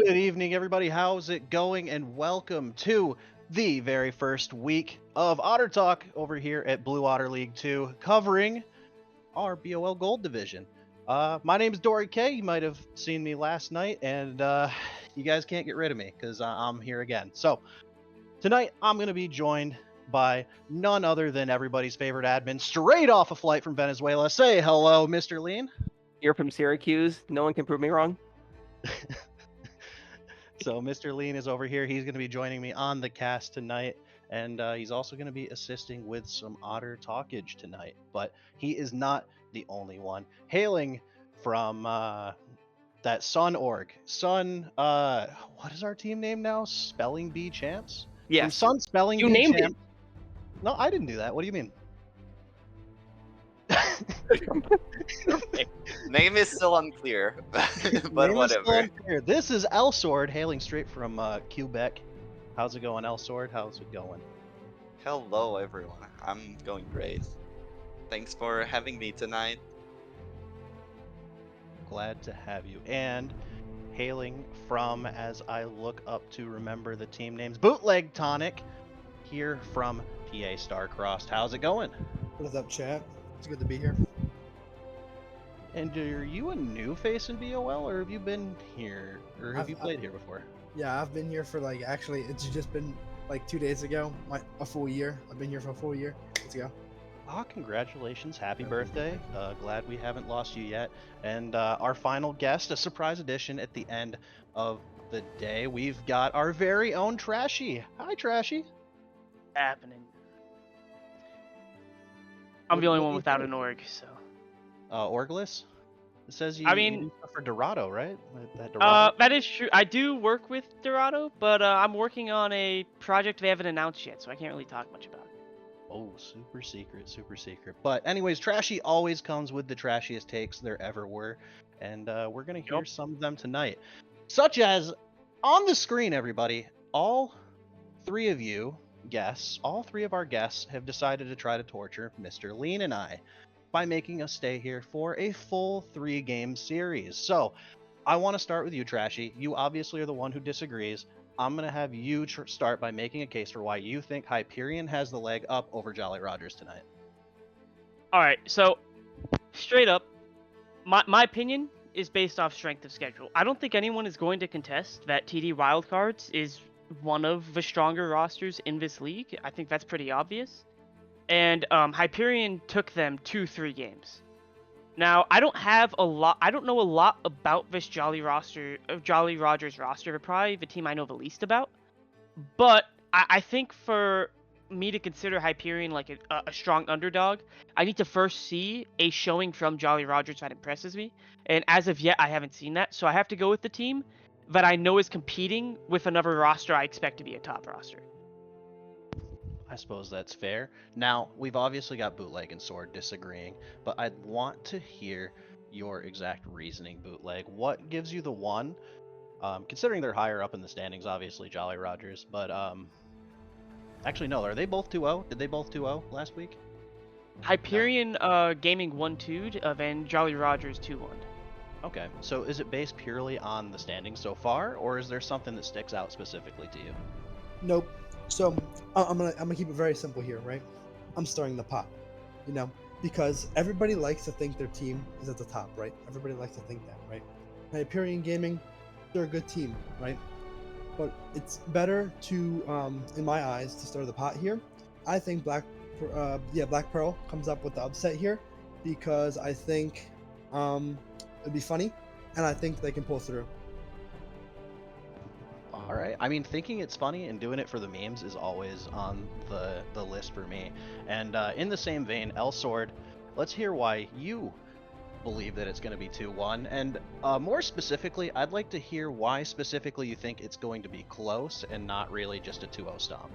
Good evening, everybody. How's it going? And welcome to the very first week of Otter Talk over here at Blue Otter League 2, covering our BOL Gold Division. My name is Dory K. You might have seen me last night, and you guys can't get rid of me because I'm here again. So tonight, I'm going to be joined by none other than everybody's favorite admin, straight off a flight from Venezuela. Say hello, Mr. Lean. You're from Syracuse. No one can prove me wrong. So Mr. Lean is over here. He's going to be joining me on the cast tonight, and he's also going to be assisting with some Otter Talkage tonight. But he is not the only one. Hailing from that Sun org. Sun, what is our team name now? Spelling Bee Champs? From Yes. Sun Spelling You Bee named Champs. No, I didn't do that. What do you mean? Name is still unclear, but Name is still whatever. unclear. This is El Sword, hailing straight from Quebec. How's it going, El Sword? How's it going? Hello, everyone. I'm going great. Thanks for having me tonight. Glad to have you. And hailing from, as I look up to remember the team names, Bootleg Tonic, here from PA Starcrossed. How's it going? What's up, chat? It's good to be here. And are you a new face in BOL, or have you been here, or have you played here before? Yeah, I've been here for actually, it's just been like 2 days ago, a full year. I've been here for a full year. Let's go. Ah, congratulations. Happy birthday. Glad we haven't lost you yet. And our final guest, a surprise addition at the end of the day. We've got our very own Trashy. Hi, Trashy. Happening. I'm the only one without an org, so. Orglis? It says you, I mean, you do stuff for Dorado, right? That Dorado? that is true. I do work with Dorado, but I'm working on a project they haven't announced yet, so I can't really talk much about it. Oh, super secret, super secret. But anyways, Trashy always comes with the trashiest takes there ever were, and we're going to hear some of them tonight. Such as, on the screen, everybody, all three of you guests, all three of our guests have decided to try to torture Mr. Lean and I by making us stay here for a full 3-game series. So, I want to start with you, Trashy. You obviously are the one who disagrees. I'm going to have you start by making a case for why you think Hyperion has the leg up over Jolly Rogers tonight. Alright, so, straight up, my opinion is based off strength of schedule. I don't think anyone is going to contest that TD Wildcards is one of the stronger rosters in this league. I think that's pretty obvious. And Hyperion took them 2-3 games. Now, I don't know a lot about this Jolly Rogers roster. They're probably the team I know the least about. But I think for me to consider Hyperion like a strong underdog, I need to first see a showing from Jolly Rogers that impresses me. And as of yet, I haven't seen that. So I have to go with the team that I know is competing with another roster I expect to be a top roster. I suppose that's fair. Now, we've obviously got Bootleg and Sword disagreeing, but I'd want to hear your exact reasoning, Bootleg. What gives you the one? Considering they're higher up in the standings, obviously, Jolly Rogers, but actually, no, are they both 2-0? Did they both 2-0 last week? Hyperion Gaming 1-2'd, and Jolly Rogers 2-1. Okay, so is it based purely on the standings so far, or is there something that sticks out specifically to you? Nope. So I'm gonna keep it very simple here, right? I'm stirring the pot, because everybody likes to think their team is at the top, right? Everybody likes to think that, right? Hyperion Gaming, they're a good team, right? But it's better to, in my eyes, to stir the pot here. I think Black Pearl comes up with the upset here because I think it'd be funny, and I think they can pull through. All right. I mean, thinking it's funny and doing it for the memes is always on the list for me. And in the same vein, El Sword, let's hear why you believe that it's going to be 2-1. And more specifically, I'd like to hear why specifically you think it's going to be close and not really just a 2-0 stomp.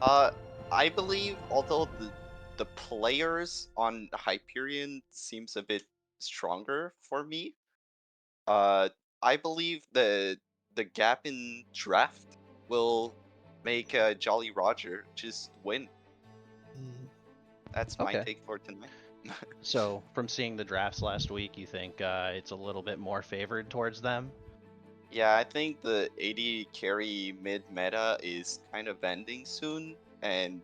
I believe, although the players on Hyperion seems a bit stronger for me, I believe the gap in draft will make Jolly Roger just win. That's my take for tonight. So, from seeing the drafts last week, you think it's a little bit more favored towards them? Yeah, I think the AD carry mid meta is kind of ending soon, and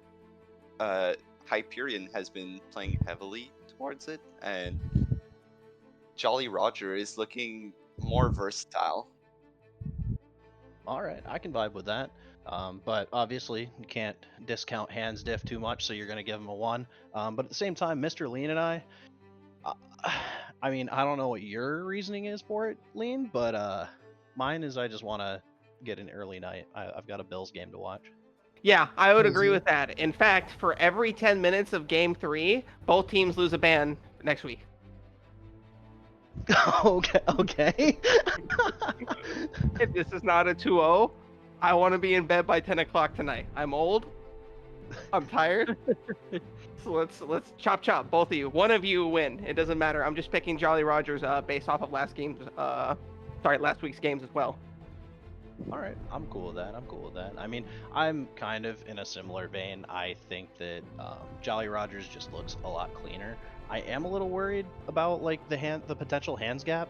Hyperion has been playing heavily towards it, and Jolly Roger is looking more versatile. All right, I can vibe with that. But obviously, you can't discount hands diff too much, so you're going to give him a 1. But at the same time, Mr. Lean and uh, I mean, I don't know what your reasoning is for it, Lean, but mine is I just want to get an early night. I've got a Bills game to watch. Yeah, I would agree Crazy. with that. In fact, for every 10 minutes of game 3, both teams lose a ban next week. Okay, okay. If this is not a 2-0, I want to be in bed by 10 o'clock tonight. I'm old. I'm tired. So let's chop, both of you. One of you win. It doesn't matter. I'm just picking Jolly Rogers based off of last week's games as well. All right, I'm cool with that. I'm cool with that. I mean, I'm kind of in a similar vein. I think that Jolly Rogers just looks a lot cleaner. I am a little worried about like the potential hands gap.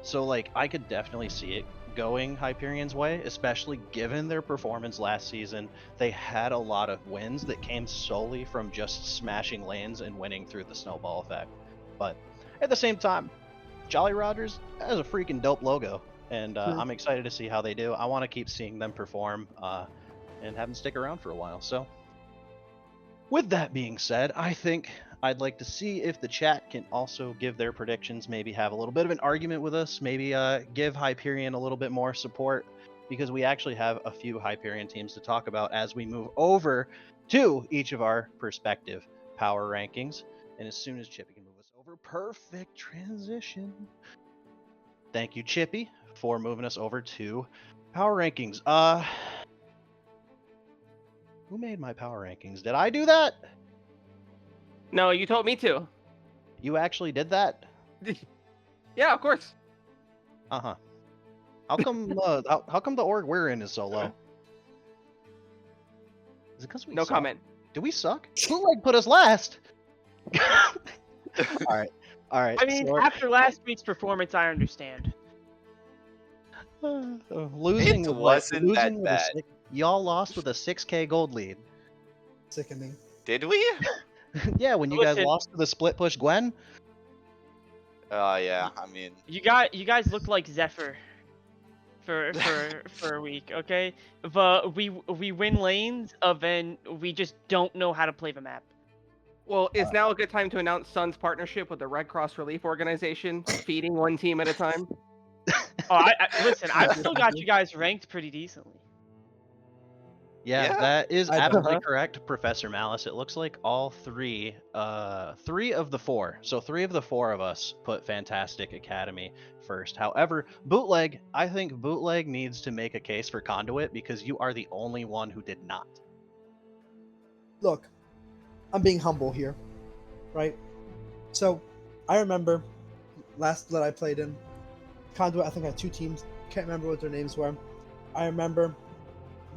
So like I could definitely see it going Hyperion's way, especially given their performance last season. They had a lot of wins that came solely from just smashing lanes and winning through the snowball effect. But at the same time, Jolly Rogers has a freaking dope logo, and I'm excited to see how they do. I want to keep seeing them perform and have them stick around for a while. So, with that being said, I think I'd like to see if the chat can also give their predictions, maybe have a little bit of an argument with us, maybe give Hyperion a little bit more support, because we actually have a few Hyperion teams to talk about as we move over to each of our respective power rankings. And as soon as Chippy can move us over, perfect transition. Thank you, Chippy, for moving us over to power rankings. Who made my power rankings? Did I do that? No, you told me to. You actually did that? Yeah, of course. Uh-huh. How come how come the org we're in is so low? Is it because we No suck? comment. Do we suck? Who like put us last? All right. All right. I mean, so- after last week's performance, I understand. losing It with wasn't losing that with bad. y'all lost with a 6K gold lead. Sickening. Did we? Yeah, when you guys Listen. lost to the split push Gwen. Yeah. I mean, You guys look like Zephyr for a week, okay? But we win lanes, then we just don't know how to play the map. Well, is now a good time to announce Sun's partnership with the Red Cross Relief Organization, feeding one team at a time? Oh, listen, I've still got you guys ranked pretty decently. Yeah, Yeah. that is I- absolutely correct, Professor Malice. It looks like all three of the four. So 3 of the 4 of us put Fantastic Academy first. However, Bootleg, I think Bootleg needs to make a case for Conduit because you are the only one who did not. Look, I'm being humble here, right? So, I remember last split I played in, Conduit, I think, had 2 teams. Can't remember what their names were. I remember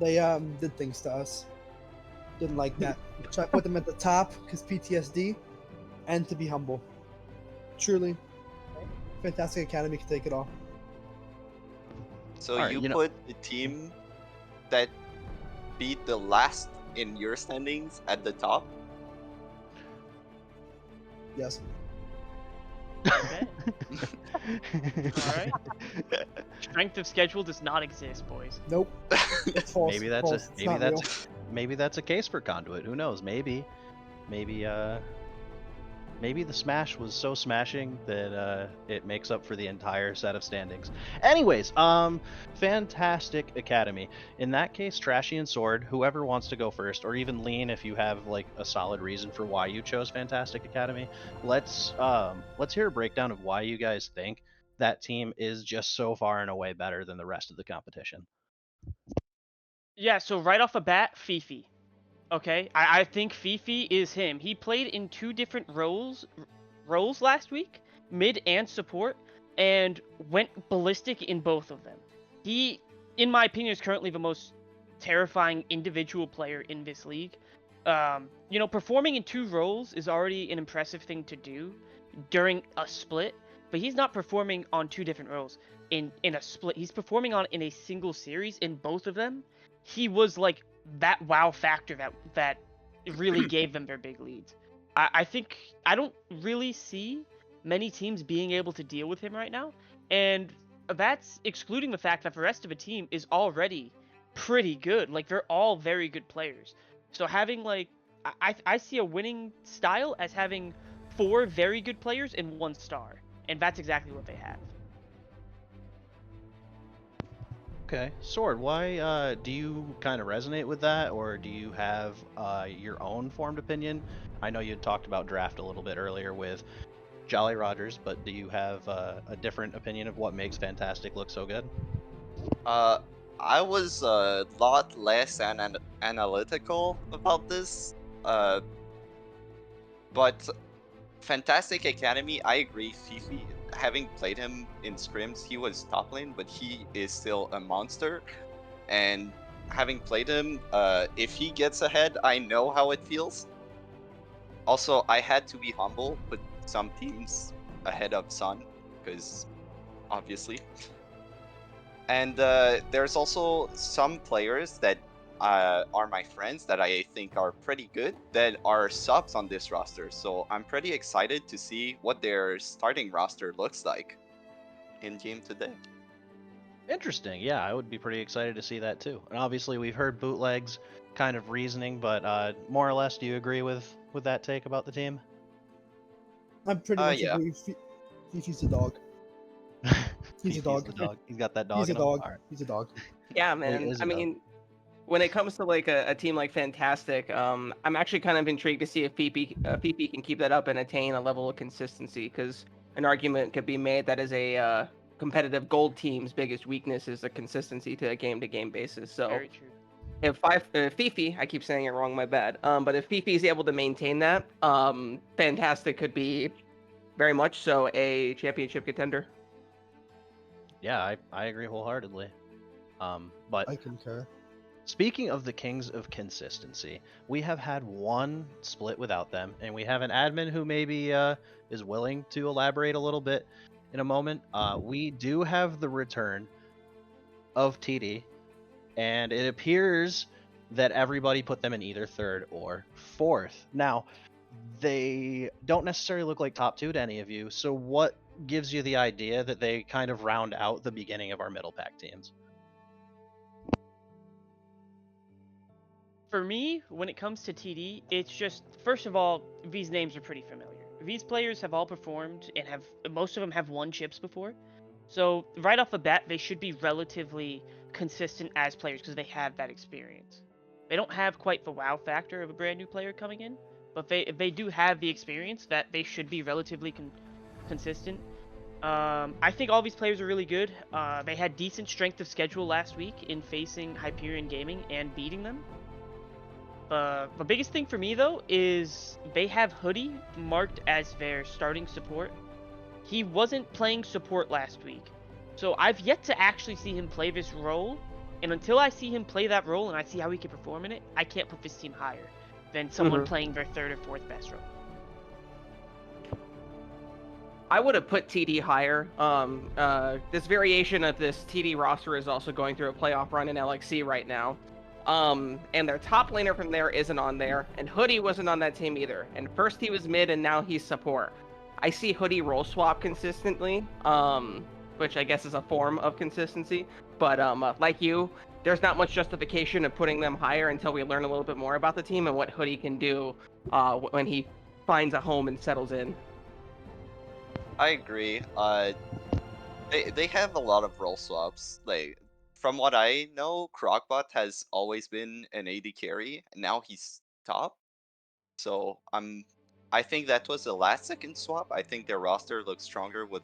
they did things to us. Didn't like that. So I put them at the top because PTSD, and to be humble. Truly, Fantastic Academy can take it all. so Alright, you you know- put the team that beat the last in your standings at the top? Yes. Okay. All right. Strength of schedule does not exist, boys. Nope. It's false. Maybe that's false. a It's maybe not that's real. maybe that's a case for Conduit. Who knows? Maybe maybe the smash was so smashing that it makes up for the entire set of standings. Anyways, Fantastic Academy. In that case, Trashy and Sword, whoever wants to go first, or even Lean if you have like a solid reason for why you chose Fantastic Academy. Let's hear a breakdown of why you guys think that team is just so far and away better than the rest of the competition. Yeah, so right off the bat, Fifi. Okay, I think Fifi is him. He played in 2 different roles last week, mid and support, and went ballistic in both of them. He, in my opinion, is currently the most terrifying individual player in this league. Performing in 2 roles is already an impressive thing to do during a split, but he's not performing on 2 different roles in a split. He's performing on in a single series in both of them. He was like that wow factor that really gave them their big leads. I think I don't really see many teams being able to deal with him right now, and that's excluding the fact that the rest of the team is already pretty good. Like they're all very good players. So having like I see a winning style as having 4 very good players and 1 star, and that's exactly what they have. Okay, Sword, why do you kind of resonate with that, or do you have your own formed opinion? I know you had talked about draft a little bit earlier with Jolly Rogers, but do you have a different opinion of what makes Fantastic look so good? I was a lot less analytical about this, uh, but Fantastic Academy, I agree. Fifi, having played him in scrims, he was top lane, but he is still a monster. And having played him, if he gets ahead, I know how it feels. Also, I had to be humble, put some teams ahead of Sun, because obviously. And there's also some players that are my friends that I think are pretty good that are subs on this roster. So I'm pretty excited to see what their starting roster looks like in game today. Interesting. Yeah, I would be pretty excited to see that too. And obviously, we've heard Bootleg's kind of reasoning, but more or less, do you agree with that take about the team? I'm pretty much Yeah. agree. Fifi's a dog. He's a dog. The dog. He's got that dog He's a in him. dog. All right. He's a dog. Yeah, Well, he man. is I a dog. mean, when it comes to like a team like Fantastic, I'm actually kind of intrigued to see if Fifi can keep that up and attain a level of consistency. Because an argument could be made that as a competitive gold team's biggest weakness is the consistency to a game-to-game basis. So Very true. if Fifi, I keep saying it wrong, my bad. But if Fifi is able to maintain that, Fantastic could be very much so a championship contender. Yeah, I agree wholeheartedly. But I concur. speaking of the kings of consistency, we have had one split without them, and we have an admin who maybe is willing to elaborate a little bit in a moment. We do have the return of TD, and it appears that everybody put them in either 3rd or 4th. Now, they don't necessarily look like top 2 to any of you, so what gives you the idea that they kind of round out the beginning of our middle pack teams? For me, when it comes to TD, it's just first of all, these names are pretty familiar. These players have all performed and have most of them have won chips before. So right off the bat, they should be relatively consistent as players because they have that experience. They don't have quite the wow factor of a brand new player coming in, but they do have the experience that they should be relatively consistent. I think all these players are really good. They had decent strength of schedule last week in facing Hyperion Gaming and beating them. The biggest thing for me though is they have Hoodie marked as their starting support. He wasn't playing support last week, so I've yet to actually see him play this role. And until I see him play that role and I see how he can perform in it, I can't put this team higher than someone playing their 3rd or 4th best role. I would have put TD higher. This variation of this TD roster is also going through a playoff run in LXC right now. And their top laner from there isn't on there, and Hoodie wasn't on that team either. And first he was mid, and now he's support. I see Hoodie role swap consistently, which I guess is a form of consistency. But like you, there's not much justification of putting them higher until we learn a little bit more about the team and what Hoodie can do when he finds a home and settles in. I agree. They have a lot of role swaps. Like from what I know, Crockbot has always been an AD carry, and now he's top. So I think that was a last second swap. I think their roster looks stronger with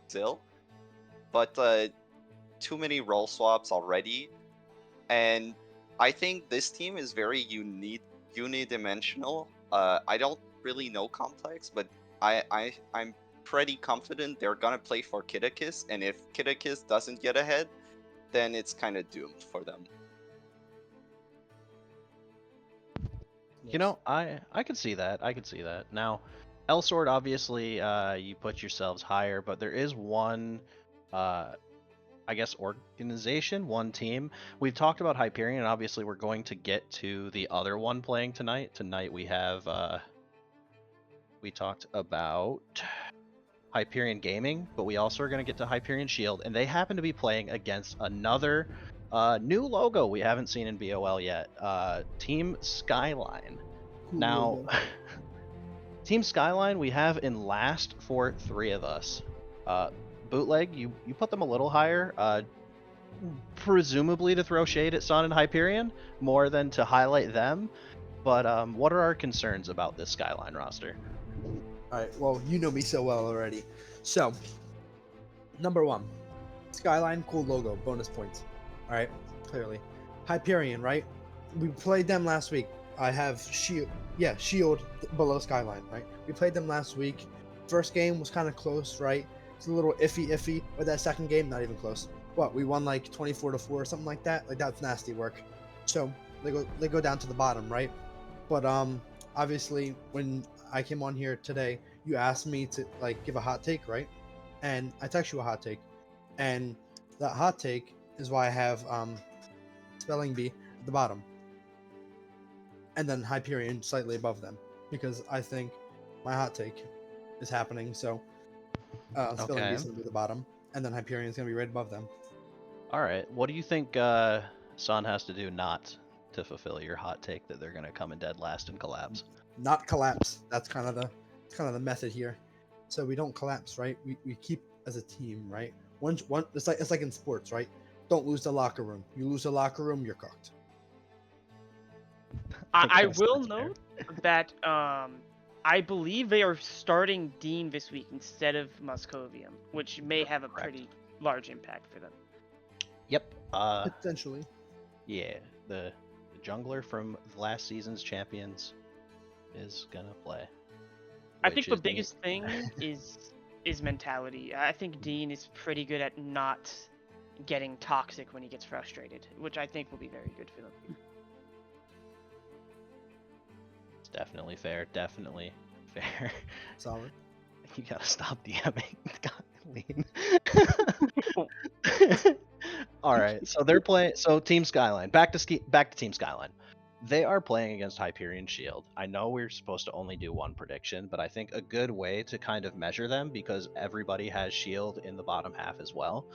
Zill, but too many role swaps already, and I think this team is very unidimensional. I don't really know Complex, but I'm pretty confident they're gonna play for Kidakis, and if Kidakis doesn't get ahead, then it's kind of doomed for them. You know, I could see that. I could see that. Now, Elsword, obviously, you put yourselves higher, but there is one, I guess, organization, one team. We've talked about Hyperion, and obviously we're going to get to the other one playing tonight. Tonight we have, we talked about Hyperion Gaming, but we also are going to get to Hyperion Shield, and they happen to be playing against another new logo we haven't seen in BOL yet, Team Skyline. Cool Now, logo. Team Skyline, we have in last for 3 of us. Bootleg, you put them a little higher, presumably to throw shade at Sun and Hyperion more than to highlight them. But what are our concerns about this Skyline roster? All right. Well, you know me so well already. So, number 1, Skyline, cool logo, bonus points. All right, clearly. Hyperion, right? We played them last week. I have Shield. Yeah, Shield below Skyline, right? We played them last week. First game was kind of close, right? It's a little iffy, but that second game, not even close. What, we won like 24-4 or something like that? Like, that's nasty work. So they go down to the bottom, right? But obviously when I came on here today, you asked me to like give a hot take, right? And I text you a hot take. And that hot take is why I have Spelling Bee at the bottom. And then Hyperion slightly above them. Because I think my hot take is happening. So Spelling Bee is going to be at the bottom. And then Hyperion is going to be right above them. All right. What do you think Sun has to do not to fulfill your hot take that they're going to come in dead last and collapse? Not collapse. That's kind of the method here. So we don't collapse, right? We keep as a team, right? One it's like in sports, right? Don't lose the locker room. You lose the locker room, you're cooked. I guess will that's fair. note that I believe they are starting Dean this week instead of Muscovium, which may have a Correct. pretty large impact for them. Yep. Potentially. Yeah. The jungler from last season's champions is gonna play. I think which the is biggest thing is mentality. I think Dean is pretty good at not getting toxic when he gets frustrated, which I think will be very good for them. It's definitely fair. Definitely fair. Solid. You gotta stop DMing. Lean. All right, so they're playing. So Team Skyline. Back to Team Skyline. They are playing against Hyperion Shield. I know we're supposed to only do one prediction, but I think a good way to kind of measure them, because everybody has Shield in the bottom half as well.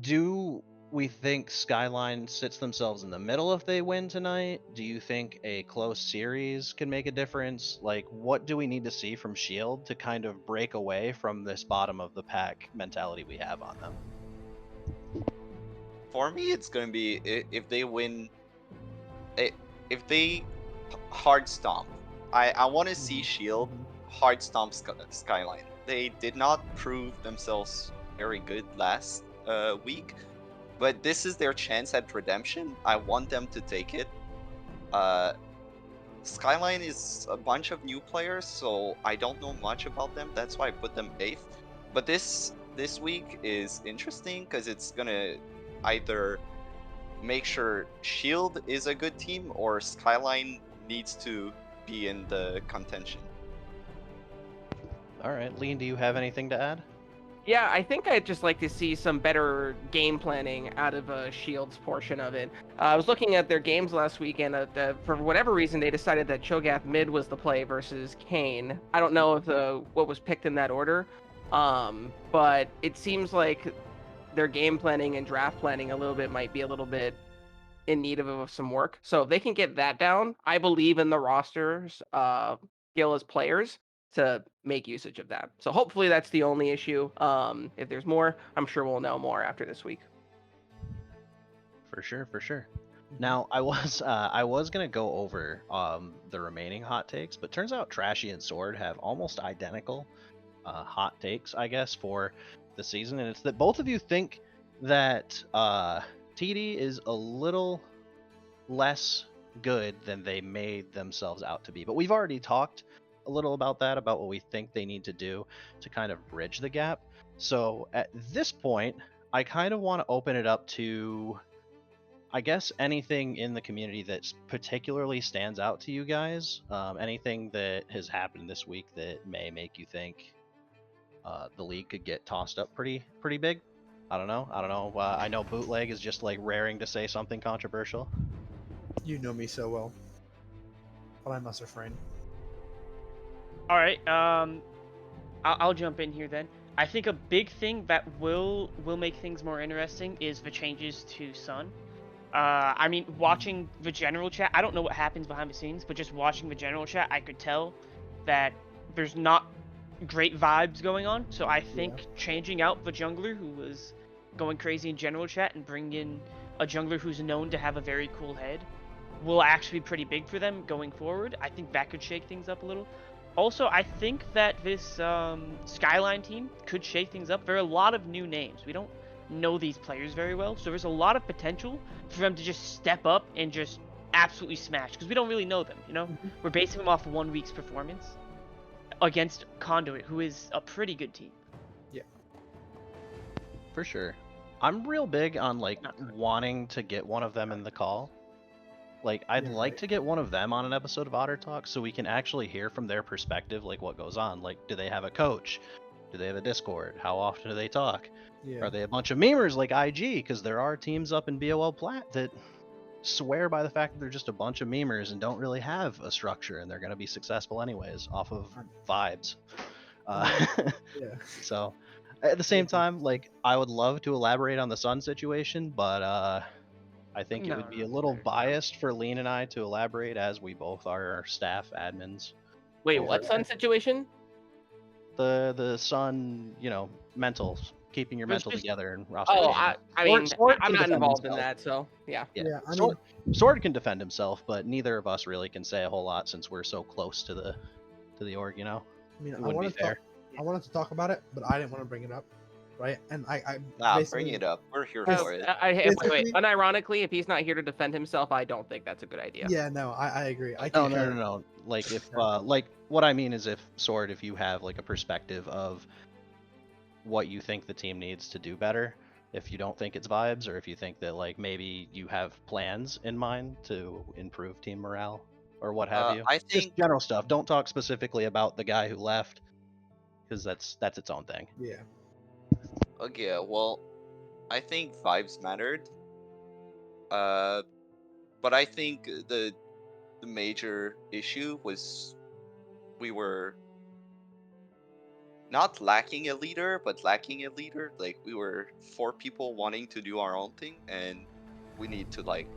Do we think Skyline sits themselves in the middle if they win tonight? Do you think a close series can make a difference? Like, what do we need to see from Shield to kind of break away from this bottom of the pack mentality we have on them? For me, it's going to be if they win, if they hard stomp. I want to see Shield hard stomp Skyline. They did not prove themselves very good last week, but this is their chance at redemption. I want them to take it. Skyline is a bunch of new players, so I don't know much about them. That's why I put them 8th. But this week is interesting because it's gonna either make sure Shield is a good team or Skyline needs to be in the contention. All right, Lean, do you have anything to add? Yeah, I think I'd just like to see some better game planning out of Shield's portion of it. I was looking at their games last week, and for whatever reason, they decided that Cho'Gath mid was the play versus Kayn. I don't know if what was picked in that order, but it seems like their game planning and draft planning might be a little bit in need of some work. So if they can get that down, I believe in the roster's skill as players to make usage of that. So hopefully that's the only issue. If there's more, I'm sure we'll know more after this week. For sure, for sure. Now, I was gonna go over the remaining hot takes, but turns out Trashy and Sword have almost identical hot takes, I guess, for the season, and it's that both of you think that TD is a little less good than they made themselves out to be. But we've already talked a little about that, about what we think they need to do to kind of bridge the gap. So at this point, I kind of want to open it up to I guess anything in the community that particularly stands out to you guys, anything that has happened this week that may make you think the league could get tossed up pretty big. I don't know. I know Bootleg is just like raring to say something controversial. You know me so well, but I must refrain. All right. I'll jump in here then. I think a big thing that will make things more interesting is the changes to Sun. I mean, watching the general chat, I don't know what happens behind the scenes, but just watching the general chat, I could tell that there's not great vibes going on. So I think changing out the jungler who was going crazy in general chat and bringing in a jungler who's known to have a very cool head will actually be pretty big for them going forward. I think that could shake things up a little. Also, I think that this Skyline team could shake things up. There are a lot of new names. We don't know these players very well, so there's a lot of potential for them to just step up and just absolutely smash, because we don't really know them, you know? We're basing them off 1 week's performance against Conduit, who is a pretty good team. For sure. I'm real big on like wanting to get one of them in the call. Like, I'd like to get one of them on an episode of Otter Talk so we can actually hear from their perspective, like what goes on. Like, do they have a coach? Do they have a Discord? How often do they talk? Yeah. Are they a bunch of memers like IG? Because there are teams up in BOL Plat that swear by the fact that they're just a bunch of memers and don't really have a structure, and they're going to be successful anyways off of vibes. Yeah. So, at the same time, like, I would love to elaborate on the Sun situation, but I think it would be a little biased for Lean and I to elaborate, as we both are staff admins. Wait, what Sun situation? The Sun, you know, mentals, keeping your mental together and roster. Oh, I mean, Sword I'm can not defend involved in himself. that, so yeah. Yeah, I Sword, Sword can defend himself, but neither of us really can say a whole lot since we're so close to the org, you know. I mean, It wouldn't be fair. I wanted to talk about it, but I didn't want to bring it up, right? And I Bring it up. We're here Yes. for it. Wait, unironically, if he's not here to defend himself, I don't think that's a good idea. Yeah, no, I agree. No. Like if like what I mean is if Sword, if you have like a perspective of what you think the team needs to do better, if you don't think it's vibes, or if you think that like maybe you have plans in mind to improve team morale or what have you. I Just think general stuff. Don't talk specifically about the guy who left, because that's its own thing. Yeah. okay. Well, I think vibes mattered. But I think the major issue was we were not lacking a leader, but lacking a leader. Like, we were 4 people wanting to do our own thing, and we need to, like,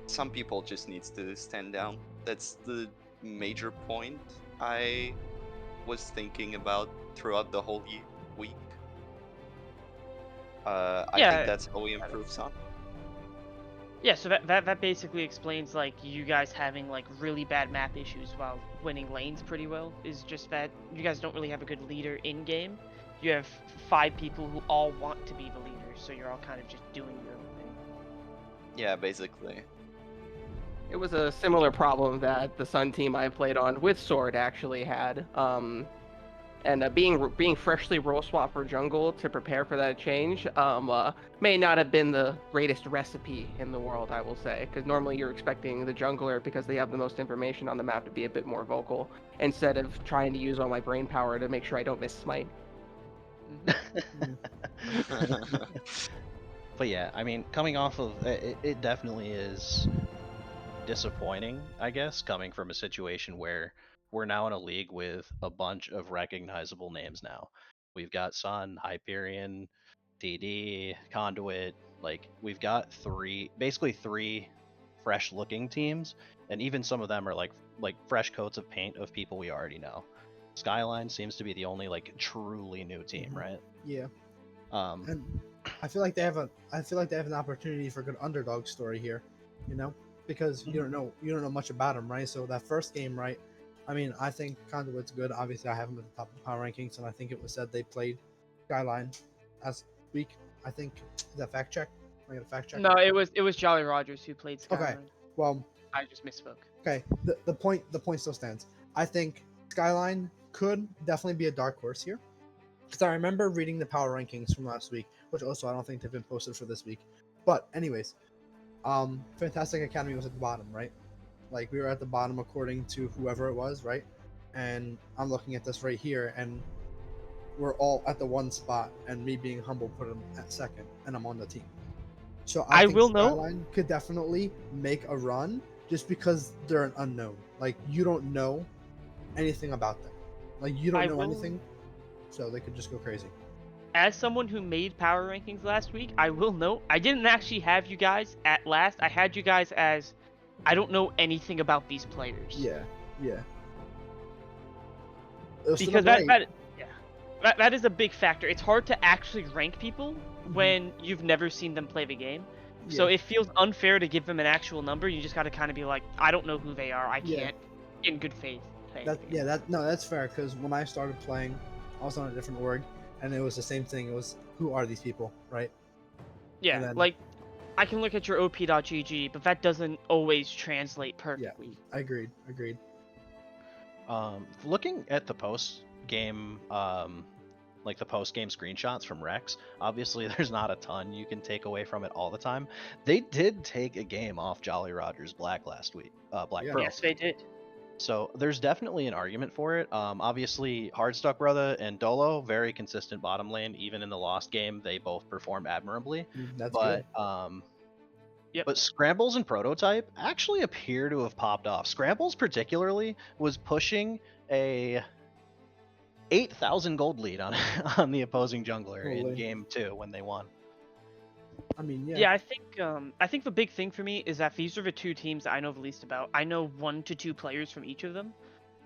some people just needs to stand down. That's the major point I was thinking about throughout the whole week. I think that's how we improve some. Yeah, so that basically explains like you guys having like really bad map issues while winning lanes pretty well. Is just that you guys don't really have a good leader in game. You have 5 people who all want to be the leader, so you're all kind of just doing your own thing. Yeah, basically. It was a similar problem that the Sun team I played on with Sword actually had. And being freshly role swapped for jungle to prepare for that change may not have been the greatest recipe in the world, I will say, because normally you're expecting the jungler, because they have the most information on the map, to be a bit more vocal instead of trying to use all my brain power to make sure I don't miss smite. But yeah, I mean, coming off of it definitely is disappointing, I guess, coming from a situation where we're now in a league with a bunch of recognizable names now. We've got Sun, Hyperion, DD, Conduit. Like, we've got basically three fresh looking teams, and even some of them are like fresh coats of paint of people we already know. Skyline seems to be the only like truly new team, right? Yeah. And I feel like they have an opportunity for a good underdog story here, you know, because you don't know much about them, right? So that first game, right? I mean, I think Conduit's good. Obviously, I have them at the top of the power rankings, and I think it was said they played Skyline last week. I think, is that fact check? I got a fact check. No, it was Jolly Rogers who played Skyline. Okay. Well, I just misspoke. Okay, the point still stands. I think Skyline could definitely be a dark horse here, because I remember reading the power rankings from last week, which also I don't think they've been posted for this week. But anyways, Fantastic Academy was at the bottom, right? Like we were at the bottom according to whoever it was, right? And I'm looking at this right here, and we're all at the one spot, and me being humble put them at second, and I'm on the team. So I I think will note. Skyline could definitely make a run just because they're an unknown. Like you don't know anything about them. Like you don't I know will- anything, so they could just go crazy. As someone who made power rankings last week, I will note I didn't actually have you guys at last. I had you guys as I don't know anything about these players. Yeah. It was to the Because right. that is a big factor. It's hard to actually rank people Mhm. when you've never seen them play the game. So Yeah. it feels unfair to give them an actual number. You just got to kind of be like, I don't know who they are. I Yeah. can't, in good faith. Say That anything. that's fair because when I started playing, I was on a different org, and it was the same thing. It was who are these people, right? Yeah, then- like I can look at your op.gg, but that doesn't always translate perfectly. Agreed. Looking at the post game, like the post game screenshots from Rex, obviously there's not a ton you can take away from it all the time. They did take a game off Jolly Rogers Black last week, Black Yeah. Pearl. Yes, they did. So there's definitely an argument for it. Obviously, Hardstuck Brother and Dolo, very consistent bottom lane. Even in the lost game, they both performed admirably. That's But good. Yep. but Scrambles and Prototype actually appear to have popped off. Scrambles particularly was pushing a 8,000 gold lead on on the opposing jungler in Holy. game 2 when they won. I mean, Yeah, I think the big thing for me is that these are the two teams that I know the least about. I know 1 to 2 players from each of them.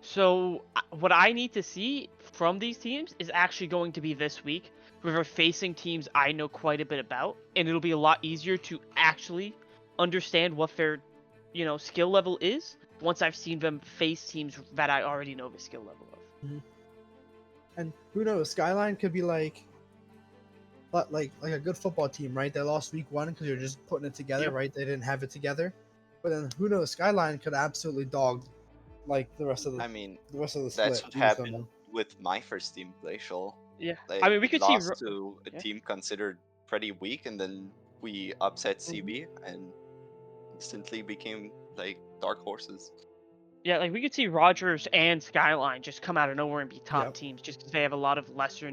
So what I need to see from these teams is actually going to be this week, where we're facing teams I know quite a bit about, and it'll be a lot easier to actually understand what their, skill level is once I've seen them face teams that I already know the skill level of. And who knows? Skyline could be like a good football team, right? They lost week 1 because they're just putting it together, Yep. right? They didn't have it together. But then who knows? Skyline could absolutely dog like the rest of the I mean, the rest of the split. that's what You just don't happened know. with my first team, Glacial. Yeah, They I mean we could see. lost to a yeah. team considered pretty weak, and then we upset Mhm. CB and instantly became like dark horses. Yeah, like we could see Rogers and Skyline just come out of nowhere and be top Yep. teams just because they have a lot of lesser,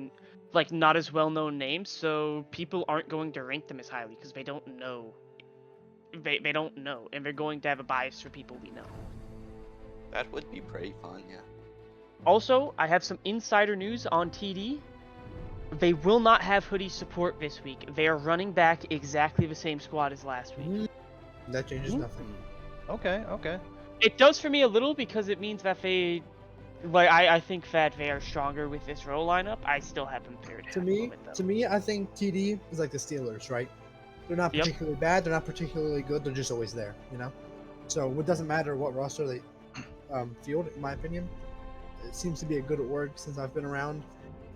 like not as well known names, so people aren't going to rank them as highly because they don't know. They don't know, and they're going to have a bias for people we know. That would be pretty fun, yeah. Also, I have some insider news on TD. They will not have Hoodie support this week. They are running back exactly the same squad as last week. That changes Mhm. nothing. Okay. It does for me a little because it means that they, like, I think that they are stronger with this role lineup. I still have them paired. To me, I think TD is like the Steelers, right? They're not Yep. particularly bad. They're not particularly good. They're just always there, you know. So it doesn't matter what roster they field, in my opinion. It seems to be a good org since I've been around,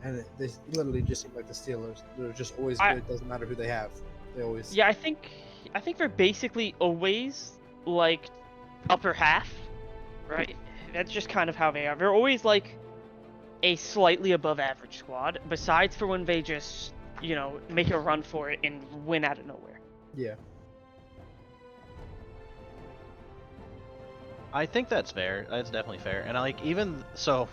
and they literally just seem like the Steelers. They're just always good. It doesn't matter who they have. They always. Yeah, I think they're basically always like upper half, right? That's just kind of how they are. They're always like a slightly above average squad, besides for when they just, make a run for it and win out of nowhere. Yeah. I think that's fair. That's definitely fair. And even so,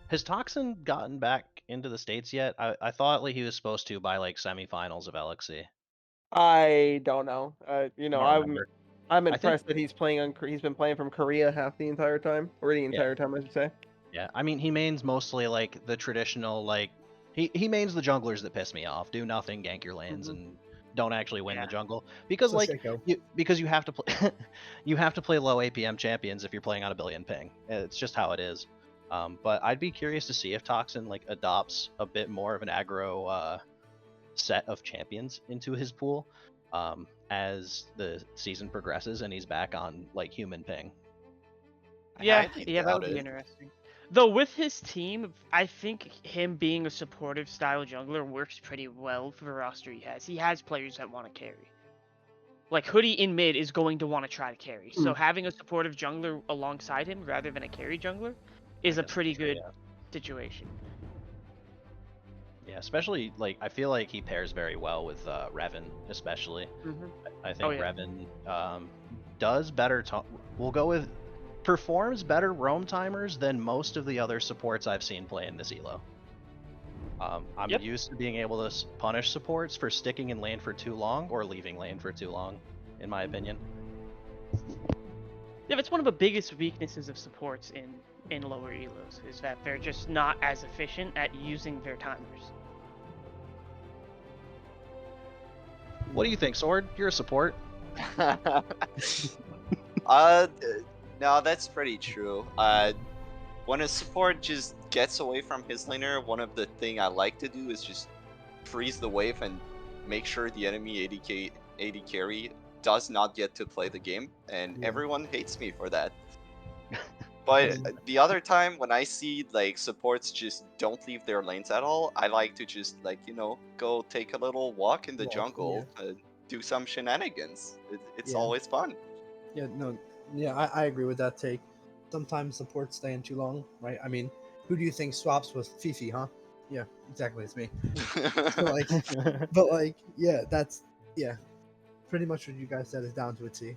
has Toxin gotten back into the States yet? I thought like he was supposed to by like semifinals of LXC. I don't know. I don't remember. I'm think- impressed that he's been playing from Korea half the entire time, or the entire time I should say. Yeah, I mean he mains mostly like the traditional like he mains the junglers that piss me off. Do nothing, gank your lanes, and don't actually win the jungle because So like Shaco. because you have to play you have to play low APM champions if you're playing on a billion ping. It's just how it is. But I'd be curious to see if Toxin like adopts a bit more of an aggro set of champions into his pool as the season progresses and he's back on like human ping. Yeah, highly that doubt would be it. interesting. Though with his team, I think him being a supportive style jungler works pretty well for the roster he has. He has players that want to carry. Like Hoodie in mid is going to want to try to carry. So having a supportive jungler alongside him rather than a carry jungler is a guess pretty that's true, good yeah. situation. Yeah, especially like I feel like he pairs very well with Revan, especially. Mm-hmm. I think yeah. Revan does better. We'll go with performs better roam timers than most of the other supports I've seen play in this elo. I'm Yep. used to being able to punish supports for sticking in lane for too long or leaving lane for too long, in my opinion. Yeah, it's one of the biggest weaknesses of supports in lower elos is that they're just not as efficient at using their timers. What do you think, Sword? You're a support. uh, no, that's pretty true. When a support just gets away from his laner, one of the thing I like to do is just freeze the wave and make sure the enemy AD carry does not get to play the game, and Yeah. everyone hates me for that. But the other time when I see like supports just don't leave their lanes at all, I like to just like go take a little walk in the Walk, jungle, do some shenanigans. It's Yeah. always fun. Yeah, no, yeah, I agree with that take. Sometimes supports stay in too long, right? I mean, who do you think swaps with Fifi, huh? Yeah, exactly, it's me. So like, but like, yeah, that's pretty much what you guys said is down to a T.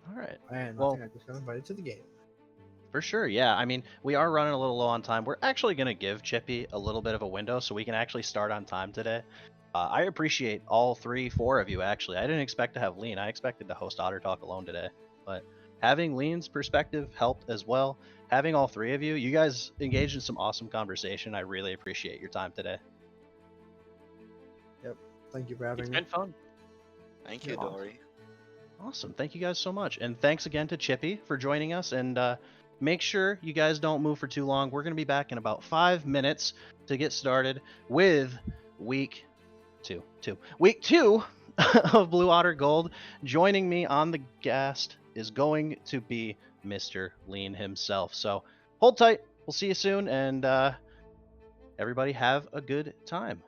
All right. And Well, I think I just got invited to the game. for sure, yeah. I mean, we are running a little low on time. We're actually going to give Chippy a little bit of a window so we can actually start on time today. I appreciate all 4 of you, actually. I didn't expect to have Lean. I expected to host Otter Talk alone today. But having Lean's perspective helped as well. Having all 3 of you, you guys engaged in some awesome conversation. I really appreciate your time today. Yep. Thank you for having It's me. been fun. Thank you, Yeah. Dory. Awesome. Thank you guys so much. And thanks again to Chippy for joining us. And make sure you guys don't move for too long. We're going to be back in about 5 minutes to get started with week 2. Week 2 of Blue Otter Gold. Joining me on the cast is going to be Mr. Lean himself. So hold tight. We'll see you soon. And everybody have a good time.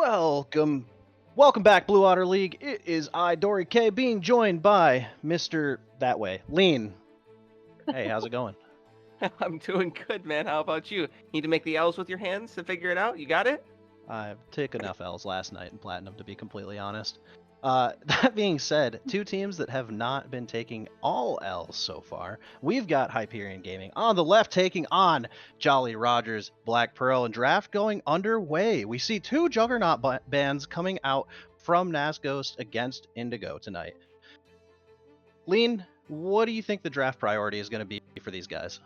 Welcome back, Blue Otter League. It is I, Dory K, being joined by Mr. That Way, Lean. Hey, how's it going? I'm doing good, man. How about you? Need to make the L's with your hands to figure it out? You got it? I've taken enough L's last night in Platinum, to be completely honest. That being said, two teams that have not been taking all L's so far. We've got Hyperion Gaming on the left taking on Jolly Rogers, Black Pearl, and draft going underway. We see two Juggernaut bands coming out from Nazghost against Indigo tonight. Lean, what do you think the draft priority is going to be for these guys?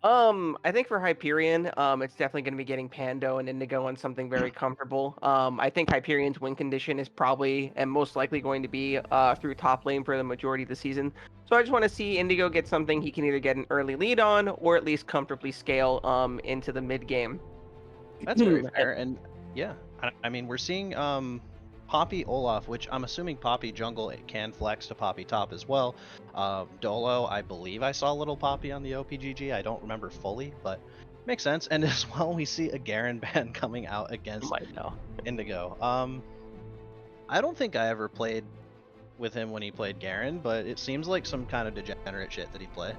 I think for Hyperion, it's definitely going to be getting Pando and Indigo on something very comfortable. I think Hyperion's win condition is probably and most likely going to be through top lane for the majority of the season. So I just want to see Indigo get something he can either get an early lead on or at least comfortably scale into the mid game. That's very fair, and yeah, I mean we're seeing Poppy Olaf, which I'm assuming Poppy jungle it can flex to Poppy top as well. Dolo, I believe I saw little Poppy on the OPGG. I don't remember fully, but makes sense. And as well, we see a Garen ban coming out against Indigo. I don't think I ever played with him when he played Garen, but it seems like some kind of degenerate shit that he'd play.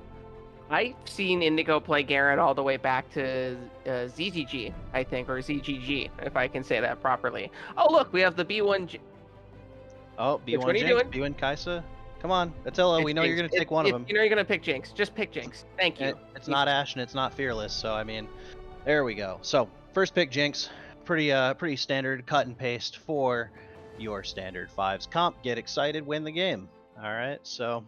I've seen Indigo play Garen all the way back to ZZG, I think, or ZGG, if I can say that properly. Oh, look, we have the B1. Oh, B1 Jinx, B1 Kaisa. Come on, Attila, we know Jinx. You're going to take one of them. You know you're going to pick Jinx. Just pick Jinx. Thank you. It's not Ashe and it's not Fearless, so I mean, there we go. So, first pick Jinx. Pretty standard cut and paste for your standard 5s comp. Get excited, win the game. All right, so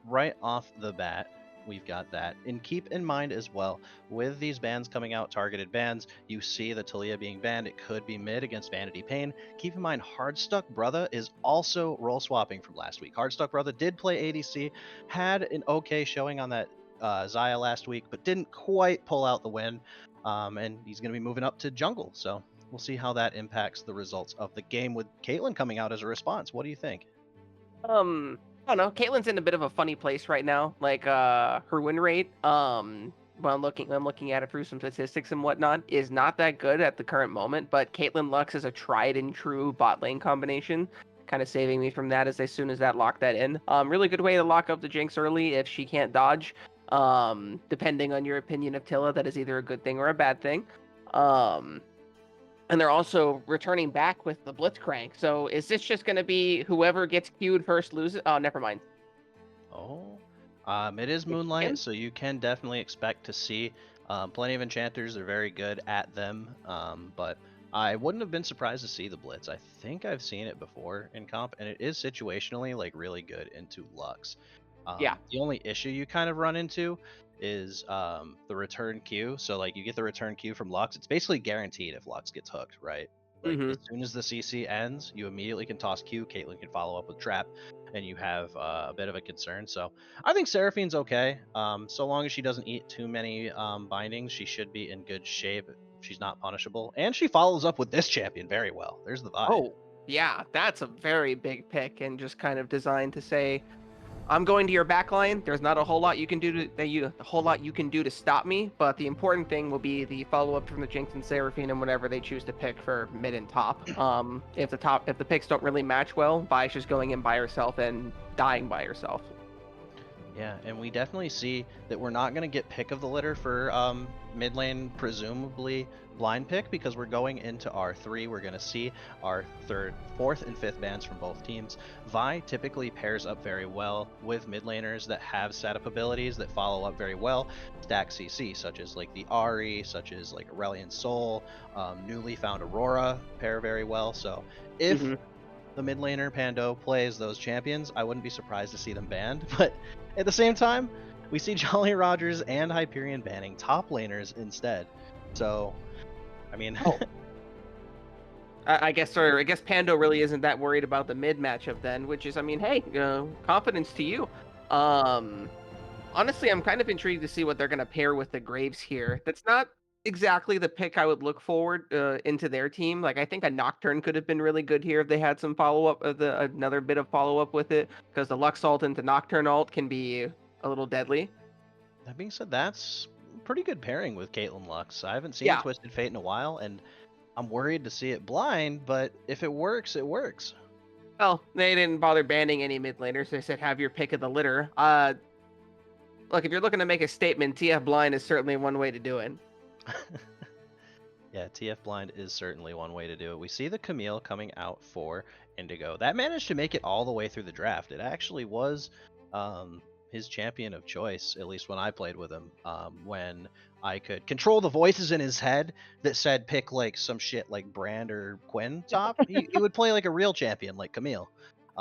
right off the bat, we've got that. And keep in mind as well, with these bans coming out, targeted bans, you see the Talia being banned. It could be mid against Vanity Pain. Keep in mind, Hardstuck Brother is also role swapping from last week. Hardstuck Brother did play ADC, had an okay showing on that Xayah last week, but didn't quite pull out the win. And he's going to be moving up to jungle. So we'll see how that impacts the results of the game with Caitlyn coming out as a response. What do you think? I don't know. Caitlyn's in a bit of a funny place right now. Like her win rate, when I'm looking at it through some statistics and whatnot, is not that good at the current moment. But Caitlyn Lux is a tried and true bot lane combination, kind of saving me from that as soon as that lock that in. Really good way to lock up the Jinx early if she can't dodge. Depending on your opinion of Tilla, that is either a good thing or a bad thing. And they're also returning back with the Blitzcrank. So is this just going to be whoever gets queued first loses? Oh, never mind. Oh, it is Moonlight, so you can definitely expect to see plenty of enchanters. They're very good at them, but I wouldn't have been surprised to see the Blitz. I think I've seen it before in comp, and it is situationally like really good into Lux. Yeah. The only issue you kind of run into is the return Q. So like you get the return Q from Lux. It's basically guaranteed if Lux gets hooked, right? Like as soon as the CC ends, you immediately can toss Q. Caitlyn can follow up with Trap, and you have a bit of a concern. So I think Seraphine's okay. So long as she doesn't eat too many bindings, she should be in good shape. She's not punishable, and she follows up with this champion very well. There's the vibe. Oh, yeah, that's a very big pick, and just kind of designed to say, I'm going to your backline. There's not a whole lot you can do to stop me, but the important thing will be the follow up from the Jinx and Seraphine and whatever they choose to pick for mid and top. If the picks don't really match well, Vi's just going in by herself and dying by herself. Yeah, and we definitely see that we're not going to get pick of the litter for mid lane, presumably blind pick, because we're going into R3. We're going to see our third, fourth, and fifth bans from both teams. Vi typically pairs up very well with mid laners that have setup abilities that follow up very well. Stack CC, such as like the Ahri, such as like Aurelion Soul, newly found Aurora pair very well. So if the mid laner Pando plays those champions, I wouldn't be surprised to see them banned. But at the same time, we see Jolly Rogers and Hyperion banning top laners instead. So, I mean, I guess Pando really isn't that worried about the mid matchup then, which is, I mean, hey, confidence to you. Honestly, I'm kind of intrigued to see what they're going to pair with the Graves here. That's not exactly the pick I would look forward into their team. Like, I think a Nocturne could have been really good here if they had some follow-up, another bit of follow-up with it, because the Lux ult into Nocturne ult can be a little deadly. That being said, that's pretty good pairing with Caitlyn Lux. I haven't seen Twisted Fate in a while, and I'm worried to see it blind, but if it works, it works. Well, they didn't bother banning any mid laners. They said have your pick of the litter. Look, if you're looking to make a statement, TF blind is certainly one way to do it. Yeah, TF blind is certainly one way to do it. We see the Camille coming out for Indigo. That managed to make it all the way through the draft. It actually was his champion of choice, at least when I played with him. When I could control the voices in his head that said pick like some shit like Brand or Quinn top, he would play like a real champion like Camille.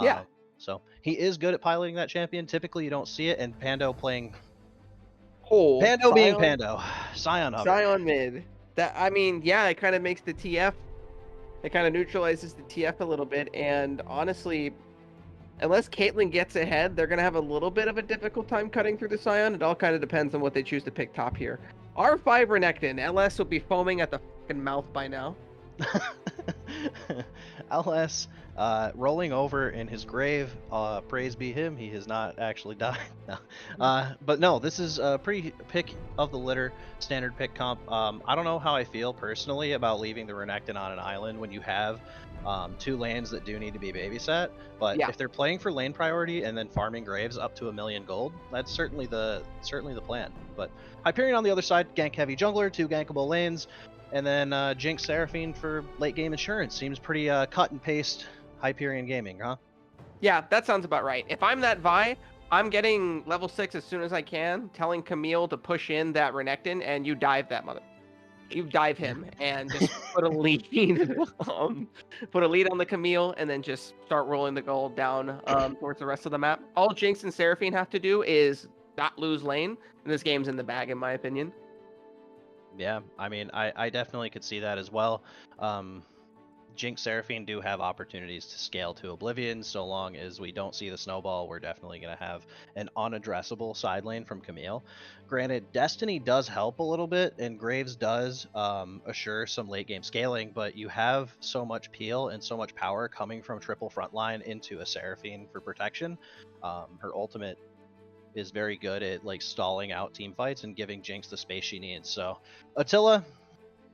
Yeah. So he is good at piloting that champion. Typically, you don't see it, and Pando being Pando, Scion hover. Scion mid. That, I mean, yeah, it kind of makes the TF. It kind of neutralizes the TF a little bit, and honestly, unless Caitlyn gets ahead, they're gonna have a little bit of a difficult time cutting through the Scion. It all kind of depends on what they choose to pick top here. R5 Renekton, LS will be foaming at the fucking mouth by now. LS rolling over in his grave. Praise be him, he has not actually died. No. But no, this is a pretty pick of the litter, standard pick comp. I don't know how I feel personally about leaving the Renekton on an island when you have two lanes that do need to be babysat. But Yeah. if they're playing for lane priority and then farming graves up to 1,000,000 gold, that's certainly the plan. But Hyperion on the other side, gank heavy jungler, 2 gankable lanes. And then Jinx Seraphine for late game insurance. Seems pretty cut and paste Hyperion gaming, huh? Yeah, that sounds about right. If I'm that Vi, I'm getting level 6 as soon as I can, telling Camille to push in that Renekton, and you dive that mother. You dive him and just put a lead, put a lead on the Camille, and then just start rolling the gold down towards the rest of the map. All Jinx and Seraphine have to do is not lose lane, and this game's in the bag, in my opinion. Yeah, I mean, I definitely could see that as well. Jinx Seraphine do have opportunities to scale to Oblivion. So long as we don't see the snowball, we're definitely going to have an unaddressable side lane from Camille. Granted, Destiny does help a little bit, and Graves does assure some late game scaling, but you have so much peel and so much power coming from triple frontline into a Seraphine for protection. Her ultimate is very good at like stalling out team fights and giving Jinx the space she needs. So Attila,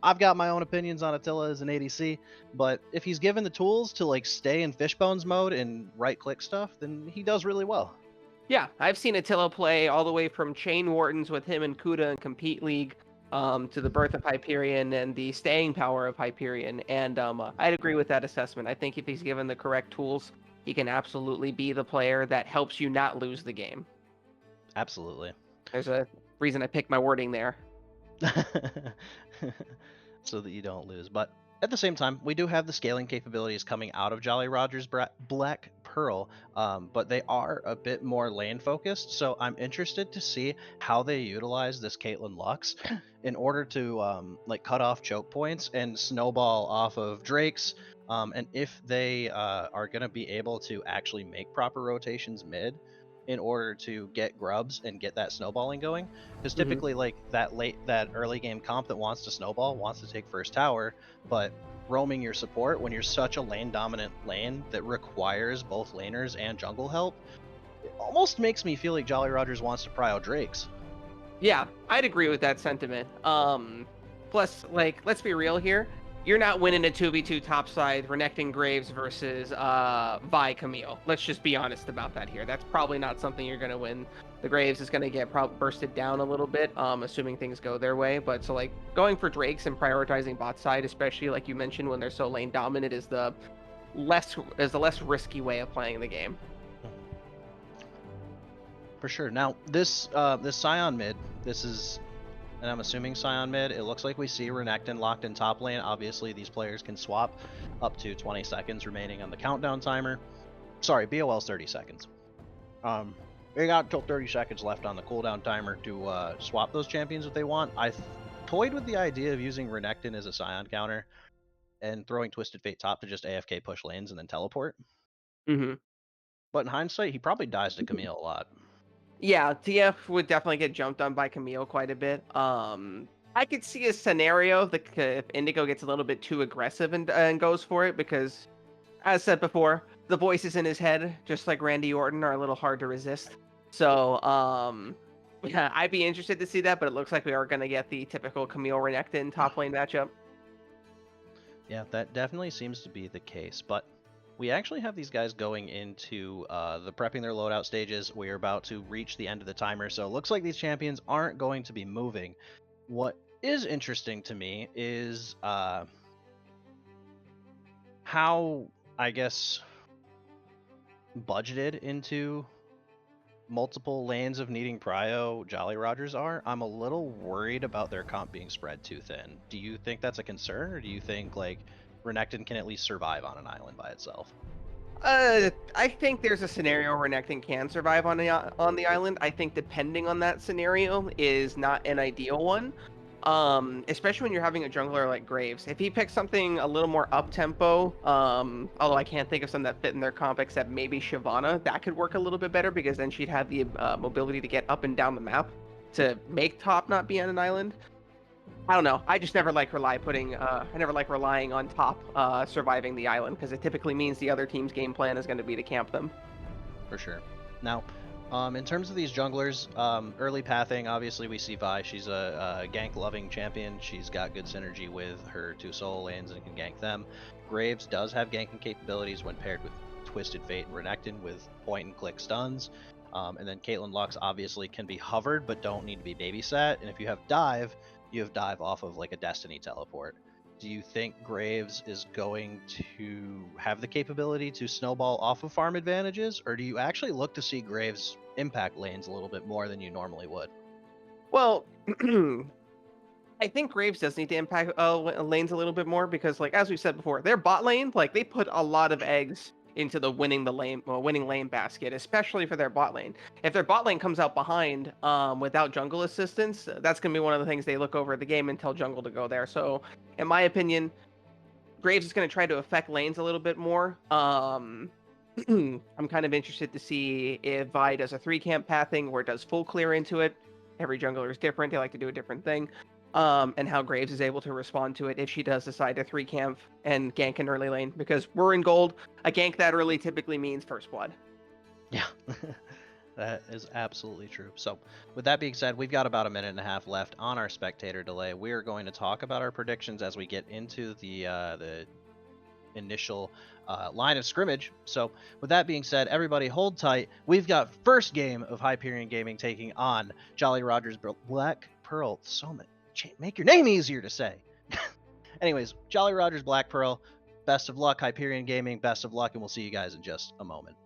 I've got my own opinions on Attila as an ADC, but if he's given the tools to like stay in fishbones mode and right click stuff, then he does really well. Yeah, I've seen Attila play all the way from Chain Wardens with him and Kuda in Compete League to the birth of Hyperion and the staying power of Hyperion. And I'd agree with that assessment. I think if he's given the correct tools, he can absolutely be the player that helps you not lose the game. Absolutely. There's a reason I picked my wording there. So that you don't lose. But at the same time, we do have the scaling capabilities coming out of Jolly Roger's Black Pearl, but they are a bit more lane focused. So I'm interested to see how they utilize this Caitlyn Lux in order to like cut off choke points and snowball off of Drakes. And if they are going to be able to actually make proper rotations mid in order to get grubs and get that snowballing going, because typically like that early game comp that wants to snowball wants to take first tower, but roaming your support when you're such a lane dominant lane that requires both laners and jungle help, it almost makes me feel like Jolly Rogers wants to prio Drakes. Yeah, I'd agree with that sentiment. Plus, like, let's be real here. You're not winning a 2v2 topside Renekton Graves versus Vi Camille. Let's just be honest about that here. That's probably not something you're going to win. The Graves is going to get bursted down a little bit, assuming things go their way. But so, like, going for Drakes and prioritizing bot side, especially like you mentioned when they're so lane dominant, is the less risky way of playing the game. For sure. Now this Scion mid, this is, and I'm assuming Scion mid, it looks like we see Renekton locked in top lane. Obviously, these players can swap up to 20 seconds remaining on the countdown timer. Sorry, BOL's 30 seconds. They got until 30 seconds left on the cooldown timer to swap those champions if they want. I toyed with the idea of using Renekton as a Scion counter and throwing Twisted Fate top to just AFK push lanes and then teleport. Mm-hmm. But in hindsight, he probably dies to Camille a lot. Yeah, TF would definitely get jumped on by Camille quite a bit. I could see a scenario that if Indigo gets a little bit too aggressive and goes for it, because, as said before, the voices in his head, just like Randy Orton, are a little hard to resist. So, yeah, I'd be interested to see that, but it looks like we are going to get the typical Camille Renekton top lane matchup. Yeah, that definitely seems to be the case. But we actually have these guys going into the prepping their loadout stages. We're about to reach the end of the timer, so it looks like these champions aren't going to be moving. What is interesting to me is how, I guess, budgeted into multiple lanes of needing prio Jolly Rogers are. I'm a little worried about their comp being spread too thin. Do you think that's a concern, or do you think like Renekton can at least survive on an island by itself? I think there's a scenario where Necton can survive on the island. I think depending on that scenario is not an ideal one. Especially when you're having a jungler like Graves. If he picks something a little more up tempo, although I can't think of some that fit in their comp except maybe Shyvana, that could work a little bit better because then she'd have the mobility to get up and down the map to make top not be on an island. I don't know. I just never like I never like relying on top surviving the island because it typically means the other team's game plan is going to be to camp them. For sure. Now, in terms of these junglers, early pathing, obviously we see Vi. She's a gank-loving champion. She's got good synergy with her two solo lanes and can gank them. Graves does have ganking capabilities when paired with Twisted Fate and Renekton with point-and-click stuns. And then Caitlyn Lux obviously can be hovered, but don't need to be babysat. And if you have dive, you have dive off of like a Destiny teleport. Do you think Graves is going to have the capability to snowball off of farm advantages, or do you actually look to see Graves impact lanes a little bit more than you normally would? Well, I think Graves does need to impact lanes a little bit more because, like as we said before, their bot lane, like they put a lot of eggs into the winning lane basket, especially for their bot lane. If their bot lane comes out behind without jungle assistance, that's gonna be one of the things they look over at the game and tell jungle to go there. So, in my opinion, Graves is gonna try to affect lanes a little bit more. I'm kind of interested to see if Vi does a 3-camp pathing or does full clear into it. Every jungler is different; they like to do a different thing. And how Graves is able to respond to it if she does decide to 3-camp and gank an early lane. Because we're in gold, a gank that early typically means first blood. Yeah, that is absolutely true. So, with that being said, we've got about a minute and a half left on our spectator delay. We are going to talk about our predictions as we get into the initial line of scrimmage. So, with that being said, everybody hold tight. We've got first game of Hyperion Gaming taking on Jolly Rogers Black Pearl. Make your name easier to say. Anyways, Jolly Rogers Black Pearl. Best of luck, Hyperion Gaming. Best of luck, and we'll see you guys in just a moment.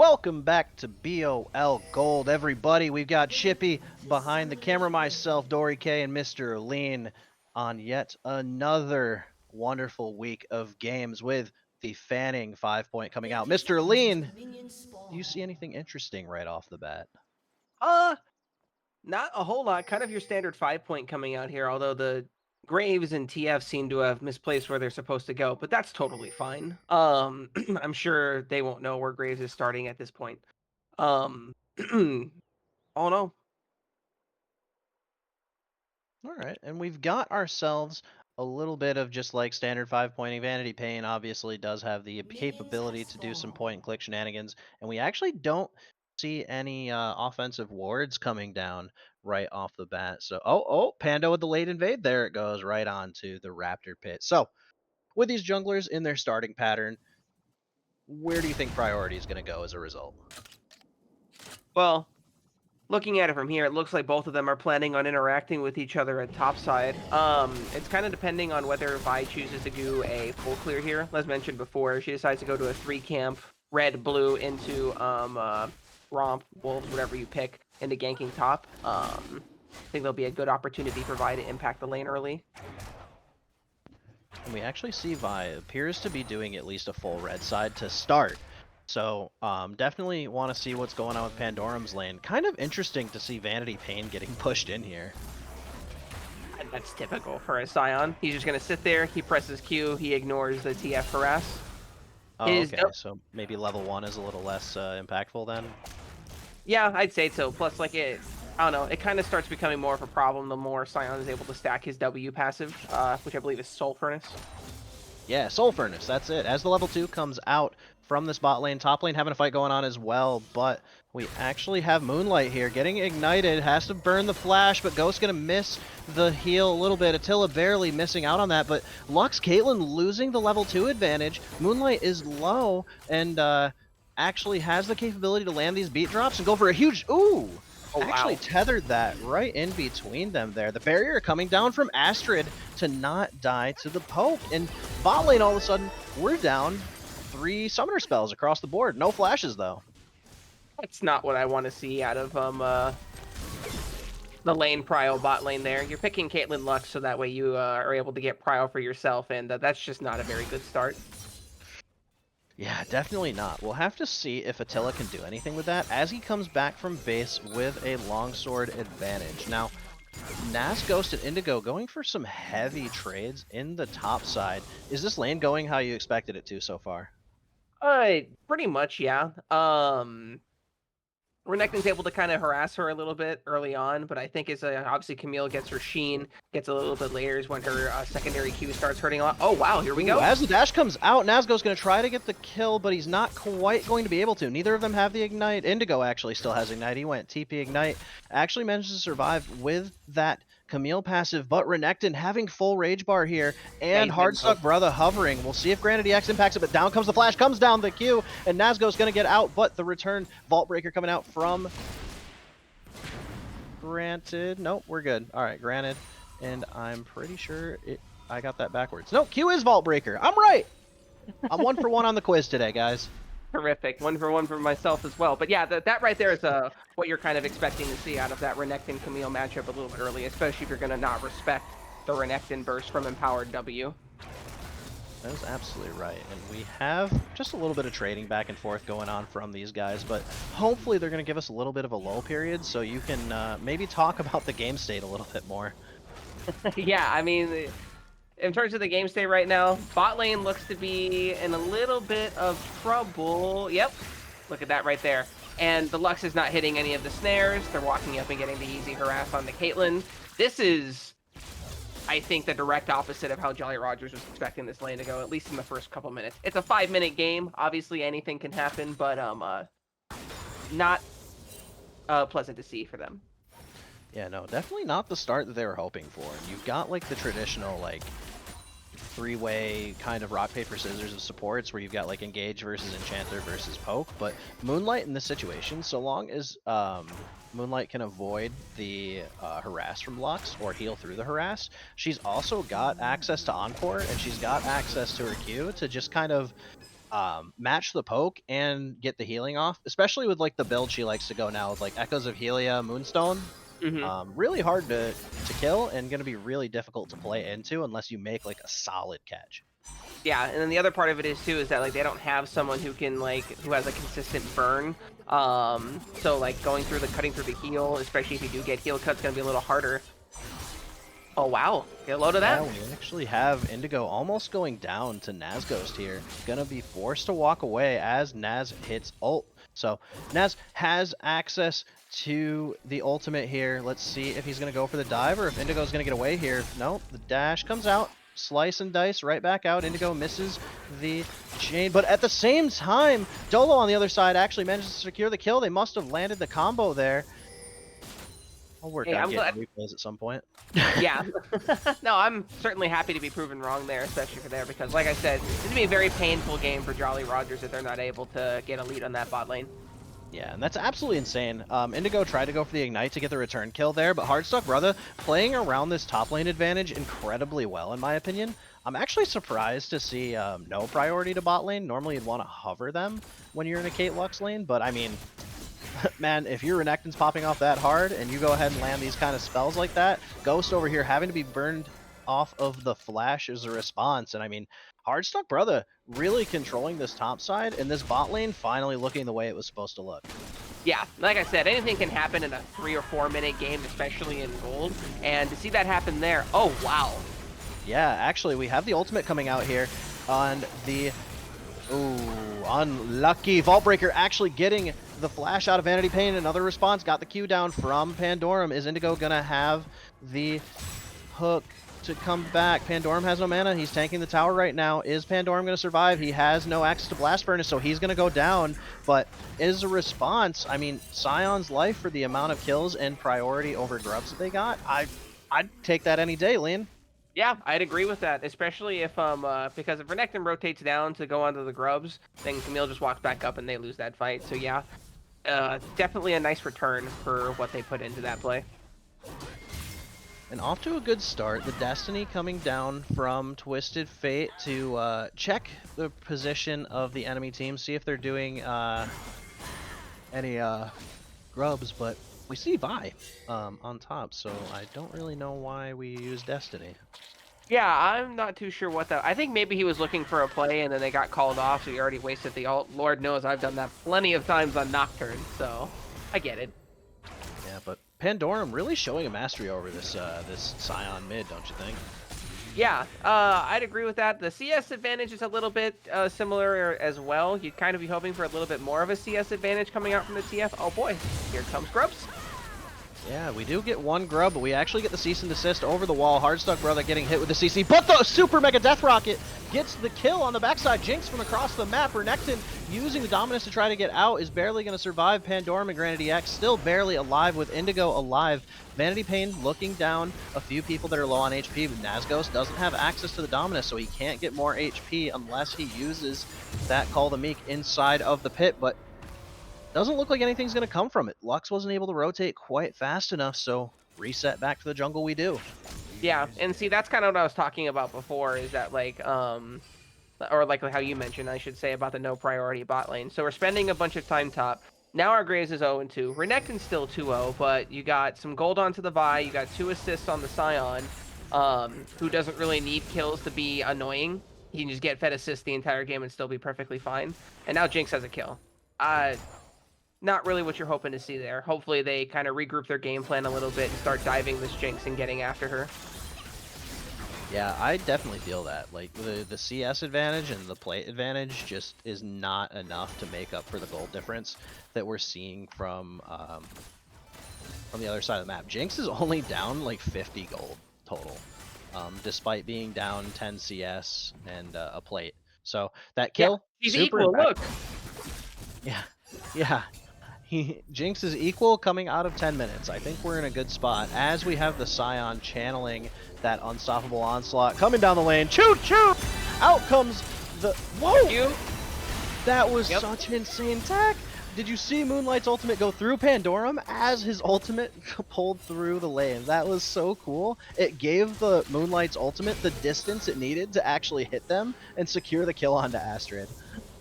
Welcome back to BOL Gold, everybody. We've got Chippy behind the camera, myself, Dory K, and Mr. Lean on yet another wonderful week of games with the Fanning 5-point coming out. Mr. Lean, do you see anything interesting right off the bat? Not a whole lot. Kind of your standard 5-point coming out here, although the Graves and TF seem to have misplaced where they're supposed to go, but that's totally fine. I'm sure they won't know where Graves is starting at this point. Oh no. All right, and we've got ourselves a little bit of just like standard 5-pointing. Vanity Pain obviously does have the capability to do some point and click shenanigans, and we actually don't see any offensive wards coming down right off the bat. So, oh, Pando with the late invade. There it goes, right onto the Raptor pit. So, with these junglers in their starting pattern, where do you think priority is going to go as a result? Well, looking at it from here, it looks like both of them are planning on interacting with each other at topside. It's kind of depending on whether Vi chooses to do a full clear here. As mentioned before, she decides to go to a 3-camp, red, blue, into Romp, Wolves, whatever you pick, into ganking top. I think there'll be a good opportunity for Vi to impact the lane early. And we actually see Vi appears to be doing at least a full red side to start. So definitely want to see what's going on with Pandorum's lane. Kind of interesting to see Vanity Pain getting pushed in here. That's typical for a Scion. He's just going to sit there, he presses Q, he ignores the TF harass. Oh, okay, so maybe level 1 is a little less impactful then? Yeah, I'd say so. Plus, like, I don't know, it kind of starts becoming more of a problem the more Scion is able to stack his W passive, which I believe is Soul Furnace. Yeah, Soul Furnace, that's it. As the level 2 comes out from this bot lane, top lane having a fight going on as well, but we actually have Moonlight here getting ignited, has to burn the flash, but Ghost's gonna miss the heal a little bit. Attila barely missing out on that, but Lux Caitlyn losing the level 2 advantage. Moonlight is low and actually has the capability to land these beat drops and go for a huge, actually tethered that right in between them there. The barrier coming down from Astrid to not die to the poke. And bot lane, all of a sudden, we're down 3 summoner spells across the board. No flashes, though. That's not what I want to see out of the lane prio bot lane there. You're picking Caitlyn Lux so that way you are able to get prio for yourself, and that's just not a very good start. Yeah, definitely not. We'll have to see if Attila can do anything with that as he comes back from base with a longsword advantage. Now, Nas, Ghost, and Indigo going for some heavy trades in the top side. Is this lane going how you expected it to so far? Pretty much, yeah. Renekton's able to kind of harass her a little bit early on, but I think as obviously Camille gets her sheen, gets a little bit later is when her secondary Q starts hurting a lot. Oh wow, here we go. As the dash comes out, Nazgo's going to try to get the kill, but he's not quite going to be able to. Neither of them have the Ignite. Indigo actually still has Ignite. He went TP Ignite. Actually managed to survive with that Camille passive, but Renekton having full rage bar here, and Hardstuck Brother hovering. We'll see if Granted EX impacts it, but down comes the flash, comes down the Q, and Nazgo's going to get out, but the return Vault Breaker coming out from Granted. Nope, we're good. All right, Granted, and I'm pretty sure I got that backwards. No, Q is Vault Breaker. I'm right. I'm 1 for 1 on the quiz today, guys. Terrific. 1 for 1 for myself as well. But yeah, that right there is what you're kind of expecting to see out of that Renekton Camille matchup a little bit early, especially if you're going to not respect the Renekton burst from Empowered W. That is absolutely right. And we have just a little bit of trading back and forth going on from these guys, but hopefully they're going to give us a little bit of a lull period so you can maybe talk about the game state a little bit more. Yeah, I mean, in terms of the game state right now, bot lane looks to be in a little bit of trouble. Yep, look at that right there. And the Lux is not hitting any of the snares. They're walking up and getting the easy harass on the Caitlyn. This is, I think, the direct opposite of how Jolly Rogers was expecting this lane to go, at least in the first couple minutes. It's a 5-minute game. Obviously, anything can happen, but not pleasant to see for them. Yeah, no, definitely not the start that they were hoping for. You've got like the traditional like 3-way kind of rock paper scissors of supports where you've got like engage versus enchanter versus poke, but Moonlight in this situation, so long as Moonlight can avoid the harass from Lux or heal through the harass, she's also got access to Encore and she's got access to her Q to just kind of match the poke and get the healing off, especially with like the build she likes to go now with like Echoes of Helia, Moonstone. Really hard to kill and going to be really difficult to play into unless you make like a solid catch. Yeah, and then the other part of it is too is that like they don't have someone who can who has a consistent burn. So like cutting through the heal, especially if you do get heal cut's gonna be a little harder. Oh wow, get a load of that. Yeah, we actually have Indigo almost going down to Nazghost here. Gonna be forced to walk away as Naz hits ult. So Naz has access to the ultimate here. Let's see if he's gonna go for the dive or if Indigo's gonna get away here. Nope, the dash comes out. Slice and dice right back out. Indigo misses the chain, but at the same time, Dolo on the other side actually manages to secure the kill. They must have landed the combo there. I'll work on getting replays at some point. Yeah. No, I'm certainly happy to be proven wrong there, especially for there, because like I said, this would be a very painful game for Jolly Rogers if they're not able to get a lead on that bot lane. Yeah, and that's absolutely insane. Indigo tried to go for the Ignite to get the return kill there, but Hardstuck Brother playing around this top lane advantage incredibly well, in my opinion. I'm actually surprised to see no priority to bot lane. Normally you'd want to hover them when you're in a Kate Lux lane, but I mean, man, if your Renekton's popping off that hard and you go ahead and land these kind of spells like that, Ghost over here having to be burned off of the flash as a response, and I mean, Hardstuck Brother really controlling this top side, and this bot lane finally looking the way it was supposed to look. Yeah, like I said, anything can happen in a 3 or 4 minute game, especially in gold, and to see that happen there, oh wow. Yeah, actually, we have the ultimate coming out here on the... Ooh, unlucky. Vaultbreaker actually getting the flash out of Vanity Pain. Another response, got the Q down from Pandorum. Is Indigo gonna have the hook to come back? Pandorum has no mana. He's tanking the tower right now. Is Pandorum going to survive? He has no access to Blast Furnace, so he's going to go down. But as a response, I mean, Scion's life for the amount of kills and priority over Grubs that they got, I'd take that any day, Lean. Yeah, I'd agree with that, especially if because if Renekton rotates down to go onto the Grubs, then Camille just walks back up and they lose that fight. So yeah, definitely a nice return for what they put into that play. And off to a good start. The Destiny coming down from Twisted Fate to check the position of the enemy team, see if they're doing any grubs, but we see Vi on top, so I don't really know why we use Destiny. Yeah, I'm not too sure what that... I think maybe he was looking for a play and then they got called off, so he already wasted the ult. Lord knows I've done that plenty of times on Nocturne, so I get it. Yeah, but Pandorum really showing a mastery over this this Scion mid, don't you think? Yeah, I'd agree with that. The CS advantage is a little bit similar as well. You'd kind of be hoping for a little bit more of a CS advantage coming out from the TF. Oh boy, here comes Grubs. Yeah, we do get one grub, but we actually get the cease and desist over the wall. Hardstuck Brother getting hit with the CC, but the Super Mega Death Rocket gets the kill on the backside. Jinx from across the map. Renekton using the Dominus to try to get out is barely going to survive. Pandorum and Granite EX still barely alive with Indigo alive. Vanity Pain looking down a few people that are low on HP, but Nazghost doesn't have access to the Dominus, so he can't get more HP unless he uses that Call the Meek inside of the pit, but doesn't look like anything's going to come from it. Lux wasn't able to rotate quite fast enough, so reset back to the jungle we do. Yeah, and see, that's kind of what I was talking about before, is that like, or like how you mentioned, I should say, about the no priority bot lane. So we're spending a bunch of time top. Now our Graves is 0-2. Renekton's still 2-0, but you got some gold onto the Vi, you got 2 assists on the Scion, who doesn't really need kills to be annoying. He can just get fed assists the entire game and still be perfectly fine. And now Jinx has a kill. Not really what you're hoping to see there. Hopefully they kind of regroup their game plan a little bit and start diving this Jinx and getting after her. Yeah, I definitely feel that. Like, the CS advantage and the plate advantage just is not enough to make up for the gold difference that we're seeing from the other side of the map. Jinx is only down like 50 gold total, despite being down 10 CS and a plate. So that kill, yeah, he's super equal, look! Yeah. Jinx is equal coming out of 10 minutes. I think we're in a good spot as we have the Scion channeling that unstoppable onslaught coming down the lane. Choo choo! Out comes the... Whoa! That was such an insane tech. Did you see Moonlight's ultimate go through Pandorum as his ultimate pulled through the lane? That was so cool. It gave the Moonlight's ultimate the distance it needed to actually hit them and secure the kill onto Astrid.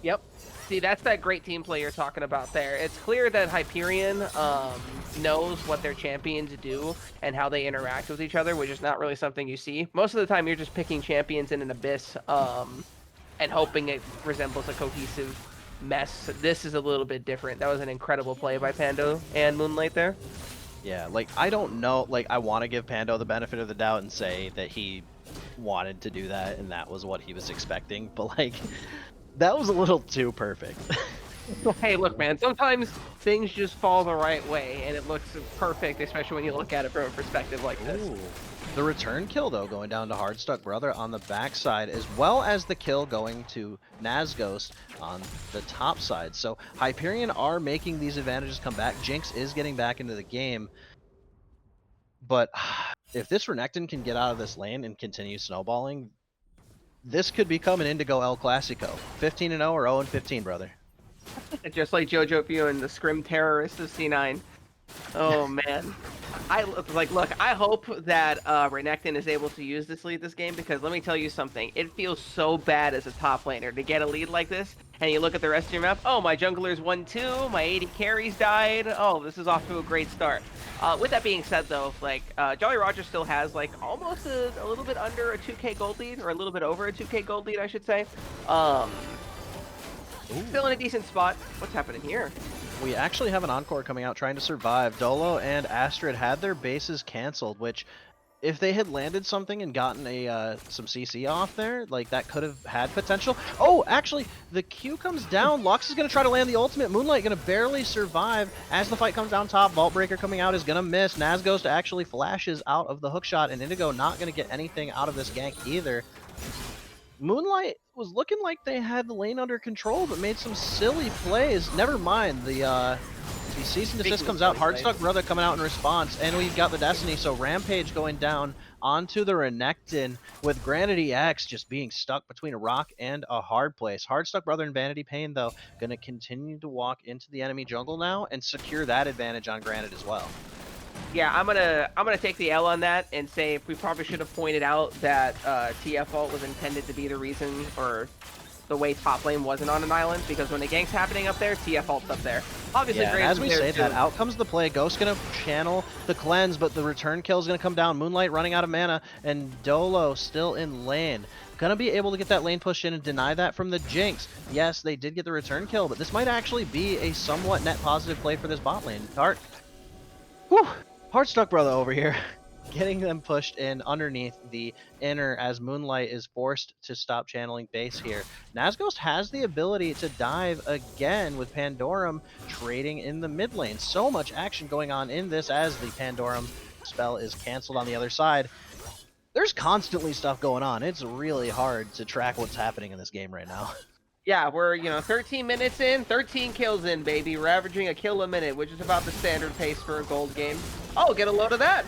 Yep. See, that's that great team play you're talking about there. It's clear that Hyperion knows what their champions do and how they interact with each other, which is not really something you see. Most of the time, you're just picking champions in an abyss and hoping it resembles a cohesive mess. This is a little bit different. That was an incredible play by Pando and Moonlight there. Yeah, like, I don't know, like, I want to give Pando the benefit of the doubt and say that he wanted to do that and that was what he was expecting, but, like, that was a little too perfect. Hey, look, man, sometimes things just fall the right way, and it looks perfect, especially when you look at it from a perspective like this. Ooh. The return kill, though, going down to Hardstuck Brother on the backside, as well as the kill going to Nazghost on the top side. So Hyperion are making these advantages come back. Jinx is getting back into the game. But if this Renekton can get out of this lane and continue snowballing, this could become an Indigo El Clasico. 15-0 or 0-15, brother. Just like Jojo Pio and the Scrim Terrorist of C9. Oh man, look. I hope that Renekton is able to use this lead this game, because let me tell you something. It feels so bad as a top laner to get a lead like this, and you look at the rest of your map. Oh, my junglers 1-2. My 80 carries died. Oh, this is off to a great start. With that being said, though, like Jolly Roger still has like almost a little bit under a 2K gold lead, or a little bit over a 2K gold lead, I should say. Still in a decent spot. What's happening here? We actually have an Encore coming out trying to survive. Dolo and Astrid had their bases canceled, which if they had landed something and gotten a some CC off there, like that could have had potential. Oh, actually, the Q comes down. Lux is going to try to land the ultimate. Moonlight going to barely survive as the fight comes down top. Vault Breaker coming out is going to miss. Nazghost actually flashes out of the hookshot, and Indigo not going to get anything out of this gank either. Moonlight was looking like they had the lane under control, but made some silly plays. Never mind, the cease and desist comes out. Hardstuck Brother coming out in response, and we've got the Destiny. So Rampage going down onto the Renekton, with Granite EX just being stuck between a rock and a hard place. Hardstuck Brother and Vanity Pain, though, going to continue to walk into the enemy jungle now and secure that advantage on Granite as well. Yeah, I'm gonna take the L on that and say we probably should have pointed out that TF ult was intended to be the reason, or the way top lane wasn't on an island, because when the gank's happening up there, TF ult's up there. Obviously, yeah, as we say that, out comes the play. Ghost's gonna channel the cleanse, but the return kill is gonna come down. Moonlight running out of mana, and Dolo still in lane. Gonna be able to get that lane push in and deny that from the Jinx. Yes, they did get the return kill, but this might actually be a somewhat net positive play for this bot lane. Whew. Hardstuck Brother over here, getting them pushed in underneath the inner as Moonlight is forced to stop channeling base here. Nazghost has the ability to dive again with Pandorum trading in the mid lane. So much action going on in this as the Pandorum spell is canceled on the other side. There's constantly stuff going on. It's really hard to track what's happening in this game right now. Yeah, we're, 13 minutes in, 13 kills in, baby. We're averaging a kill a minute, which is about the standard pace for a gold game. Oh, get a load of that.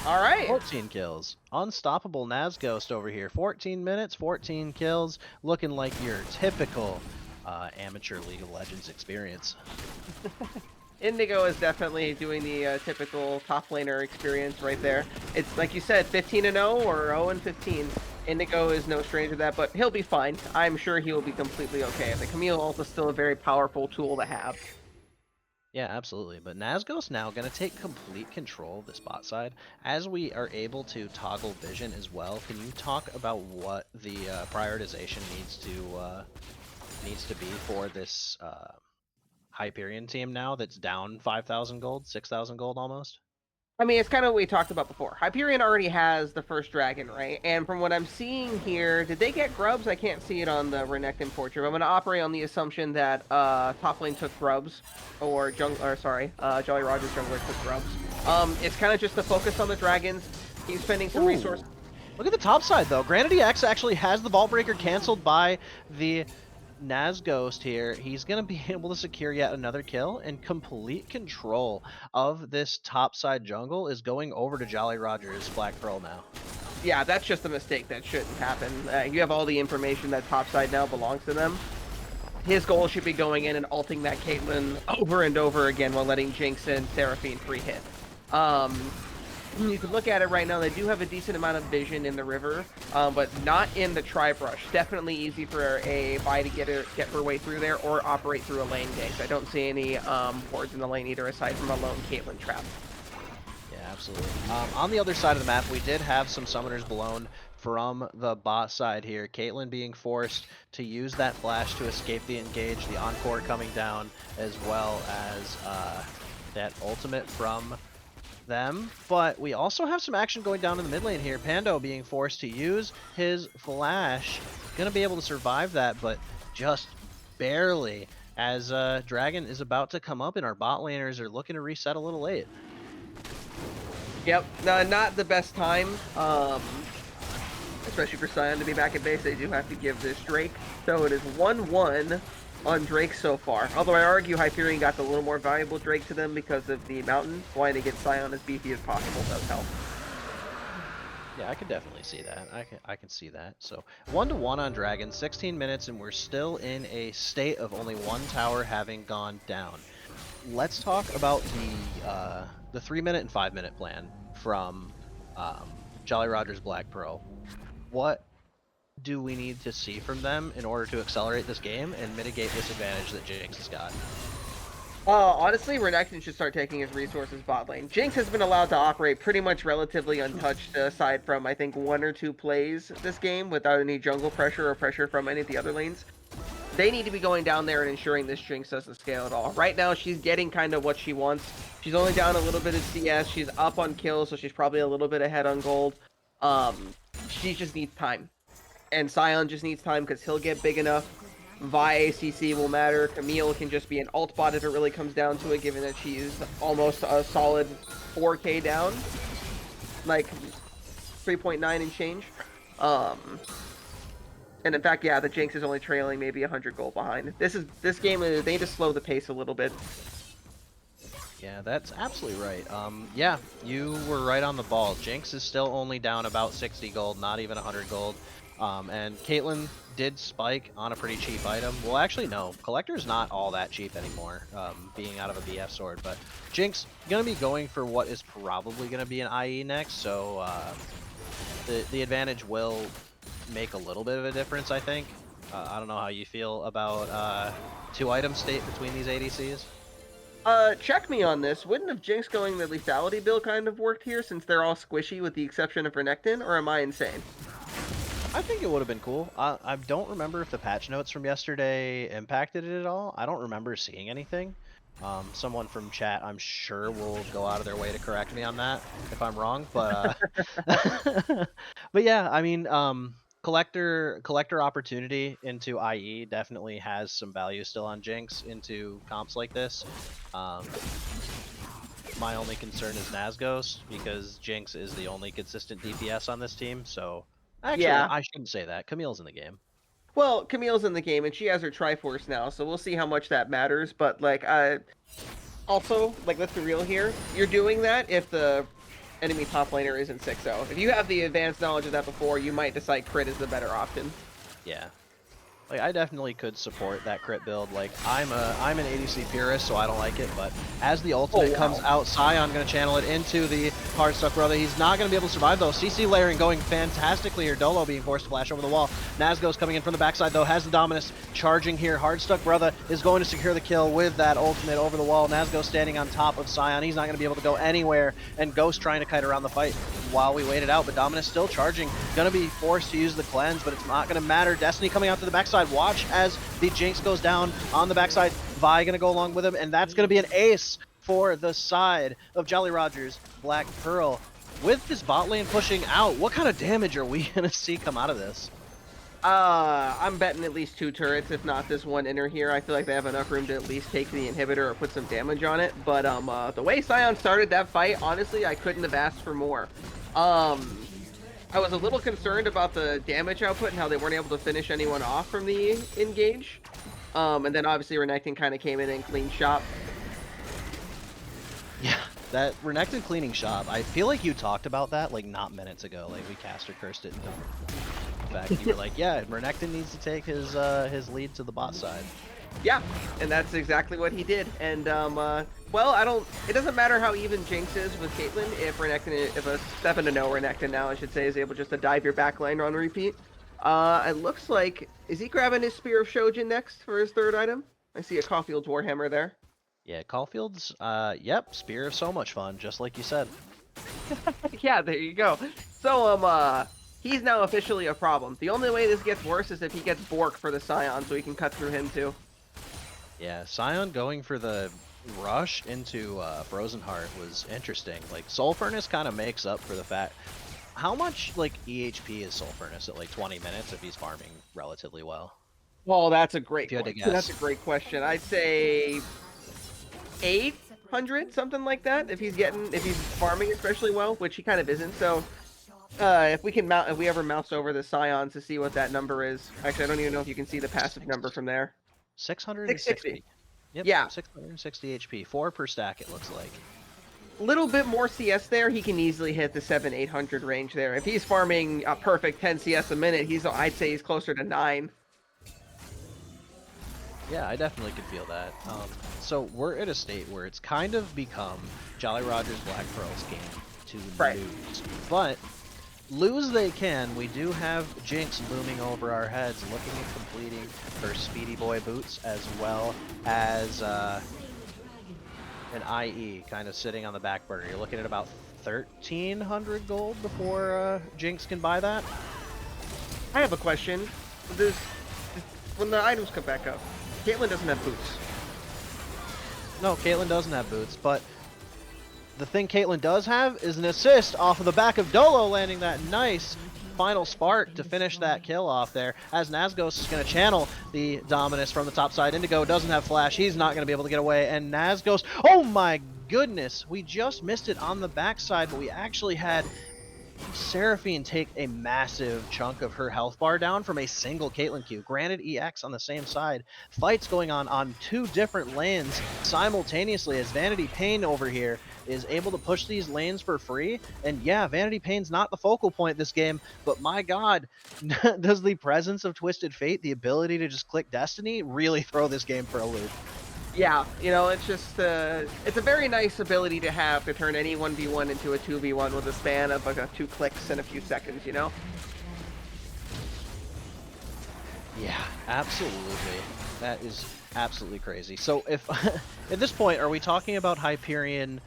All right. 14 kills. Unstoppable Nazghost over here. 14 minutes, 14 kills. Looking like your typical amateur League of Legends experience. Indigo is definitely doing the typical top laner experience right there. It's like you said, 15-0 or 0-15. Indigo is no stranger to that, but he'll be fine. I'm sure he will be completely okay. The Camille ult is still a very powerful tool to have. Yeah, absolutely. But Nazghost now going to take complete control of the spot side. As we are able to toggle vision as well, can you talk about what the prioritization needs to be for this Hyperion team now that's down 5,000 gold, 6,000 gold almost? I mean, it's kind of what we talked about before. Hyperion already has the first dragon, right? And from what I'm seeing here, did they get grubs? I can't see it on the Renekton portrait. I'm going to operate on the assumption that top lane took grubs, or Jolly Roger's jungler took grubs. It's kind of just the focus on the dragons. He's spending some resources. Look at the top side, though. Granite EX actually has the Vault Breaker canceled by the Nazghost here. He's going to be able to secure yet another kill, and complete control of this topside jungle is going over to Jolly Roger's Black Pearl now. Yeah, that's just a mistake that shouldn't happen. You have all the information that topside now belongs to them. His goal should be going in and ulting that Caitlyn over and over again while letting Jinx and Seraphine free hit. you can look at it right now. They do have a decent amount of vision in the river, but not in the tri-brush. Definitely easy for a Vi to get her way through there or operate through a lane gank. I don't see any wards in the lane either, aside from a lone Caitlyn trap. Yeah, absolutely. On the other side of the map, we did have some summoners blown from the bot side here. Caitlyn being forced to use that flash to escape the engage, the encore coming down, as well as that ultimate from them. But we also have some action going down in the mid lane here. Pando being forced to use his flash. Gonna be able to survive that, but just barely, as Dragon is about to come up and our bot laners are looking to reset a little late. Yep, no, not the best time, especially for Sion to be back at base. They do have to give this Drake. So it is 1-1 on Drake so far. Although I argue Hyperion got the little more valuable Drake to them because of the mountain. Wanting to get Sion as beefy as possible does help. Yeah, I can definitely see that. I can see that. So 1-1 on Dragon, 16 minutes, and we're still in a state of only one tower having gone down. Let's talk about the 3-minute and 5-minute plan from Jolly Roger's Black Pearl. What do we need to see from them in order to accelerate this game and mitigate this advantage that Jinx has got? Honestly, Renekton should start taking his resources bot lane. Jinx has been allowed to operate pretty much relatively untouched, aside from, I think, 1 or 2 plays this game without any jungle pressure or pressure from any of the other lanes. They need to be going down there and ensuring this Jinx doesn't scale at all. Right now, she's getting kind of what she wants. She's only down a little bit of CS. She's up on kills, so she's probably a little bit ahead on gold. She just needs time. And Sion just needs time because he'll get big enough. Vi ACC will matter. Camille can just be an alt bot if it really comes down to it, given that she's almost a solid 4k down. Like 3.9 and change. And in fact, yeah, the Jinx is only trailing maybe 100 gold behind. This game, they need to slow the pace a little bit. Yeah, that's absolutely right. Yeah, you were right on the ball. Jinx is still only down about 60 gold, not even 100 gold. And Caitlyn did spike on a pretty cheap item. Well, actually, no. Collector's not all that cheap anymore, being out of a BF sword. But Jinx going to be going for what is probably going to be an IE next, so the advantage will make a little bit of a difference, I think. I don't know how you feel about 2-item state between these ADCs. Check me on this. Wouldn't have Jinx going the lethality build kind of worked here, since they're all squishy with the exception of Renekton, or am I insane? I think it would have been cool. I don't remember if the patch notes from yesterday impacted it at all. I don't remember seeing anything. Someone from chat, I'm sure, will go out of their way to correct me on that if I'm wrong. But but yeah, I mean, collector opportunity into IE definitely has some value still on Jinx into comps like this. My only concern is Nazgos, because Jinx is the only consistent DPS on this team. So actually, Yeah. I shouldn't say that. Camille's in the game. Well, Camille's in the game, and she has her Triforce now, so we'll see how much that matters. But, like, also, like, let's be real here. You're doing that if the enemy top laner isn't 6-0. If you have the advanced knowledge of that before, you might decide crit is the better option. Yeah. Like, I definitely could support that crit build. Like, I'm an ADC purist, so I don't like it, but as the ultimate comes out, Sion gonna channel it into the Hardstuck Brother. He's not gonna be able to survive though. CC layering going fantastically here. Dolo being forced to flash over the wall. Nazgo's coming in from the backside though, has the Dominus charging here. Hardstuck Brother is going to secure the kill with that ultimate over the wall. Nazgo standing on top of Sion. He's not gonna be able to go anywhere, and Ghost trying to kite around the fight while we wait it out, but Dominus still charging. Gonna be forced to use the cleanse, but it's not gonna matter. Destiny coming out to the backside. Watch as the Jinx goes down on the backside. Vi gonna go along with him, and that's gonna be an ace for the side of Jolly Roger's Black Pearl. With this bot lane pushing out, what kind of damage are we gonna see come out of this? I'm betting at least 2 turrets, if not this one inner here. I feel like they have enough room to at least take the inhibitor or put some damage on it. But the way Sion started that fight, honestly, I couldn't have asked for more. I was a little concerned about the damage output and how they weren't able to finish anyone off from the engage. And then obviously Renekton kind of came in and cleaned shop. Yeah, that Renekton cleaning shop, I feel like you talked about that like not minutes ago. Like we caster cursed it. In fact, you were like, yeah, Renekton needs to take his lead to the bot side. Yeah, and that's exactly what he did. And well, it doesn't matter how even Jinx is with Caitlyn if if a 7-0 Renekton now I should say is able just to dive your back lane on repeat. It looks like is he grabbing his Spear of Shojin next for his third item? I see a Caulfield's Warhammer there. Yeah, Caulfield's, yep, Spear of so much fun, just like you said. Yeah, there you go. So he's now officially a problem. The only way this gets worse is if he gets Bork for the Scion, so he can cut through him too. Yeah, Scion going for the rush into Frozen Heart was interesting. Like, Soul Furnace kind of makes up for the fact. How much, like, EHP is Soul Furnace at, like, 20 minutes if he's farming relatively well? Well, that's a great If you had to question. That's a guess. great question. I'd say 800, something like that. If he's farming especially well, which he kind of isn't. So, if we ever mouse over the Scion to see what that number is. Actually, I don't even know if you can see the passive number from there. 660. Yep, Yeah. 660 HP. 4 per stack, it looks like. Little bit more CS there, he can easily hit the 700-800 range there. If he's farming a perfect 10 CS a minute, I'd say he's closer to 9. Yeah, I definitely could feel that. So we're at a state where it's kind of become Jolly Roger's Black Pearl's game to Right. lose. But lose they can. We do have Jinx looming over our heads, looking at completing her Speedy Boy boots, as well as an IE kind of sitting on the back burner. You're looking at about 1,300 gold before Jinx can buy that. I have a question. When the items come back up, Caitlyn doesn't have boots. No, Caitlyn doesn't have boots, but the thing Caitlyn does have is an assist off of the back of Dolo, landing that nice final spark to finish that kill off there, as Nazgos is going to channel the Dominus from the top side. Indigo doesn't have flash. He's not going to be able to get away, and Nazgos, oh my goodness, we just missed it on the backside, but we actually had Seraphine take a massive chunk of her health bar down from a single Caitlyn Q. Granted, EX on the same side. Fights going on 2 different lanes simultaneously, as Vanity Pain over here is able to push these lanes for free. And yeah, Vanity Pain's not the focal point this game, but my god, does the presence of Twisted Fate, the ability to just click Destiny, really throw this game for a loop. Yeah, it's just it's a very nice ability to have to turn any 1v1 into a 2v1 with a span of like 2 clicks in a few seconds, Yeah, absolutely. That is absolutely crazy. So if at this point, are we talking about Hyperion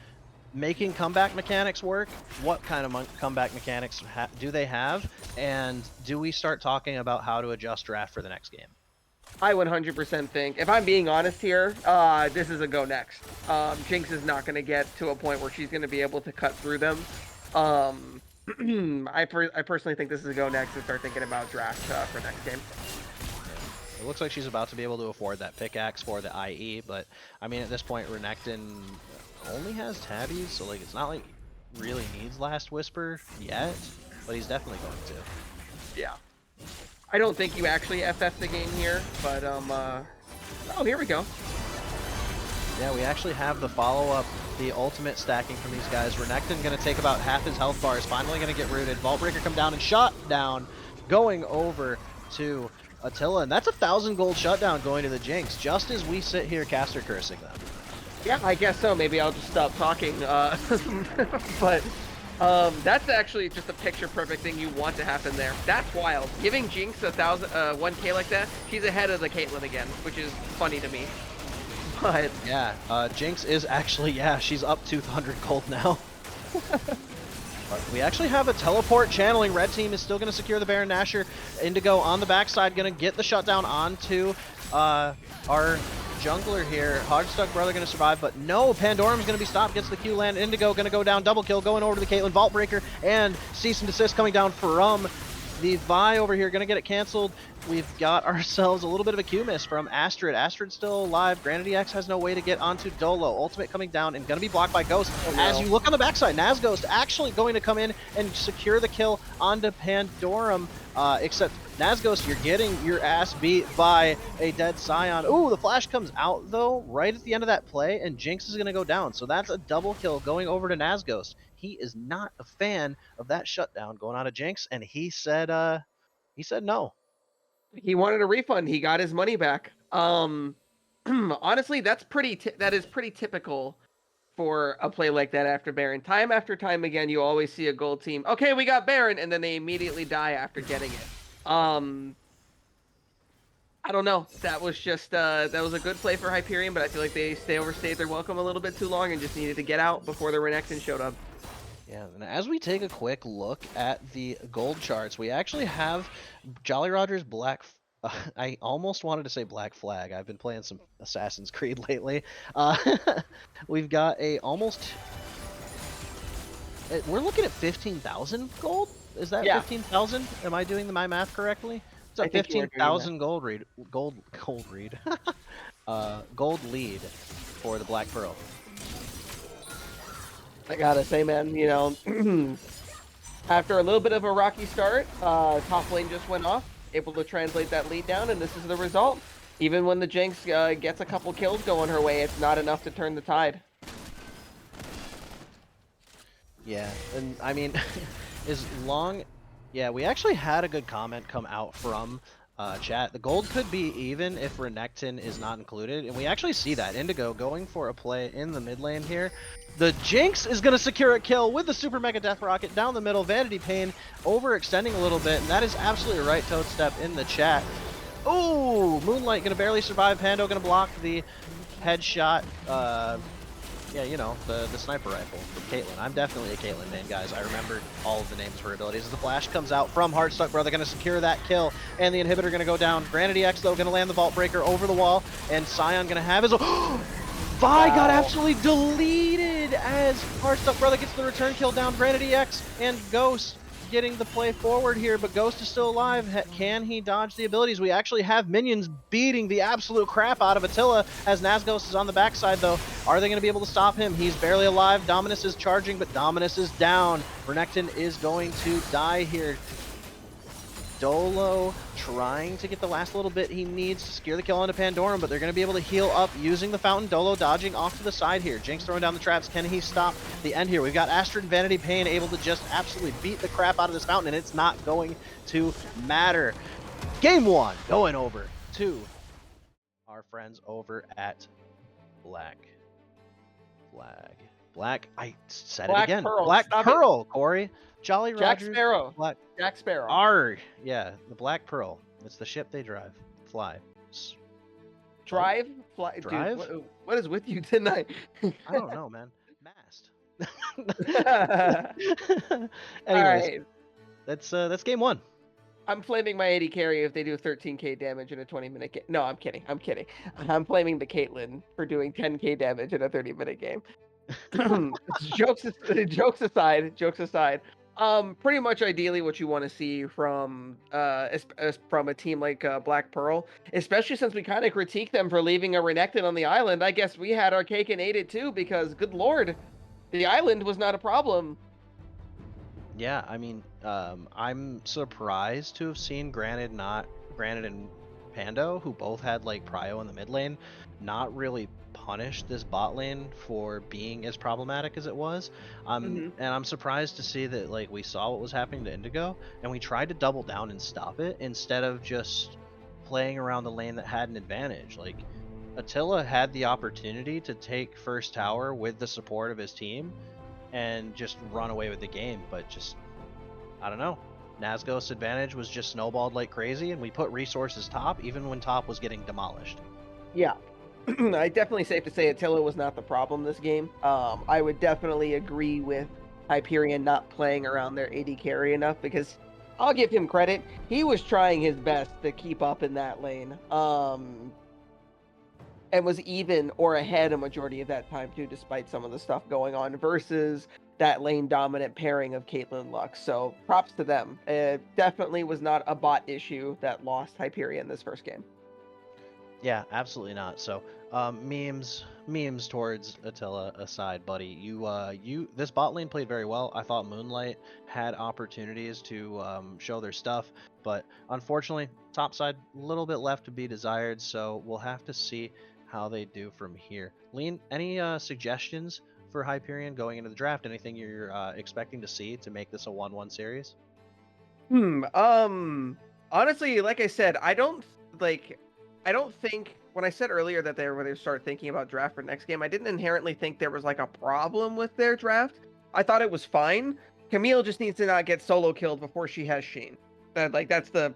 making comeback mechanics work? What kind of comeback mechanics do they have? And do we start talking about how to adjust draft for the next game? I 100% think, if I'm being honest here, this is a go next. Jinx is not going to get to a point where she's going to be able to cut through them. I personally think this is a go next and start thinking about draft for next game. It looks like she's about to be able to afford that pickaxe for the IE, but I mean, at this point, Renekton only has tabbies, so like it's not like really needs Last Whisper yet, but he's definitely going to. Yeah. I don't think you actually FF the game here, but oh, here we go. Yeah, we actually have the follow-up, the ultimate stacking from these guys. Renekton going to take about half his health bars, finally going to get rooted. Vaultbreaker come down and shot down, going over to Attila, and that's 1,000 gold shutdown going to the Jinx, just as we sit here caster cursing them. Yeah, I guess so. Maybe I'll just stop talking. But that's actually just a picture-perfect thing you want to happen there. That's wild. Giving Jinx 1k like that, she's ahead of the Caitlyn again, which is funny to me. But yeah, Jinx is actually, yeah, she's up 200 gold now. But we actually have a teleport channeling. Red team is still going to secure the Baron Nashor. Indigo on the backside going to get the shutdown onto our jungler here. Hogstuck Brother going to survive, but no, Pandorum's going to be stopped, gets the Q land. Indigo going to go down, double kill, going over to the Caitlyn Vaultbreaker, and cease and desist coming down from the Vi over here, going to get it canceled. We've got ourselves a little bit of a Q miss from Astrid. Astrid's still alive. Granted, EX has no way to get onto Dolo. Ultimate coming down and going to be blocked by Ghost. Oh, no. As you look on the backside, Nazghost actually going to come in and secure the kill onto Pandorum. Except Nazghost, you're getting your ass beat by a dead Scion. Ooh, the flash comes out though, right at the end of that play, and Jinx is going to go down. So that's a double kill going over to Nazghost. He is not a fan of that shutdown going on to Jinx, and he said no. He wanted a refund. He got his money back. honestly, that is pretty typical for a play like that after Baron. Time after time again, you always see a gold team. Okay, we got Baron, and then they immediately die after getting it. I don't know. That was just that was a good play for Hyperion, but I feel like they overstayed their welcome a little bit too long and just needed to get out before the Renekton showed up. Yeah, and as we take a quick look at the gold charts, we actually have Jolly Roger's I almost wanted to say Black Flag. I've been playing some Assassin's Creed lately. Uh, we've got a almost. We're looking at 15,000 gold. Is that Yeah. 15,000? Am I doing my math correctly? It's a I think you are doing 15,000 gold read. Gold read. Gold lead for the Black Pearl. I gotta say, man, you know, after a little bit of a rocky start, top lane just went off, able to translate that lead down, and this is the result. Even when the Jinx gets a couple kills going her way, it's not enough to turn the tide. Yeah, and I mean, yeah, we actually had a good comment come out from chat. The gold could be even if Renekton is not included, and we actually see that. Indigo going for a play in the mid lane here. The Jinx is going to secure a kill with the Super Mega Death Rocket down the middle. Vanity Pain overextending a little bit, and that is absolutely right, Toadstep, in the chat. Ooh, Moonlight going to barely survive. Pando going to block the headshot. Yeah, you know, the sniper rifle from Caitlyn. I'm definitely a Caitlyn man, guys. I remembered all of the names for abilities. As the flash comes out from Heartstuck Brother, going to secure that kill, and the inhibitor going to go down. Granite EX, though, going to land the Vault Breaker over the wall, and Scion going to have his... Vi got absolutely deleted as Heartstuck Brother gets the return kill down. Granite EX and Ghost getting the play forward here, but Ghost is still alive. Can he dodge the abilities? We actually have minions beating the absolute crap out of Attila as Nazghost is on the backside, though. Are they going to be able to stop him? He's barely alive. Dominus is charging, but Dominus is down. Renekton is going to die here. Dolo trying to get the last little bit he needs to secure the kill onto Pandorum, but they're going to be able to heal up using the fountain. Dolo dodging off to the side here. Jinx throwing down the traps. Can he stop the end here? We've got Astrid and Vanity Pain able to just absolutely beat the crap out of this fountain, and it's not going to matter. Game 1 going over to our friends over at Black Flag. I said Black it again. Pearl, Black stop Pearl, Corey. Jolly Jack Roger. Sparrow. Black Jack Sparrow. R, yeah, the Black Pearl. It's the ship they drive. Fly. Drive? Fly. Drive? Dude, what is with you tonight? I don't know, man. Mast. Anyways, Alright. That's game 1. I'm flaming my AD carry if they do 13k damage in a 20-minute game. No, I'm kidding. I'm flaming the Caitlyn for doing 10k damage in a 30-minute game. jokes aside. Pretty much ideally what you want to see from a team like Black Pearl, especially since we kind of critique them for leaving a Renekton on the island. I guess we had our cake and ate it too, because good lord, the island was not a problem. Yeah, I mean, I'm surprised to have seen Granite and Pando, who both had like prio in the mid lane, not really punish this bot lane for being as problematic as it was. And I'm surprised to see that like we saw what was happening to Indigo and we tried to double down and stop it instead of just playing around the lane that had an advantage. Like Attila had the opportunity to take first tower with the support of his team and just run away with the game, but just I don't know. Nazghost's advantage was just snowballed like crazy, and we put resources top even when top was getting demolished. Yeah. I definitely safe to say Attila was not the problem this game. I would definitely agree with Hyperion not playing around their AD carry enough, because I'll give him credit. He was trying his best to keep up in that lane. And was even or ahead a majority of that time too, despite some of the stuff going on, versus that lane dominant pairing of Caitlyn Lux. So props to them. It definitely was not a bot issue that lost Hyperion this first game. Yeah, absolutely not. So, memes towards Attila aside, buddy. You this bot lane played very well. I thought Moonlight had opportunities to show their stuff, but unfortunately, top side a little bit left to be desired. So we'll have to see how they do from here. Lean, any suggestions for Hyperion going into the draft? Anything you're expecting to see to make this a 1-1 series? Honestly, like I said, I don't think when I said earlier that they were going to start thinking about draft for next game, I didn't inherently think there was like a problem with their draft. I thought it was fine. Camille just needs to not get solo killed before she has Sheen. That's the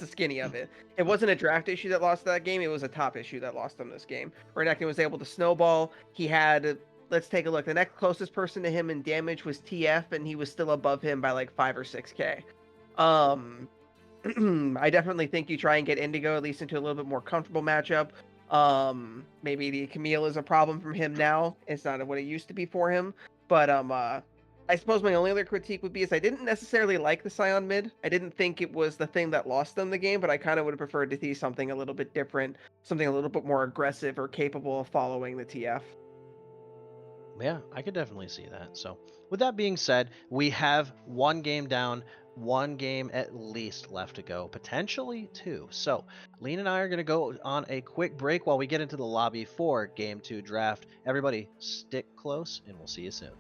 skinny of it. It wasn't a draft issue that lost that game. It was a top issue that lost them this game. Renekton was able to snowball. He had, let's take a look. The next closest person to him in damage was TF, and he was still above him by like 5 or 6K. I definitely think you try and get Indigo at least into a little bit more comfortable matchup. Maybe the Camille is a problem from him now. It's not what it used to be for him. But I suppose my only other critique would be is I didn't necessarily like the Scion mid. I didn't think it was the thing that lost them the game, but I kind of would have preferred to see something a little bit different, something a little bit more aggressive or capable of following the TF. Yeah, I could definitely see that. So, with that being said, we have one game down, one game at least left to go, potentially two. So, Lean and I are going to go on a quick break while we get into the lobby for Game 2 draft. Everybody, stick close, and we'll see you soon.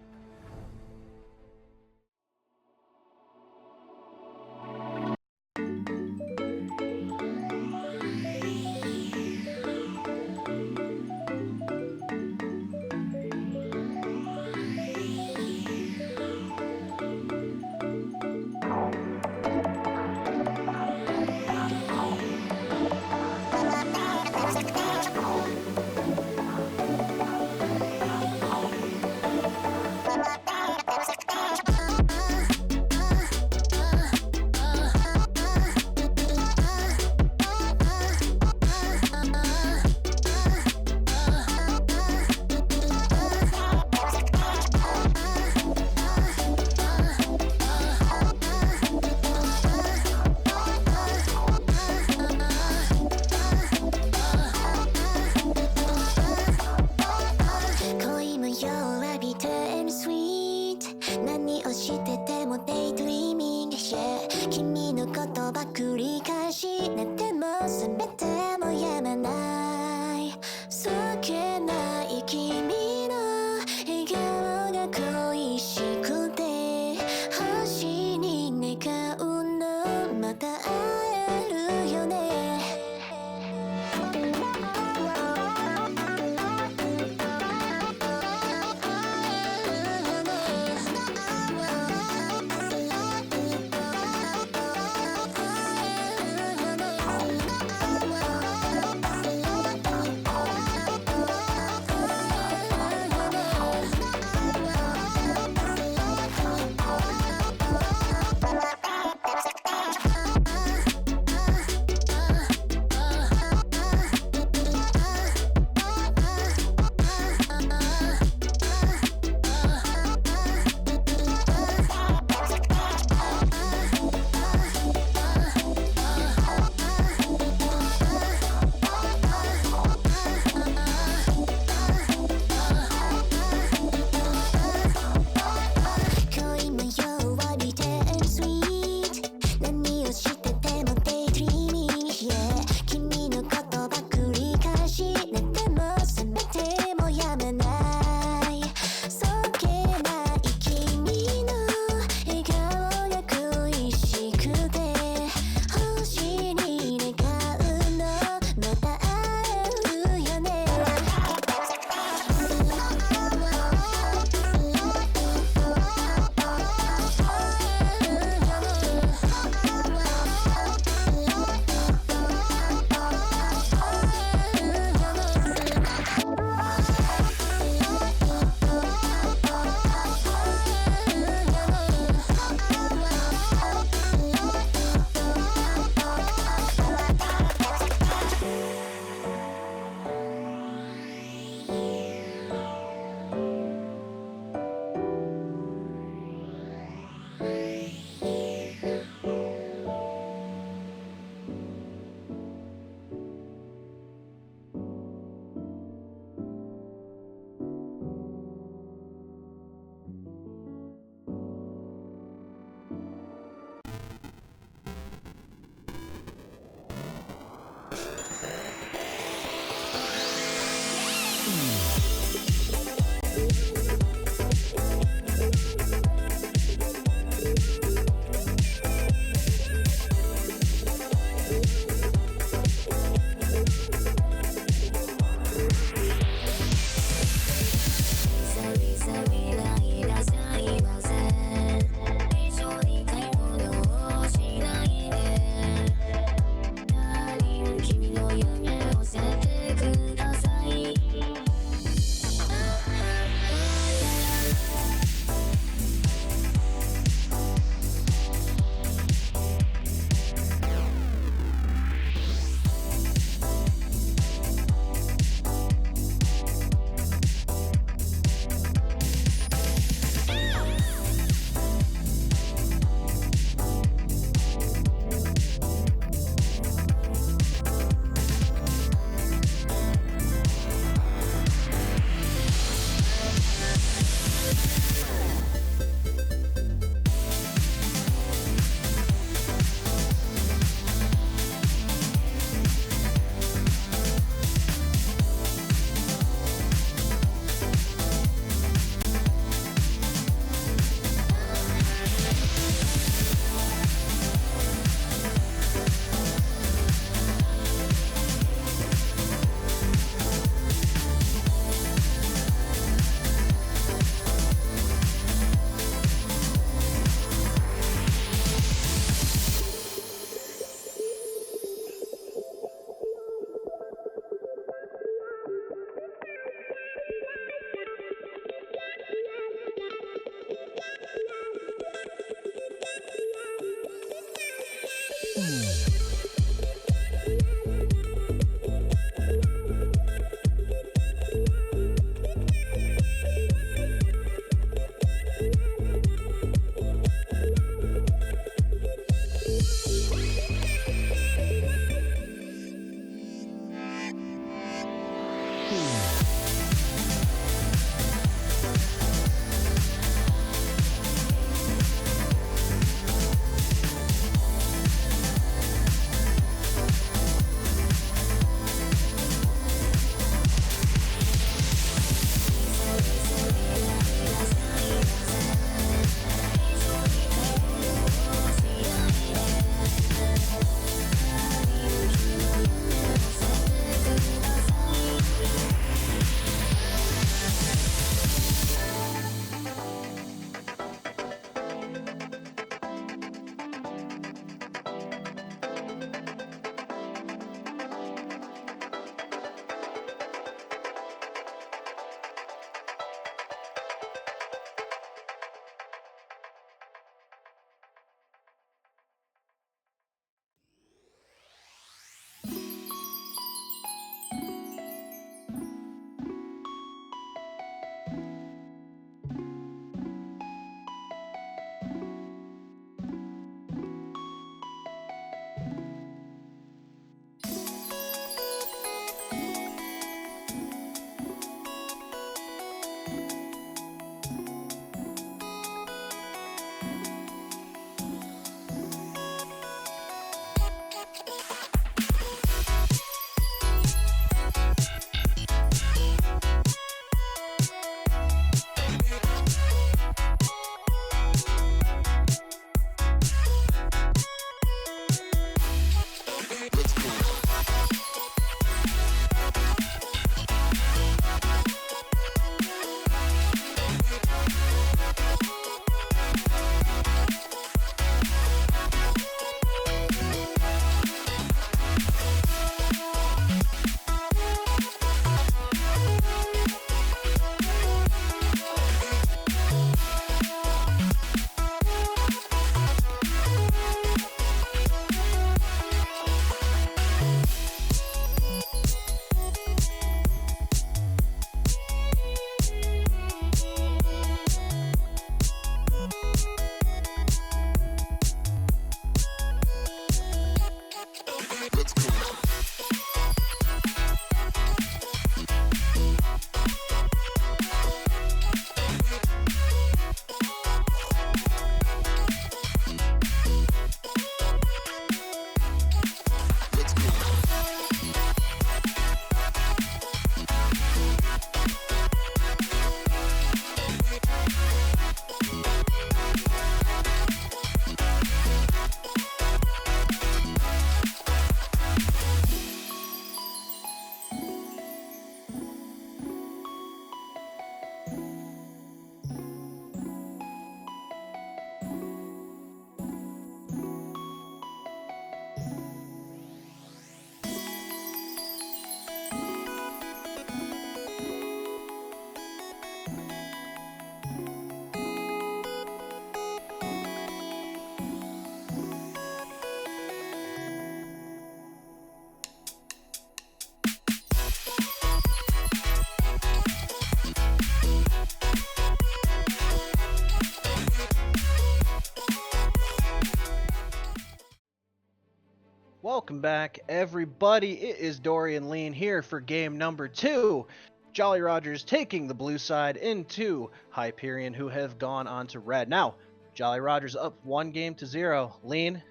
Welcome back, everybody. It is Dorian Lean here for game number 2. Jolly Rogers taking the blue side into Hyperion, who have gone on to red. Now, Jolly Rogers up 1-0. Lean,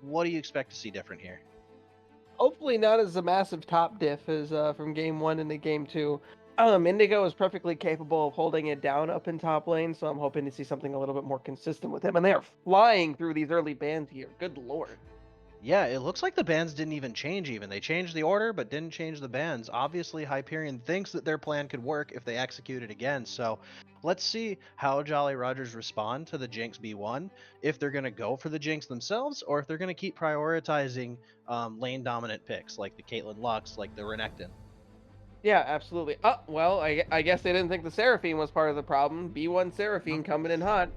what do you expect to see different here? Hopefully not as a massive top diff as from game 1 into game 2. Indigo is perfectly capable of holding it down up in top lane, so I'm hoping to see something a little bit more consistent with him. And they are flying through these early bans here. Good lord. Yeah, it looks like the bans didn't even change even. They changed the order, but didn't change the bans. Obviously, Hyperion thinks that their plan could work if they execute it again. So let's see how Jolly Rogers respond to the Jinx B1, if they're going to go for the Jinx themselves, or if they're going to keep prioritizing lane-dominant picks, like the Caitlyn Lux, like the Renekton. Yeah, absolutely. Well, I guess they didn't think the Seraphine was part of the problem. B1 Seraphine coming in hot.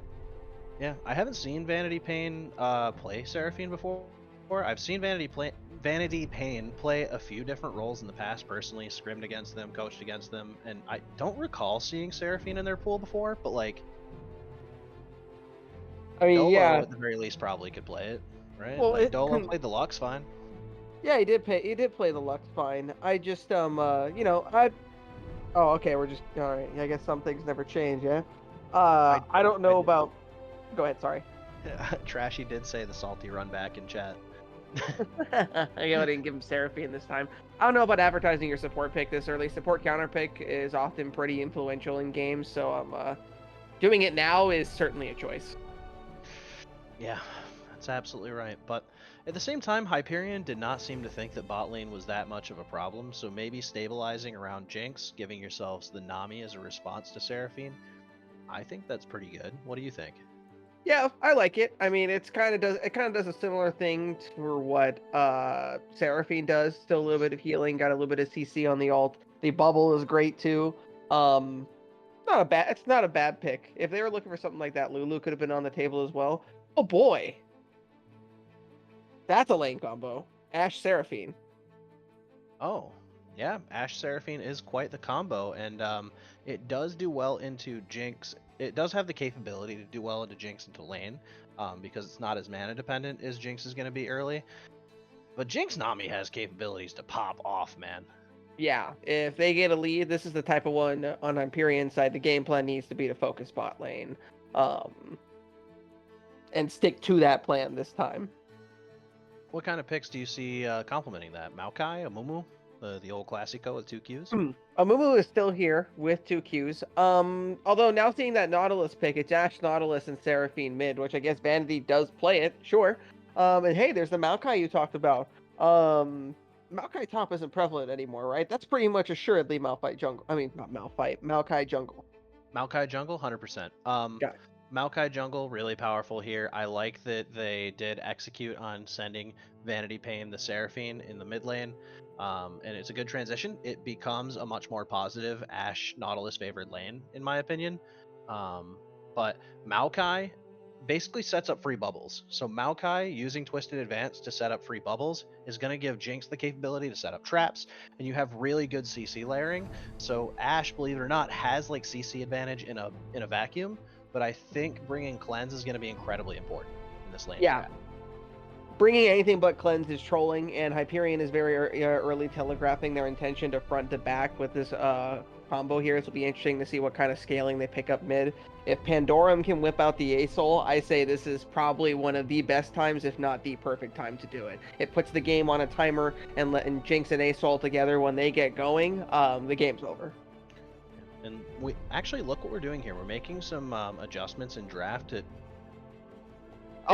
Yeah, I haven't seen Vanity Pain play Seraphine before. I've seen Vanity Pain play a few different roles in the past personally, scrimmed against them, coached against them, and I don't recall seeing Seraphine in their pool before, but like I mean, Dolo yeah. at the very least probably could play it, right? Well, Like Dolo played the Lux fine. Yeah, he did play the Lux fine. I just oh, okay, we're just all right. I guess some things never change, yeah. I don't know about. Go ahead, sorry. Trashy did say the salty run back in chat. I didn't give him Seraphine this time. I don't know about advertising your support pick this early. Support counter pick is often pretty influential in games, so doing it now is certainly a choice. Yeah, that's absolutely right. But at the same time, Hyperion did not seem to think that bot lane was that much of a problem, so maybe stabilizing around Jinx, giving yourselves the Nami as a response to Seraphine, I think that's pretty good. What do you think? Yeah, I like it. I mean, it kind of does a similar thing for what Seraphine does. Still a little bit of healing, got a little bit of CC on the ult. The bubble is great too. It's not a bad pick. If they were looking for something like that, Lulu could have been on the table as well. Oh boy. That's a lane combo. Ashe Seraphine. Oh, yeah, Ashe Seraphine is quite the combo, and it does do well into Jinx. It does have the capability to do well into Jinx into lane, because it's not as mana dependent as Jinx is going to be early. But Jinx Nami has capabilities to pop off, man. Yeah, if they get a lead, this is the type of one on Hyperion side. The game plan needs to be to focus bot lane, and stick to that plan this time. What kind of picks do you see complementing that? Maokai, Amumu, the old Classico with 2 Qs? Amumu is still here with 2 Qs. Although now seeing that Nautilus pick, it's Ashe Nautilus and Seraphine mid, which I guess Vanity does play it, sure. And hey, there's the Maokai you talked about. Maokai top isn't prevalent anymore, right? That's pretty much assuredly Maokai jungle. I mean, not Malphite, Maokai jungle. Maokai jungle, 100%. Yeah. Maokai jungle, really powerful here. I like that they did execute on sending Vanity Pain the Seraphine in the mid lane. And it's a good transition. It becomes a much more positive Ashe Nautilus favored lane, in my opinion. But Maokai basically sets up free bubbles. So Maokai using Twisted Advance to set up free bubbles is going to give Jinx the capability to set up traps, and you have really good CC layering. So Ashe, believe it or not, has like CC advantage in a vacuum, but I think bringing Cleanse is going to be incredibly important in this lane. Yeah. Bringing anything but Cleanse is trolling, and Hyperion is very early telegraphing their intention to front to back with this combo here. It'll be interesting to see what kind of scaling they pick up mid. If Pandorum can whip out the A-Soul, I say this is probably one of the best times, if not the perfect time to do it. It puts the game on a timer, and Jinx and A-Soul together, when they get going, the game's over. And we actually look what we're doing here. We're making some adjustments in draft to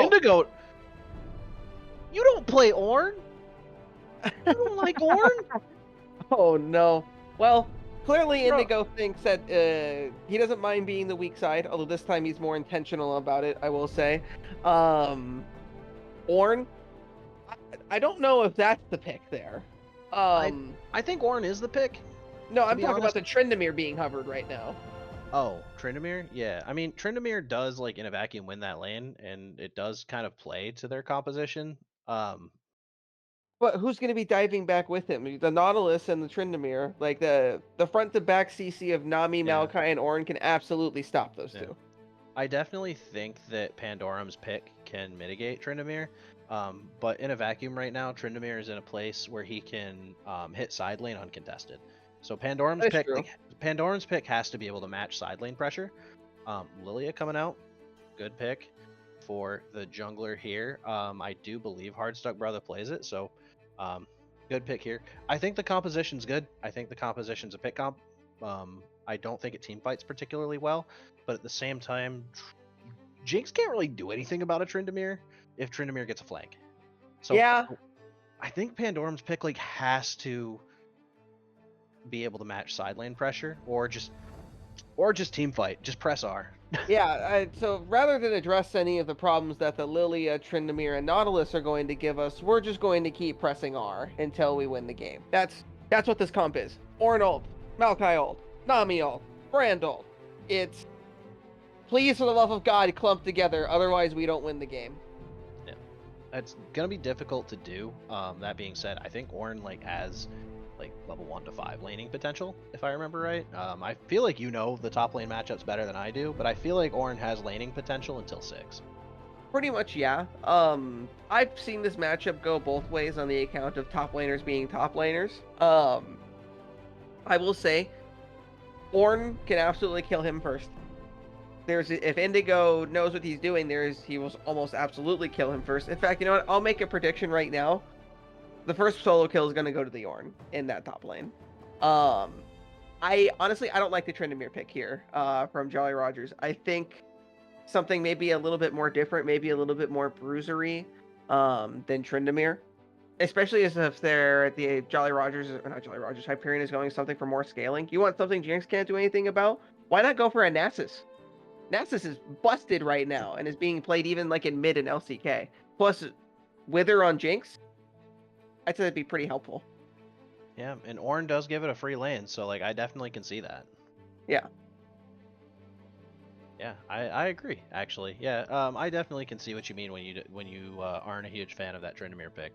Indigo. You don't play Ornn? You don't like Ornn? Oh no. Well, clearly Indigo thinks that he doesn't mind being the weak side, although this time he's more intentional about it, I will say. Ornn, I don't know if that's the pick there. I think Ornn is the pick. No, I'm talking about the Tryndamere being hovered right now. Oh, Tryndamere? Yeah. I mean, Tryndamere does, like, in a vacuum win that lane, and it does kind of play to their composition. But who's going to be diving back with him? The Nautilus and the Tryndamere. Like, the front-to-back CC of Nami, Maokai, and Ornn can absolutely stop those two. I definitely think that Pandorum's pick can mitigate Tryndamere, But in a vacuum right now, Tryndamere is in a place where he can hit side lane uncontested. So Pandoram's That's pick, true. Pandoram's pick has to be able to match side lane pressure. Lilia coming out, good pick for the jungler here. I do believe Hardstuck Brother plays it, so good pick here. I think the composition's good. I think the composition's a pick comp. I don't think it team fights particularly well, but at the same time, Jinx can't really do anything about a Tryndamere if Tryndamere gets a flank. So Yeah. I think Pandoram's pick like has to be able to match side lane pressure or just team fight. Just press R. Yeah, so rather than address any of the problems that the Lilia, Tryndamere, and Nautilus are going to give us, we're just going to keep pressing R until we win the game. That's what this comp is. Ornn ult, Maokai ult, Nami ult, Brand ult. It's please for the love of God clump together, otherwise we don't win the game. Yeah, it's gonna be difficult to do. That being said, I think Ornn like has like level 1 to 5 laning potential, if I remember right. I feel like you know the top lane matchups better than I do, but I feel like Ornn has laning potential until 6. Pretty much, yeah. I've seen this matchup go both ways on the account of top laners being top laners. I will say, Ornn can absolutely kill him first. If Indigo knows what he's doing, he will almost absolutely kill him first. In fact, you know what? I'll make a prediction right now. The first solo kill is going to go to the Ornn in that top lane. I don't like the Tryndamere pick here from Jolly Rogers. I think something maybe a little bit more different, maybe a little bit more bruisery than Tryndamere. Especially as if they're at the Hyperion is going something for more scaling. You want something Jinx can't do anything about? Why not go for a Nasus? Nasus is busted right now and is being played even like in mid and LCK. Plus, Wither on Jinx, I'd say that'd be pretty helpful. Yeah, and Ornn does give it a free lane, so like I definitely can see that. Yeah. Yeah, I agree actually. Yeah, I definitely can see what you mean when you aren't a huge fan of that Tryndamere pick.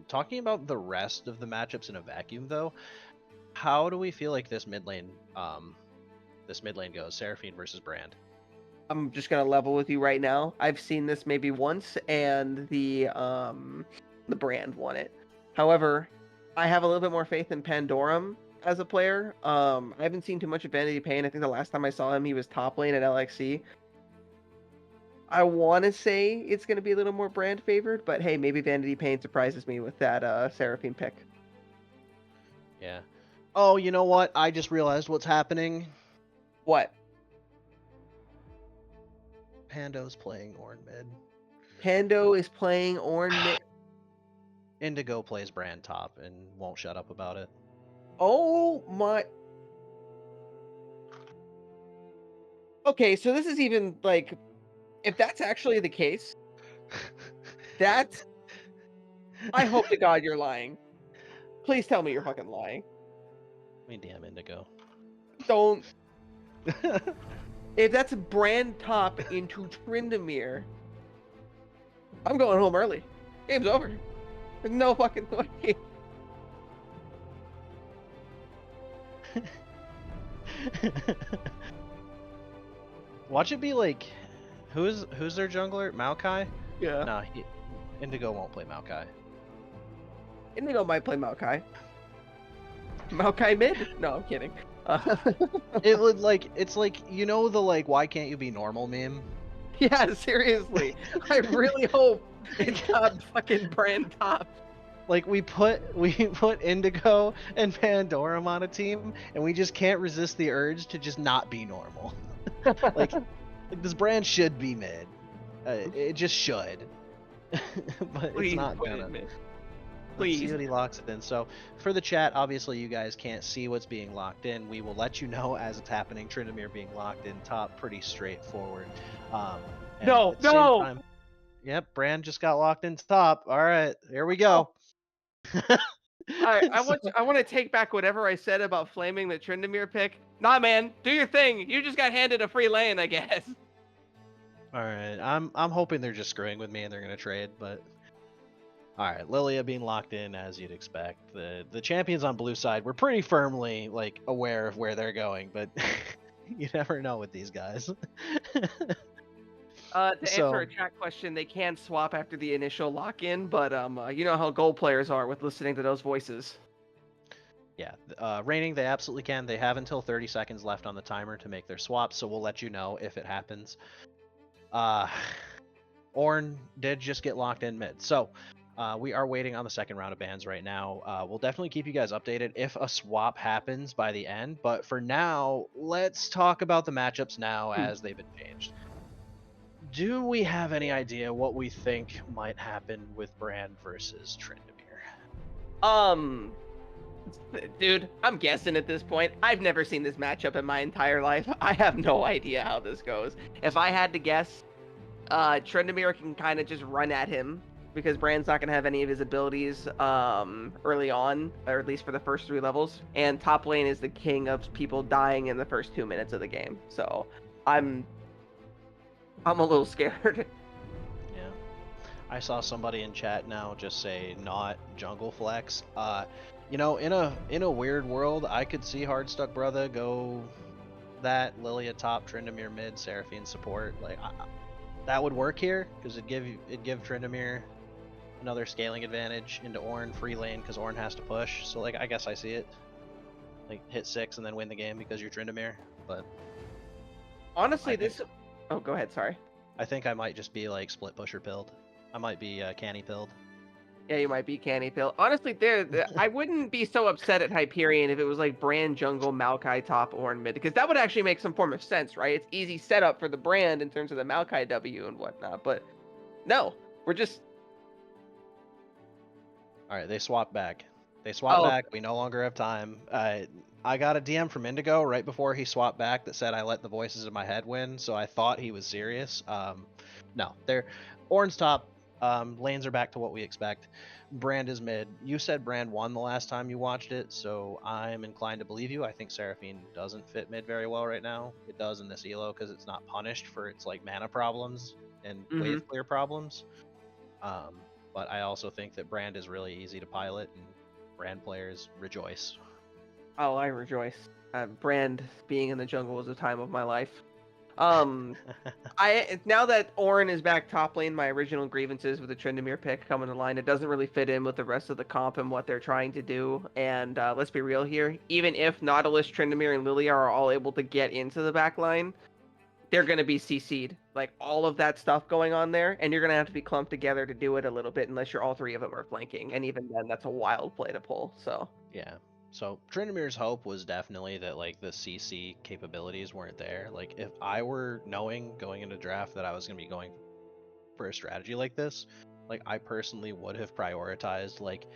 Talking about the rest of the matchups in a vacuum though, how do we feel like this mid lane goes? Seraphine versus Brand. I'm just gonna level with you right now. I've seen this maybe once, and the Brand won it. However, I have a little bit more faith in Pandorum as a player. I haven't seen too much of Vanity Pain. I think the last time I saw him, he was top lane at LXC. I want to say it's going to be a little more Brand favored, but hey, maybe Vanity Pain surprises me with that Seraphine pick. Yeah. Oh, you know what? I just realized what's happening. What? Pando's playing Ornn mid. Pando is playing Ornn mid. Indigo plays Brand top and won't shut up about it. Oh my. Okay, so this is even like, if that's actually the case, that's. I hope to God you're lying. Please tell me you're fucking lying. I mean, damn Indigo. Don't. If that's Brand top into Tryndamere, I'm going home early. Game's over. There's no fucking way. Watch it be like, who's their jungler? Maokai? Yeah. Nah, Indigo won't play Maokai. Indigo might play Maokai. Maokai mid? No, I'm kidding. It would like, it's like, you know the like, why can't you be normal meme? Yeah, seriously. I really hope it's not fucking Brand top. Like we put Indigo and Pandorum on a team, and we just can't resist the urge to just not be normal. like this Brand should be mid. It just should. But Please it's not put it gonna. mid. Let's see Please. what he locks it in. So for the chat, obviously you guys can't see what's being locked in. We will let you know as it's happening. Tryndamere being locked in top, pretty straightforward. And No, at the same no! time- Yep, Brand just got locked into top. All right, here we go. I want to take back whatever I said about flaming the Tryndamere pick. Nah, man, do your thing. You just got handed a free lane, I guess. All right, I'm hoping they're just screwing with me and they're gonna trade, but all right, Lilia being locked in as you'd expect. The champions on blue side were pretty firmly like aware of where they're going, but you never know with these guys. To answer So a chat question, they can swap after the initial lock-in, but you know how gold players are with listening to those voices. yeah, reigning, they absolutely can. They have until 30 seconds left on the timer to make their swap, so we'll let you know if it happens. Ornn did just get locked in mid, so we are waiting on the second round of bans right now. We'll definitely keep you guys updated if a swap happens by the end, but for now, let's talk about the matchups now as they've been changed. Do we have any idea what we think might happen with Brand versus Tryndamere? Dude, I'm guessing at this point. I've never seen this matchup in my entire life. I have no idea how this goes. If I had to guess, Tryndamere can kind of just run at him because Brand's not going to have any of his abilities early on, or at least for the first 3 levels. And top lane is the king of people dying in the first 2 minutes of the game. So I'm a little scared. Yeah. I saw somebody in chat now just say not jungle flex. You know, in a weird world, I could see Hardstuck Brother go that Lilia top, Tryndamere mid, Seraphine support. Like that would work here because it'd give Tryndamere another scaling advantage into Ornn free lane because Ornn has to push. So like I guess I see it. Like hit 6 and then win the game because you're Tryndamere. But Honestly, Oh, go ahead. Sorry. I think I might just be like split pusher pilled. I might be canny pilled. Yeah, you might be canny pill. Honestly, I wouldn't be so upset at Hyperion if it was like Brand jungle, Maokai top, Ornn mid, because that would actually make some form of sense, right? It's easy setup for the Brand in terms of the Maokai W and whatnot. But no, we're just. All right, they swapped back. They swapped back. We no longer have time. I got a DM from Indigo right before he swapped back that said I let the voices in my head win, so I thought he was serious. No, they're Ornn's top. Lanes are back to what we expect. Brand is mid. You said Brand won the last time you watched it, so I'm inclined to believe you. I think Seraphine doesn't fit mid very well right now. It does in this elo because it's not punished for its like mana problems and wave clear problems. But I also think that Brand is really easy to pilot, and Brand players rejoice. Oh, I rejoice. Brand being in the jungle was a time of my life. Now that Ornn is back top lane, my original grievances with the Tryndamere pick coming to line. It doesn't really fit in with the rest of the comp and what they're trying to do. And let's be real here. Even if Nautilus, Tryndamere, and Lilia are all able to get into the back line, they're going to be CC'd. Like all of that stuff going on there, and you're going to have to be clumped together to do it a little bit unless you're all 3 of them are flanking. And even then, that's a wild play to pull. So Yeah. So Tryndamere's hope was definitely that like the CC capabilities weren't there. Like if I were knowing going into draft that I was going to be going for a strategy like this, like I personally would have prioritized like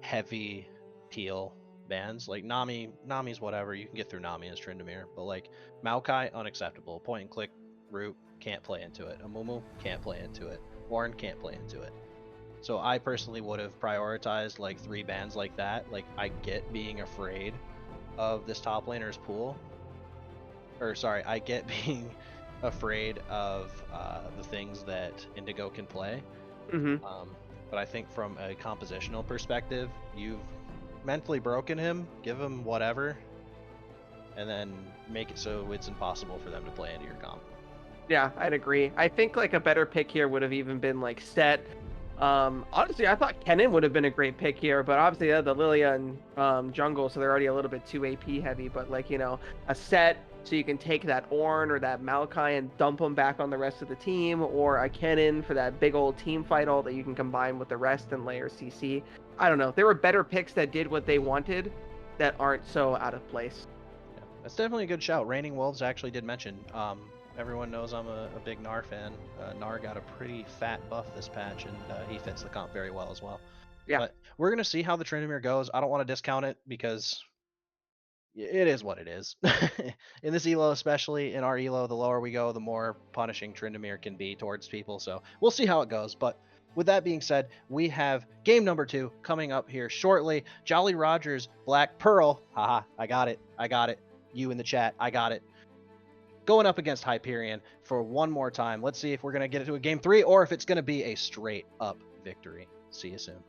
heavy peel bans. Like Nami's whatever, you can get through Nami as Tryndamere, but like Maokai unacceptable. Point and click route can't play into it. Amumu can't play into it. Ornn can't play into it. So I personally would have prioritized like 3 bans like that. Like I get being afraid of this top laner's pool. Or sorry, I get being afraid of the things that Indigo can play. But I think from a compositional perspective, you've mentally broken him, give him whatever, and then make it so it's impossible for them to play into your comp. yeah, I'd agree. I think like a better pick here would have even been like Set. Honestly, I thought Kennen would have been a great pick here, but obviously they have the Lilia and jungle, so they're already a little bit too AP heavy. But like, you know, a Set so you can take that Ornn or that Maokai and dump them back on the rest of the team, or a Kennen for that big old team fight all that you can combine with the rest and layer CC. I don't know. There were better picks that did what they wanted that aren't so out of place. Yeah, that's definitely a good shout. Raining Wolves actually did mention. Everyone knows I'm a big Gnar fan. Gnar got a pretty fat buff this patch, and he fits the comp very well as well. Yeah. But we're going to see how the Tryndamere goes. I don't want to discount it because it is what it is. In this elo, especially in our elo, the lower we go, the more punishing Tryndamere can be towards people. So we'll see how it goes. But with that being said, we have game number 2 coming up here shortly. Jolly Rogers, Black Pearl. Haha, I got it. I got it. You in the chat, I got it. Going up against Hyperion for one more time. Let's see if we're going to get into a game 3 or if it's going to be a straight up victory. See you soon.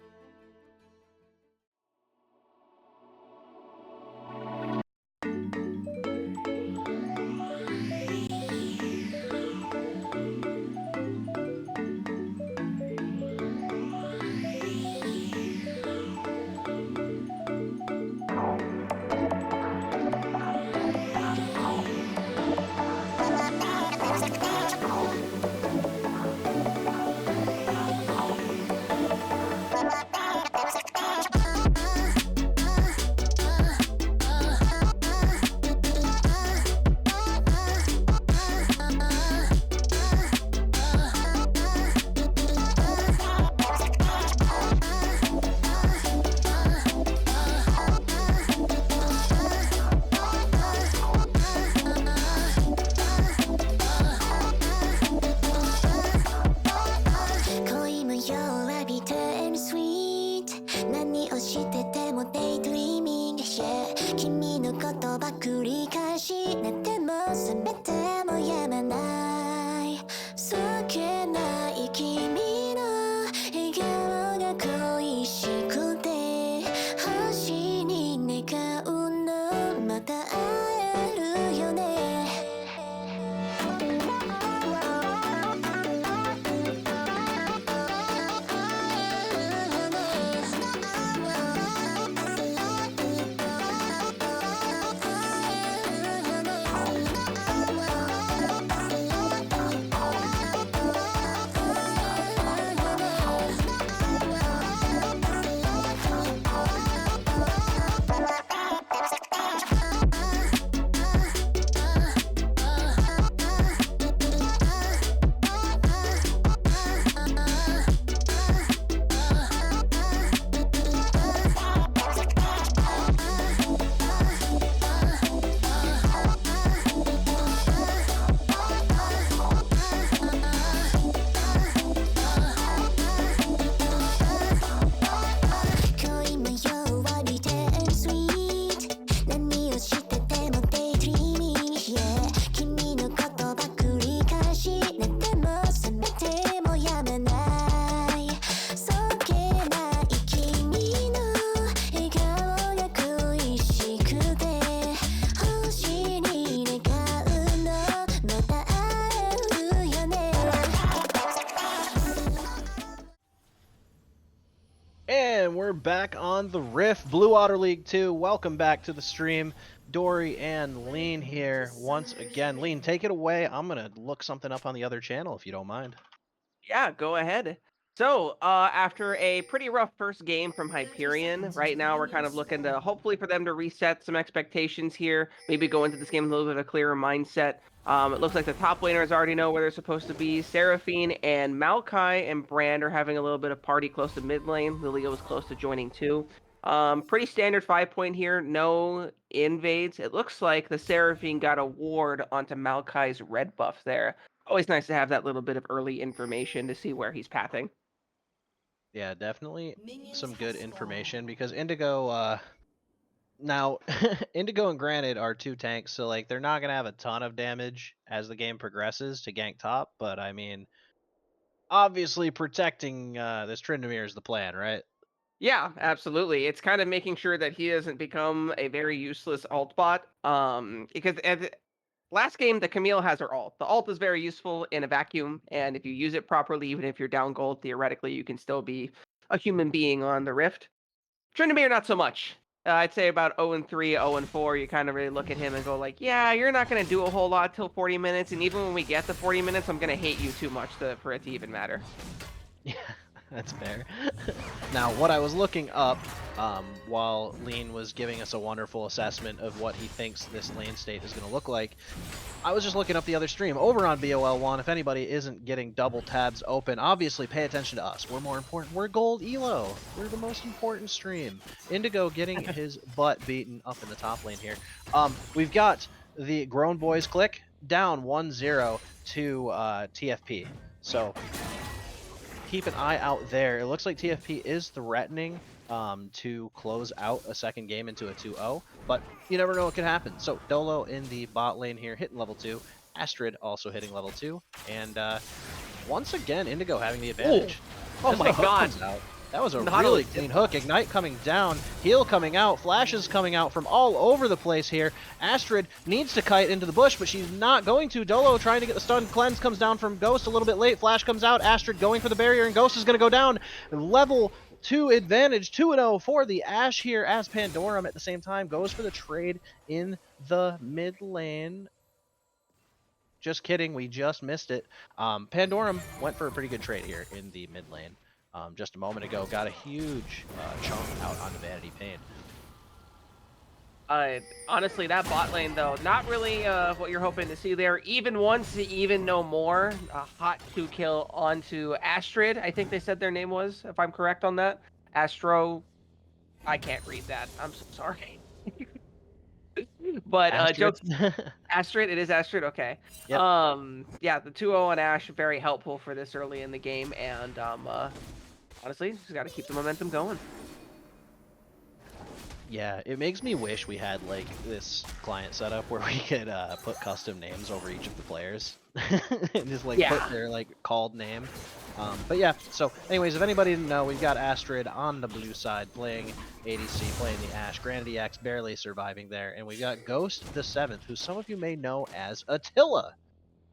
back on the Rift, Blue Water League 2. Welcome back to the stream. Dory and Lean here once again. Lean, take it away. I'm going to look something up on the other channel if you don't mind. Yeah, go ahead. So, after a pretty rough first game from Hyperion, right now we're kind of looking to hopefully for them to reset some expectations here, maybe go into this game with a little bit of a clearer mindset. It looks like the top laners already know where they're supposed to be. Seraphine and Maokai and Brand are having a little bit of party close to mid lane. Lilia was close to joining too. Pretty standard 5-point here, no invades. It looks like the Seraphine got a ward onto Maokai's red buff there. Always nice to have that little bit of early information to see where he's pathing. Yeah, definitely some good information because Indigo, now, Indigo and Granite are 2 tanks, so like they're not going to have a ton of damage as the game progresses to gank top, but I mean, obviously protecting this Tryndamere is the plan, right? Yeah, absolutely. It's kind of making sure that he doesn't become a very useless alt bot. Because last game, the Camille has her ult. The ult is very useful in a vacuum, and if you use it properly, even if you're down gold, theoretically, you can still be a human being on the Rift. Tryndamere, not so much. I'd say about 0-3, 0-4, you kind of really look at him and go like, yeah, you're not going to do a whole lot till 40 minutes, and even when we get to 40 minutes, I'm going to hate you too much for it to even matter. Yeah, that's fair. Now, what I was looking up while Lean was giving us a wonderful assessment of what he thinks this lane state is going to look like, I was just looking up the other stream over on BOL1. If anybody isn't getting double tabs open, obviously pay attention to us. We're more important. We're gold elo. We're the most important stream. Indigo getting his butt beaten up in the top lane here. We've got the Grown Boys click down 1-0 to TFP. So keep an eye out there. It looks like TFP is threatening to close out a second game into a 2-0, but you never know what could happen. So Dolo in the bot lane here hitting level 2, Astrid also hitting level 2, and once again Indigo having the advantage. Oh my god. That was a really clean hook. Ignite coming down, heal coming out, flashes coming out from all over the place here. Astrid needs to kite into the bush, but she's not going to. Dolo trying to get the stun. Cleanse comes down from Ghost a little bit late. Flash comes out. Astrid going for the barrier, and Ghost is going to go down. Level 2 advantage, 2-0 for the Ashe here as Pandorum at the same time goes for the trade in the mid lane. Just kidding, we just missed it. Pandorum went for a pretty good trade here in the mid lane. Just a moment ago, got a huge chunk out onto Vanity Pain. Honestly, that bot lane, though, not really what you're hoping to see there. Even once, even no more. A hot 2-kill onto Astrid, I think they said their name was, if I'm correct on that. Astro, I can't read that. I'm so sorry. But Astrid? Astrid, it is Astrid, okay. Yep. Yeah, the 2-0 on Ashe, very helpful for this early in the game, and honestly, just got to keep the momentum going. Yeah, it makes me wish we had like this client setup where we could put custom names over each of the players and just like put their like called name. But yeah, so anyways, if anybody didn't know, we've got Astrid on the blue side playing ADC, playing the Ashe. Granite EX barely surviving there, and we've got Ghost the 7th, who some of you may know as Attila,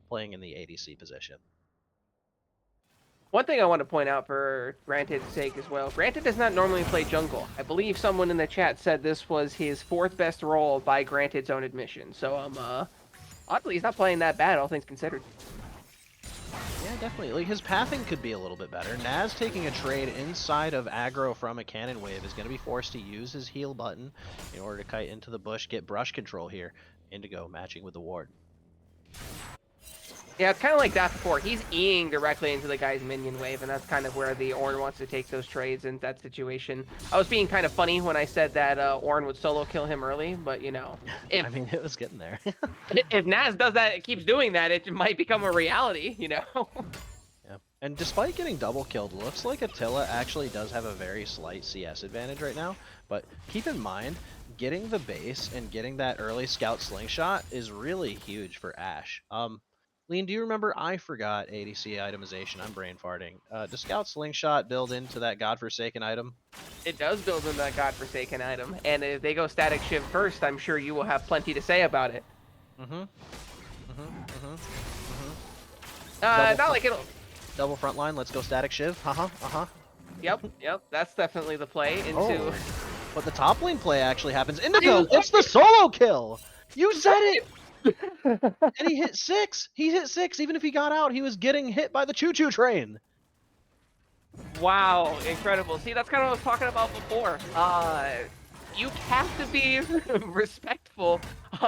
playing in the ADC position. One thing I want to point out for Granted's sake as well, Granted does not normally play jungle. I believe someone in the chat said this was his 4th best role by Granted's own admission. So oddly, he's not playing that bad, all things considered. Yeah, definitely. Like his pathing could be a little bit better. Naz taking a trade inside of aggro from a cannon wave is going to be forced to use his heal button in order to kite into the bush, get brush control here. Indigo matching with the ward. Yeah, it's kind of like that before. He's Eing directly into the guy's minion wave, and that's kind of where the Ornn wants to take those trades in that situation. I was being kind of funny when I said that Ornn would solo kill him early, but you know, if I mean, it was getting there. if Naz does that, keeps doing that, it might become a reality, you know. Yeah. And despite getting double killed, looks like Attila actually does have a very slight CS advantage right now. But keep in mind, getting the base and getting that early scout slingshot is really huge for Ashe. Lean, do you remember? I forgot ADC itemization. I'm brain farting. Does Scout Slingshot build into that godforsaken item? It does build into that godforsaken item, and if they go Static Shiv first, I'm sure you will have plenty to say about it. Not like it'll... Double front line, let's go Static Shiv. Yep. That's definitely the play into. Oh, but the top lane play actually happens. Indigo gets the solo kill. You said it. And he hit 6. He hit 6. Even if he got out, he was getting hit by the choo-choo train. Wow, incredible. See, that's kind of what I was talking about before. You have to be respectful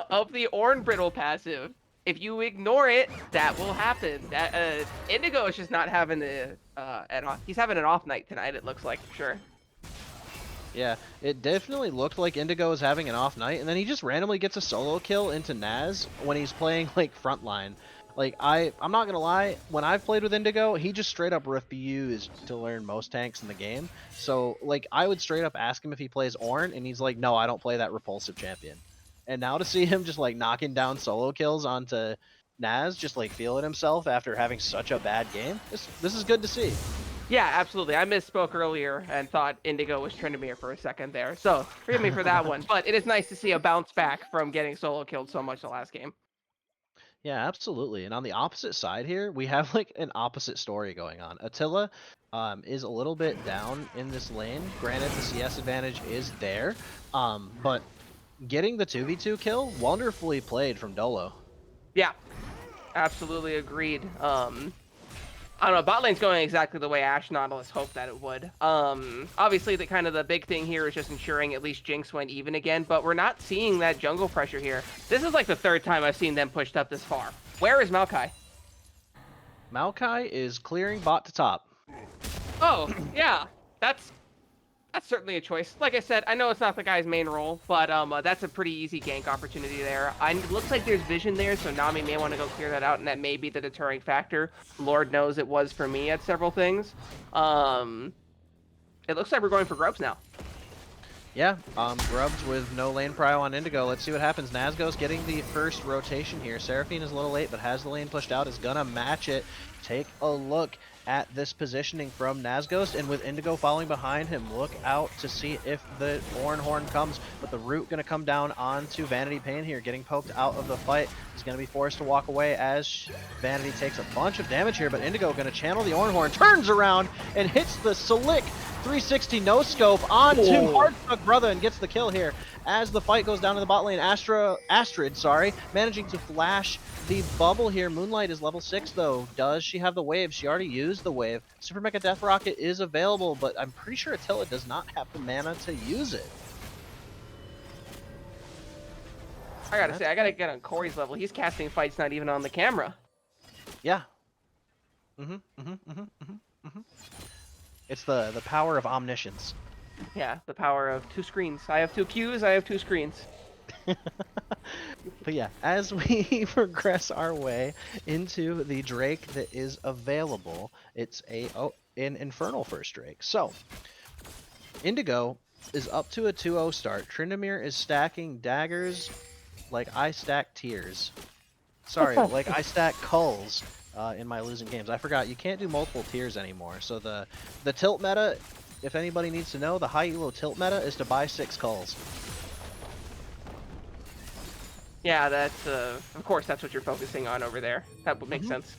of the Ornn Brittle passive. If you ignore it, that will happen. That Indigo is just not having he's having an off night tonight. It looks like, for sure. Yeah, it definitely looked like Indigo was having an off night, and then he just randomly gets a solo kill into Naz when he's playing like frontline. Like I'm not gonna lie, when I've played with Indigo, he just straight up refused to learn most tanks in the game. So like I would straight up ask him if he plays Ornn, and he's like, no, I don't play that repulsive champion. And now to see him just like knocking down solo kills onto Naz, just like feeling himself after having such a bad game, this is good to see. Yeah, absolutely. I misspoke earlier and thought Indigo was Tryndamere for a second there. So forgive me for that one. But it is nice to see a bounce back from getting solo killed so much the last game. Yeah, absolutely. And on the opposite side here, we have like an opposite story going on. Attila is a little bit down in this lane. Granted, the CS advantage is there, but getting the 2v2 kill, wonderfully played from Dolo. Yeah, absolutely agreed. I don't know, bot lane's going exactly the way Ash Nautilus hoped that it would. Obviously, the big thing here is just ensuring at least Jinx went even again, but we're not seeing that jungle pressure here. This is like the third time I've seen them pushed up this far. Where is Maokai? Maokai is clearing bot to top. Oh, yeah, that's certainly a choice. Like I said, I know it's not the guy's main role, but that's a pretty easy gank opportunity there. It looks like there's vision there, so Nami may want to go clear that out, and that may be the deterring factor. Lord knows it was for me at several things. It looks like we're going for Grubs now. Yeah, Grubs with no lane prio on Indigo. Let's see what happens. Nazgo's getting the first rotation here. Seraphine is a little late, but has the lane pushed out, is gonna match it. Take a look at this positioning from Nazgos, and with Indigo following behind him, look out to see if the Ornn Horn comes, but the root going to come down onto Vanity Pain here, getting poked out of the fight. He's going to be forced to walk away as Vanity takes a bunch of damage here, but Indigo going to channel the Ornn Horn, turns around, and hits the Slick 360 no-scope onto Hardstuck Brother and gets the kill here. As the fight goes down to the bot lane, Astrid, managing to flash the bubble here. Moonlight is level 6 though. Does she have the wave? She already used the wave. Super Mega Death Rocket is available, but I'm pretty sure Attila does not have the mana to use it. I gotta say, I gotta get on Corey's level. He's casting fights not even on the camera. Yeah. It's the power of omniscience. Yeah, the power of 2 screens. I have 2 Qs, I have 2 screens. But yeah, as we progress our way into the Drake that is available, it's an Infernal first Drake. So, Indigo is up to a 2-0 start. Tryndamere is stacking daggers like I stack tears. Sorry, like I stack culls in my losing games. I forgot, you can't do multiple tiers anymore. So the tilt meta, if anybody needs to know, the high elo tilt meta is to buy 6 culls. Yeah, that's, of course, that's what you're focusing on over there. That would make sense.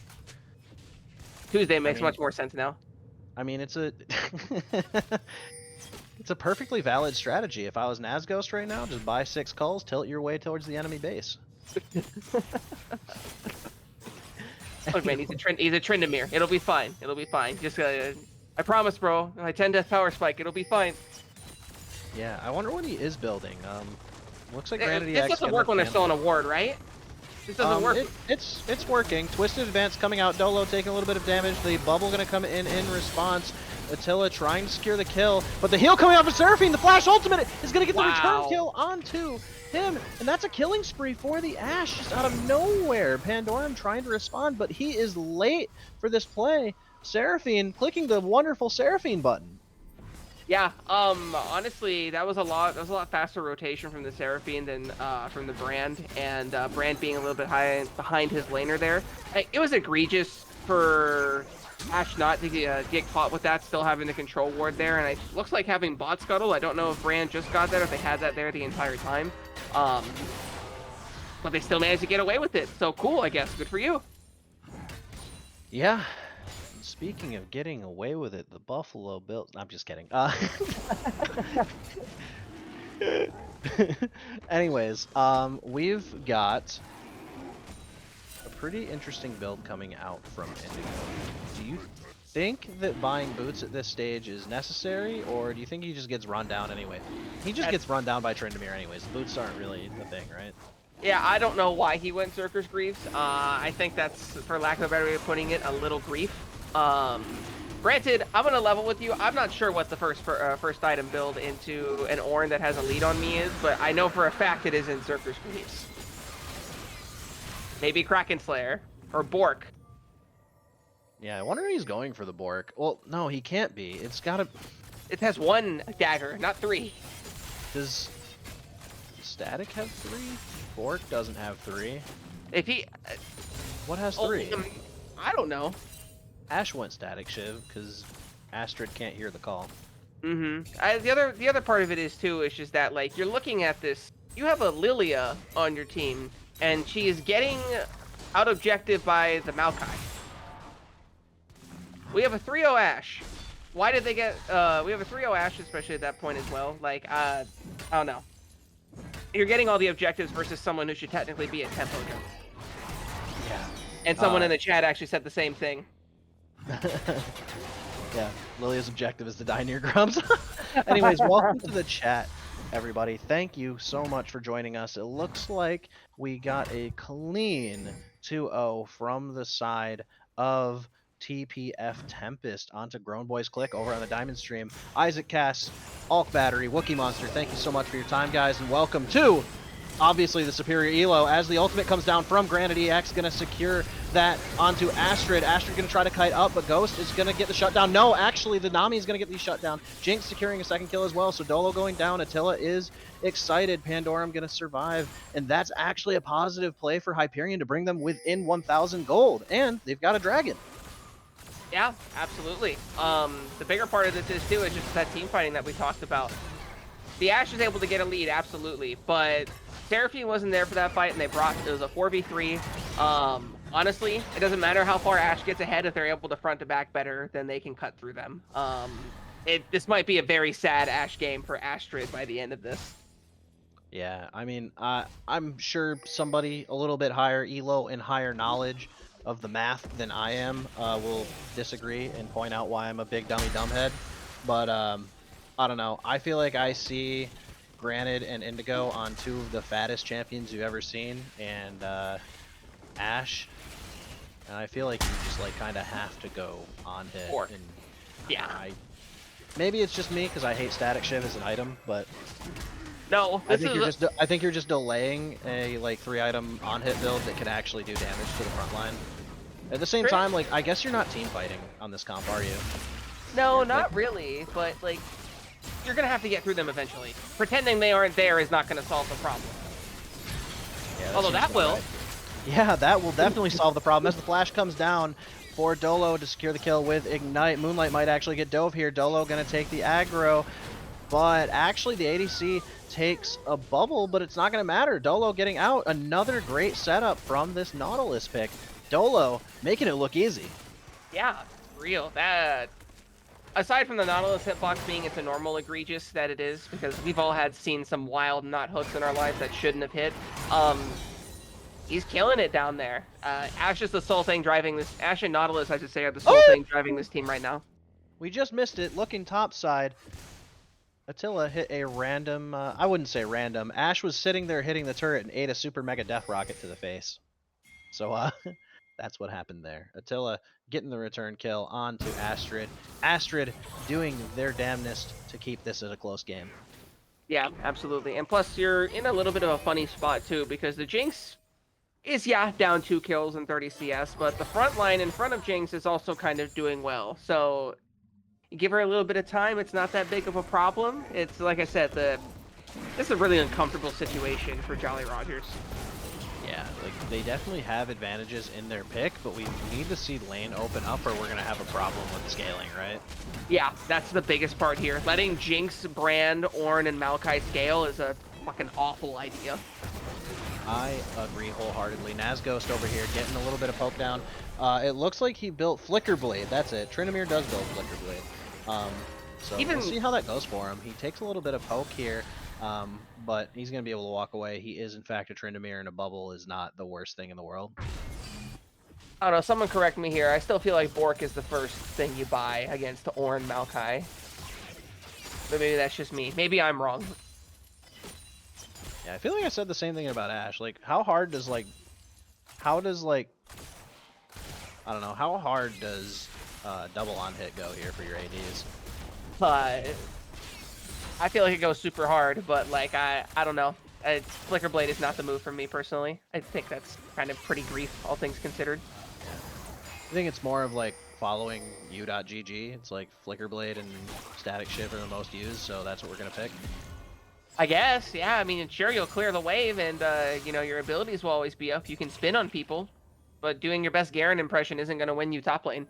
Tuesday makes much more sense now. I mean, it's a it's a perfectly valid strategy. If I was Nazghost right now, just buy 6 culls, tilt your way towards the enemy base. Look, man, he's a Tryndamere. It'll be fine. It'll be fine. Just, I promise, bro. My 10 death power spike. It'll be fine. Yeah, I wonder what he is building. Looks like This doesn't work when they're still on a ward, right? This doesn't work. It's working. Twisted Advance coming out. Dolo taking a little bit of damage. The bubble going to come in response. Attila trying to secure the kill, but the heal coming out for Seraphine. The Flash Ultimate is going to get the return kill onto him, and that's a killing spree for the Ashe just out of nowhere. Pandorum trying to respond, but he is late for this play. Seraphine clicking the wonderful Seraphine button. Yeah, honestly, that was a lot faster rotation from the Seraphine than from the Brand, and Brand being a little bit behind his laner there. It was egregious for Ashe not to get caught with that, still having the control ward there, and it looks like having bot scuttle. I don't know if Brand just got that or if they had that there the entire time. But they still managed to get away with it, so cool, I guess. Good for you. Yeah. Speaking of getting away with it, the Buffalo Bills. I'm just kidding. Anyways, we've got a pretty interesting build coming out from Indigo. Do you think that buying boots at this stage is necessary, or do you think he just gets run down anyway? He just gets run down by Tryndamere anyways. The boots aren't really the thing, right? Yeah, I don't know why he went Circus Greaves. I think that's, for lack of a better way of putting it, a little grief. Granted, I'm gonna level with you. I'm not sure what the first item build into an Ornn that has a lead on me is, but I know for a fact it isn't Circus Greaves. Maybe Kraken Slayer or Bork. Yeah, I wonder if he's going for the Bork. Well, no, he can't be. It's gotta. It has 1 dagger, not 3. Does Static have 3? Bork doesn't have 3. If he, What has 3? I don't know. Ash went Static Shiv because Astrid can't hear the call. Mm-hmm. The other part of it is too is just that, like, you're looking at this. You have a Lilia on your team, and she is getting out objective by the Maokai. We have a 3-0 Ash. Why did they get? We have a 3-0 Ash, especially at that point as well. Like, I don't know. You're getting all the objectives versus someone who should technically be at tempo jump. Yeah. And someone in the chat actually said the same thing. Yeah, Lilia's objective is to die near Grumps. Anyways, welcome to the chat, everybody. Thank you so much for joining us. It looks like we got a clean 2-0 from the side of TPF Tempest onto Grown Boys Click over on the Diamond stream. Isaac Cass, Alk Battery, Wookie Monster, thank you so much for your time, guys, and welcome to, obviously, the Superior Elo. As the ultimate comes down from Granite EX, going to secure that onto Astrid. Astrid going to try to kite up, but Ghost is going to get the shutdown. No, actually, the Nami is going to get the shutdown. Jinx securing a second kill as well, so Dolo going down. Attila is excited. Pandorum going to survive, and that's actually a positive play for Hyperion to bring them within 1,000 gold, and they've got a dragon. Yeah, absolutely. The bigger part of this is too is just that team fighting that we talked about. The Ash is able to get a lead, absolutely, but Seraphine wasn't there for that fight, and it was a 4v3. Honestly, it doesn't matter how far Ash gets ahead. If they're able to front to back better, then they can cut through them. This might be a very sad Ash game for Astrid by the end of this. Yeah, I mean, I'm sure somebody a little bit higher elo and higher knowledge of the math than I am will disagree and point out why I'm a big dummy dumbhead. But I don't know. I feel like I see Granite and Indigo on 2 of the fattest champions you've ever seen, and Ash. And I feel like you just like kind of have to go on hit. And yeah. Maybe it's just me because I hate Static Shiv as an item, but no, I think you're just delaying a like 3-item on hit build that can actually do damage to the front line. At the same time, like I guess you're not team fighting on this comp, are you? No, not really. But like, you're gonna have to get through them eventually. Pretending they aren't there is not gonna solve the problem. Yeah, although that will. Right. Yeah, that will definitely solve the problem. As the flash comes down for Dolo to secure the kill with Ignite. Moonlight might actually get dove here. Dolo gonna take the aggro, but actually the ADC takes a bubble, but it's not gonna matter. Dolo getting out. Another great setup from this Nautilus pick. Dolo making it look easy. Yeah, real. That, aside from the Nautilus hitbox being it's a normal egregious that it is, because we've all seen some wild not hooks in our lives that shouldn't have hit. He's killing it down there. Ash is the sole thing driving this. Ash and Nautilus, I should say, are the sole thing driving this team right now. We just missed it. Looking topside. Attila hit a random, I wouldn't say random. Ash was sitting there hitting the turret and ate a super mega death rocket to the face. So, that's what happened there. Attila getting the return kill onto Astrid. Astrid doing their damnedest to keep this as a close game. Yeah, absolutely. And plus, you're in a little bit of a funny spot, too, because the Jinx is, down 2 kills and 30 CS, but the front line in front of Jinx is also kind of doing well. So, you give her a little bit of time, it's not that big of a problem. It's, like I said, this is a really uncomfortable situation for Jolly Rogers. Yeah, like, they definitely have advantages in their pick, but we need to see lane open up or we're going to have a problem with scaling, right? Yeah, that's the biggest part here. Letting Jinx, Brand, Ornn, and Maokai scale is a fucking awful idea. I agree wholeheartedly. Nazghost over here getting a little bit of poke down. It looks like he built Flicker Blade. That's it. Tryndamere does build Flicker Blade. So Even- we'll see how that goes for him. He takes a little bit of poke here, but he's going to be able to walk away. He is, in fact, a Tryndamere, and a bubble is not the worst thing in the world. I don't know, someone correct me here. I still feel like Bork is the first thing you buy against Ornn Maokai. But maybe that's just me. Maybe I'm wrong. Yeah, I feel like I said the same thing about Ashe. Like, how hard does, like, I don't know, how hard does double on hit go here for your ADs? I feel like it goes super hard, but like I don't know. Flicker Blade is not the move for me personally. I think that's kind of pretty grief, all things considered. I think it's more of like following u.gg. It's like Flicker Blade and Static Shiv are the most used, so that's what we're gonna pick. I guess, yeah. I mean, sure, you'll clear the wave, and you know, your abilities will always be up. You can spin on people, but doing your best Garen impression isn't gonna win you top lane.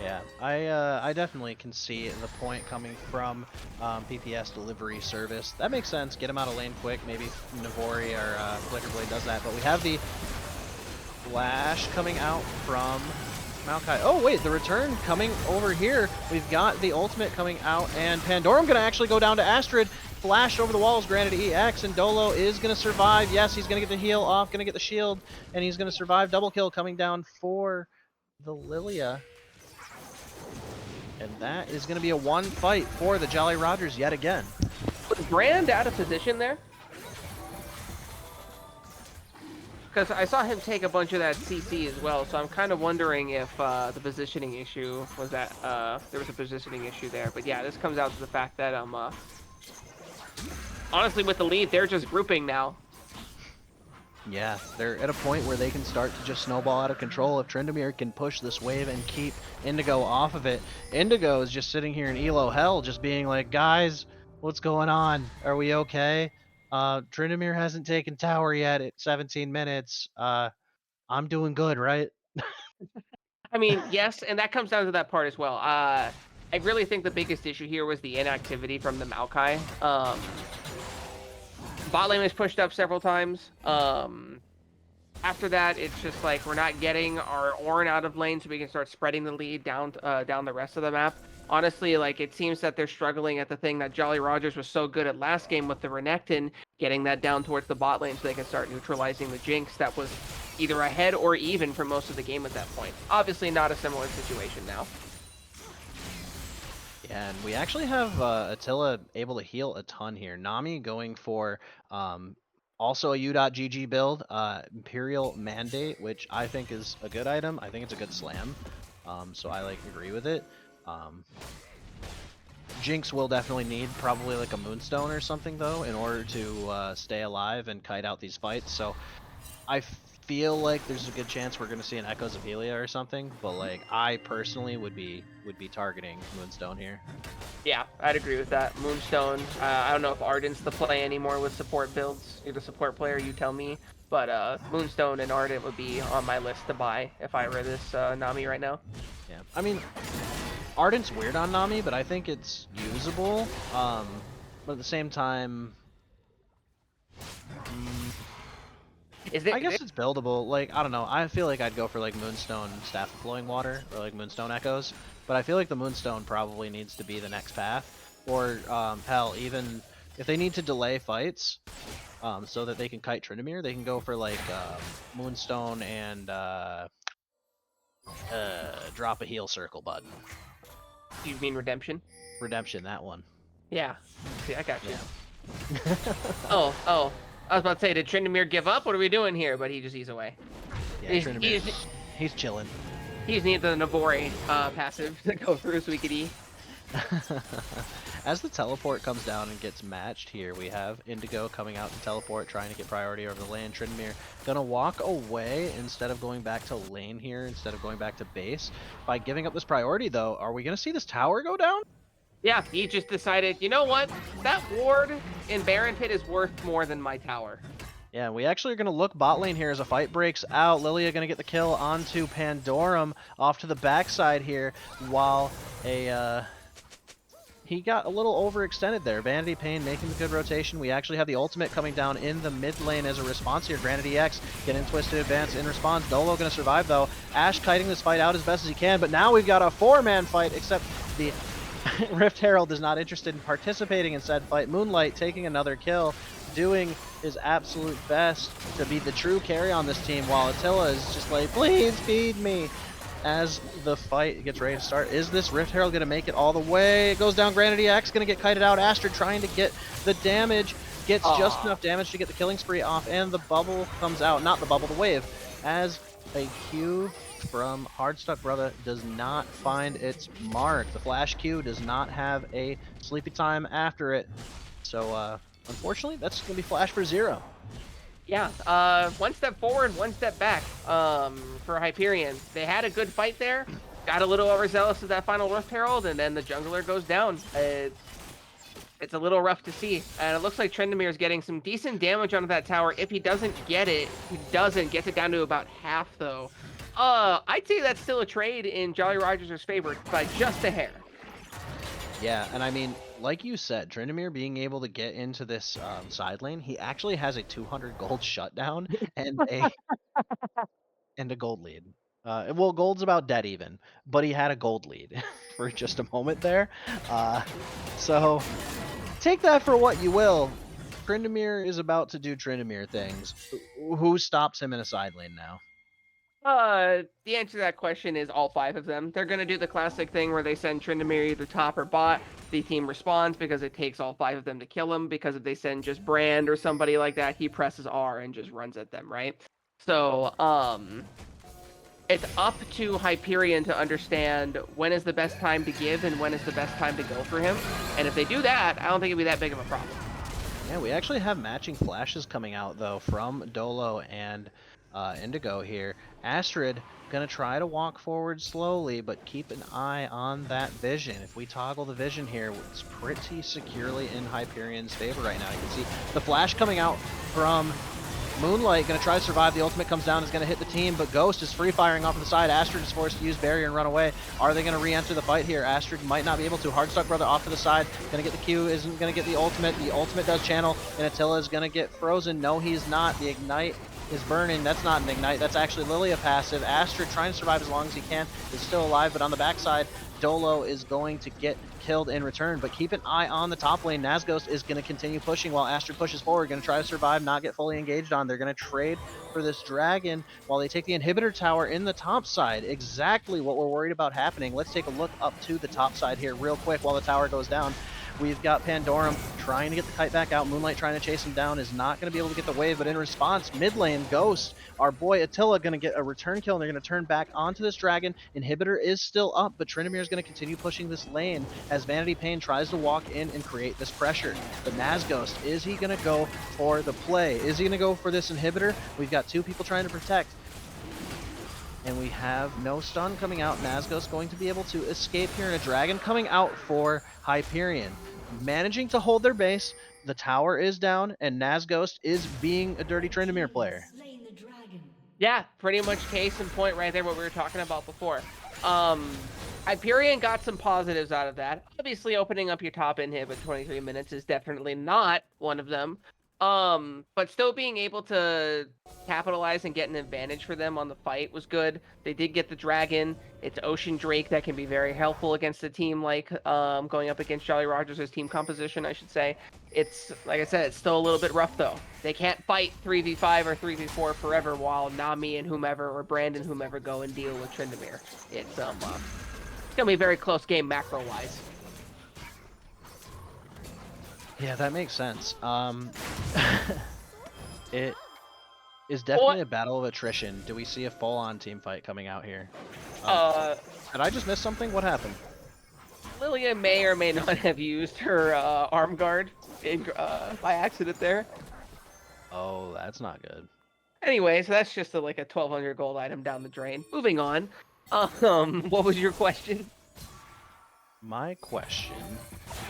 Yeah, I definitely can see the point coming from PPS delivery service. That makes sense. Get him out of lane quick. Maybe Navori or Flicker Blade does that. But we have the flash coming out from Maokai. Oh wait, the return coming over here. We've got the ultimate coming out, and Pandorum gonna actually go down to Astrid. Flashed over the walls, granted EX, and Dolo is gonna survive. Yes, he's gonna get the heal off, gonna get the shield, and he's gonna survive. Double kill coming down for the Lilia. And that is going to be a one fight for the Jolly Rogers yet again. Was Brand out of position there? Because I saw him take a bunch of that CC as well, so I'm kind of wondering if the positioning issue was that there was a positioning issue there. But yeah, this comes out to the fact that honestly, with the lead, they're just grouping now. Yeah, they're at a point where they can start to just snowball out of control. If Tryndamere can push this wave and keep Indigo off of it. Indigo is just sitting here in Elo hell, just being like, guys, what's going on? Are we okay? Tryndamere hasn't taken tower yet at 17 minutes. I'm doing good, right? I mean, yes, and that comes down to that part as well. I really think the biggest issue here was the inactivity from the Maokai. Bot lane was pushed up several times. After that, it's just like we're not getting our Ornn out of lane so we can start spreading the lead down the rest of the map. Honestly, like it seems that they're struggling at the thing that Jolly Rogers was so good at last game with the Renekton, getting that down towards the bot lane so they can start neutralizing the Jinx that was either ahead or even for most of the game at that point. Obviously not a similar situation now. Yeah, and we actually have Attila able to heal a ton here. Nami going for also a u.gg build, Imperial Mandate, which I think is a good item. I think it's a good slam, so I agree with it. Jinx will definitely need probably like a Moonstone or something though in order to stay alive and kite out these fights. So I feel like there's a good chance we're going to see an Echoes of Helia or something, but like I personally would be targeting Moonstone here. Yeah, I'd agree with that. Moonstone, I don't know if Ardent's the play anymore with support builds. You're the support player, you tell me. But Moonstone and Ardent would be on my list to buy if I were this Nami right now. Yeah, I mean, Ardent's weird on Nami, but I think it's usable. But at the same time, I guess it's buildable. Like, I don't know. I feel like I'd go for like Moonstone Staff of Flowing Water or like Moonstone Echoes. But I feel like the Moonstone probably needs to be the next path. Or hell, even if they need to delay fights so that they can kite Tryndamere, they can go for like Moonstone and drop a heal circle button. You mean Redemption? Redemption, that one. Yeah. See, I got you. Yeah. Oh. I was about to say, did Tryndamere give up? What are we doing here? But he just eats away. Yeah, he's chilling. He just needs the Navori passive to go through so we could eat. As the teleport comes down and gets matched here, we have Indigo coming out to teleport, trying to get priority over the lane. Tryndamere gonna walk away instead of going back to lane here, instead of going back to base. By giving up this priority though, are we gonna see this tower go down? Yeah, he just decided, you know what? That ward in Baron Pit is worth more than my tower. Yeah, we actually are going to look bot lane here as a fight breaks out. Lilia going to get the kill onto Pandorum off to the backside here, while a he got a little overextended there. Vanity Pain making the good rotation. We actually have the ultimate coming down in the mid lane as a response here. Granted EX getting Twisted Advance in response. Dolo going to survive though. Ash kiting this fight out as best as he can, but now we've got a 4-man fight, except the Rift Herald is not interested in participating in said fight. Moonlight taking another kill, doing his absolute best to be the true carry on this team, while Attila is just like, please feed me. As the fight gets ready to start, is this Rift Herald going to make it all the way? It goes down. Granted EX going to get kited out. Astrid trying to get the damage, gets just enough damage to get the killing spree off, and the bubble comes out. Not the bubble, the wave, as a Q from Hardstuck Brother does not find its mark. The flash Q does not have a sleepy time after it. So unfortunately, that's going to be flash for 0. Yeah, one step forward, one step back for Hyperion. They had a good fight there, got a little overzealous with that final Rift Herald, and then the jungler goes down. It's a little rough to see, and it looks like Trendemir is getting some decent damage onto that tower. If he doesn't get it, gets it down to about half, though. I'd say that's still a trade in Jolly Rogers' favor by just a hair. Yeah, and I mean, like you said, Trindamere being able to get into this side lane, he actually has a 200 gold shutdown and a gold lead. Well, gold's about dead even, but he had a gold lead for just a moment there. So take that for what you will. Trindamere is about to do Trindamere things. Who stops him in a side lane now? The answer to that question is all 5 of them. They're gonna do the classic thing where they send Trindamere either top or bot. The team responds because it takes all 5 of them to kill him, because if they send just Brand or somebody like that, he presses R and just runs at them, right? So, it's up to Hyperion to understand when is the best time to give and when is the best time to go for him. And if they do that, I don't think it'd be that big of a problem. Yeah, we actually have matching flashes coming out, though, from Dolo and Indigo here. Astrid gonna try to walk forward slowly, but keep an eye on that vision. If we toggle the vision here, it's pretty securely in Hyperion's favor right now. You can see the flash coming out from Moonlight, gonna try to survive. The ultimate comes down, is gonna hit the team, but Ghost is free firing off of the side. Astrid is forced to use barrier and run away. Are they gonna re-enter the fight here? Astrid might not be able to. Hardstuck Brother off to the side, gonna get the Q, isn't gonna get the ultimate. The ultimate does channel, and Attila is gonna get frozen. No, he's not. The ignite is burning. That's not an ignite, that's actually Lilia passive. Astrid trying to survive as long as he can, is still alive, but on the backside, Dolo is going to get killed in return. But keep an eye on the top lane. Nazghost is going to continue pushing while Astrid pushes forward, going to try to survive, not get fully engaged on. They're going to trade for this dragon while they take the inhibitor tower in the top side. Exactly what we're worried about happening. Let's take a look up to the top side here real quick while the tower goes down. We've got Pandorum trying to get the kite back out. Moonlight trying to chase him down, is not going to be able to get the wave, but in response, mid lane, Ghost, our boy Attila, going to get a return kill, and they're going to turn back onto this dragon. Inhibitor is still up, but Trindamere is going to continue pushing this lane as Vanity Pain tries to walk in and create this pressure. But Nazghost, is he going to go for the play? Is he going to go for this inhibitor? We've got 2 people trying to protect, and we have no stun coming out. Nazghost going to be able to escape here, and a dragon coming out for Hyperion. Managing to hold their base, the tower is down, and Nazghost is being a dirty Trindamere player. Yeah, pretty much case in point right there, what we were talking about before. Hyperion got some positives out of that. Obviously, opening up your top inhib at 23 minutes is definitely not one of them. But still being able to capitalize and get an advantage for them on the fight was good. They did get the dragon. It's Ocean Drake that can be very helpful against a team like going up against Jolly Rogers' team composition, I should say. It's, like I said, it's still a little bit rough though. They can't fight 3v5 or 3v4 forever while Nami and whomever or Brandon whomever go and deal with Trindamere. It's gonna be a very close game macro-wise. Yeah, that makes sense. It is definitely a battle of attrition. Do we see a full-on team fight coming out here? Did I just miss something? What happened? Lilia may or may not have used her arm guard by accident there. Oh, that's not good. Anyway, so that's just like a 1,200 gold item down the drain. Moving on. What was your question? My question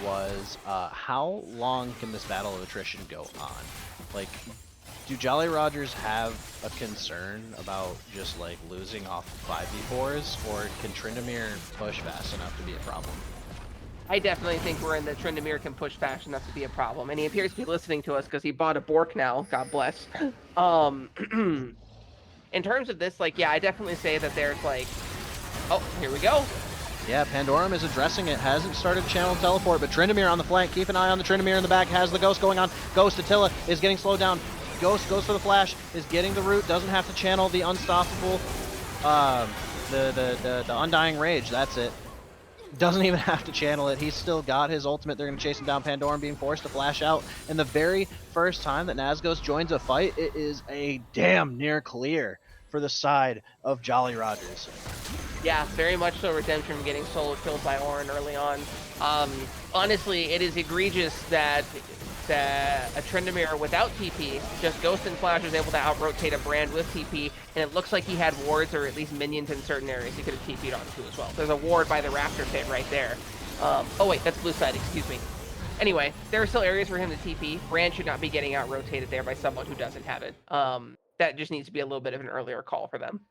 was, how long can this battle of attrition go on? Like, do Jolly Rogers have a concern about just like losing off 5v4s, or can Trindamere push fast enough to be a problem? I definitely think we're in the Tryndamere can push fast enough to be a problem, and he appears to be listening to us because he bought a Bork now. God bless. In terms of this, like, yeah, I definitely say that there's like, oh, here we go. Yeah, Pandorum is addressing it. Hasn't started channel teleport, but Tryndamere on the flank. Keep an eye on the Tryndamere in the back. Has the Ghost going on. Ghost Attila is getting slowed down. Ghost goes for the flash. Is getting the root. Doesn't have to channel the unstoppable, the Undying Rage. That's it. Doesn't even have to channel it. He's still got his ultimate. They're going to chase him down. Pandorum being forced to flash out. And the very first time that Nazgos joins a fight, it is a damn near clear for the side of Jolly Rogers. Yeah, very much so. Redemption getting solo killed by Orin early on. Honestly, it is egregious that a Tryndamere without TP, just Ghost and Flash was able to out-rotate a Brand with TP, and it looks like he had wards or at least minions in certain areas he could have TP'd onto as well. There's a ward by the Raptor pit right there. Oh wait, that's blue side, excuse me. Anyway, there are still areas for him to TP. Brand should not be getting out-rotated there by someone who doesn't have it. That just needs to be a little bit of an earlier call for them.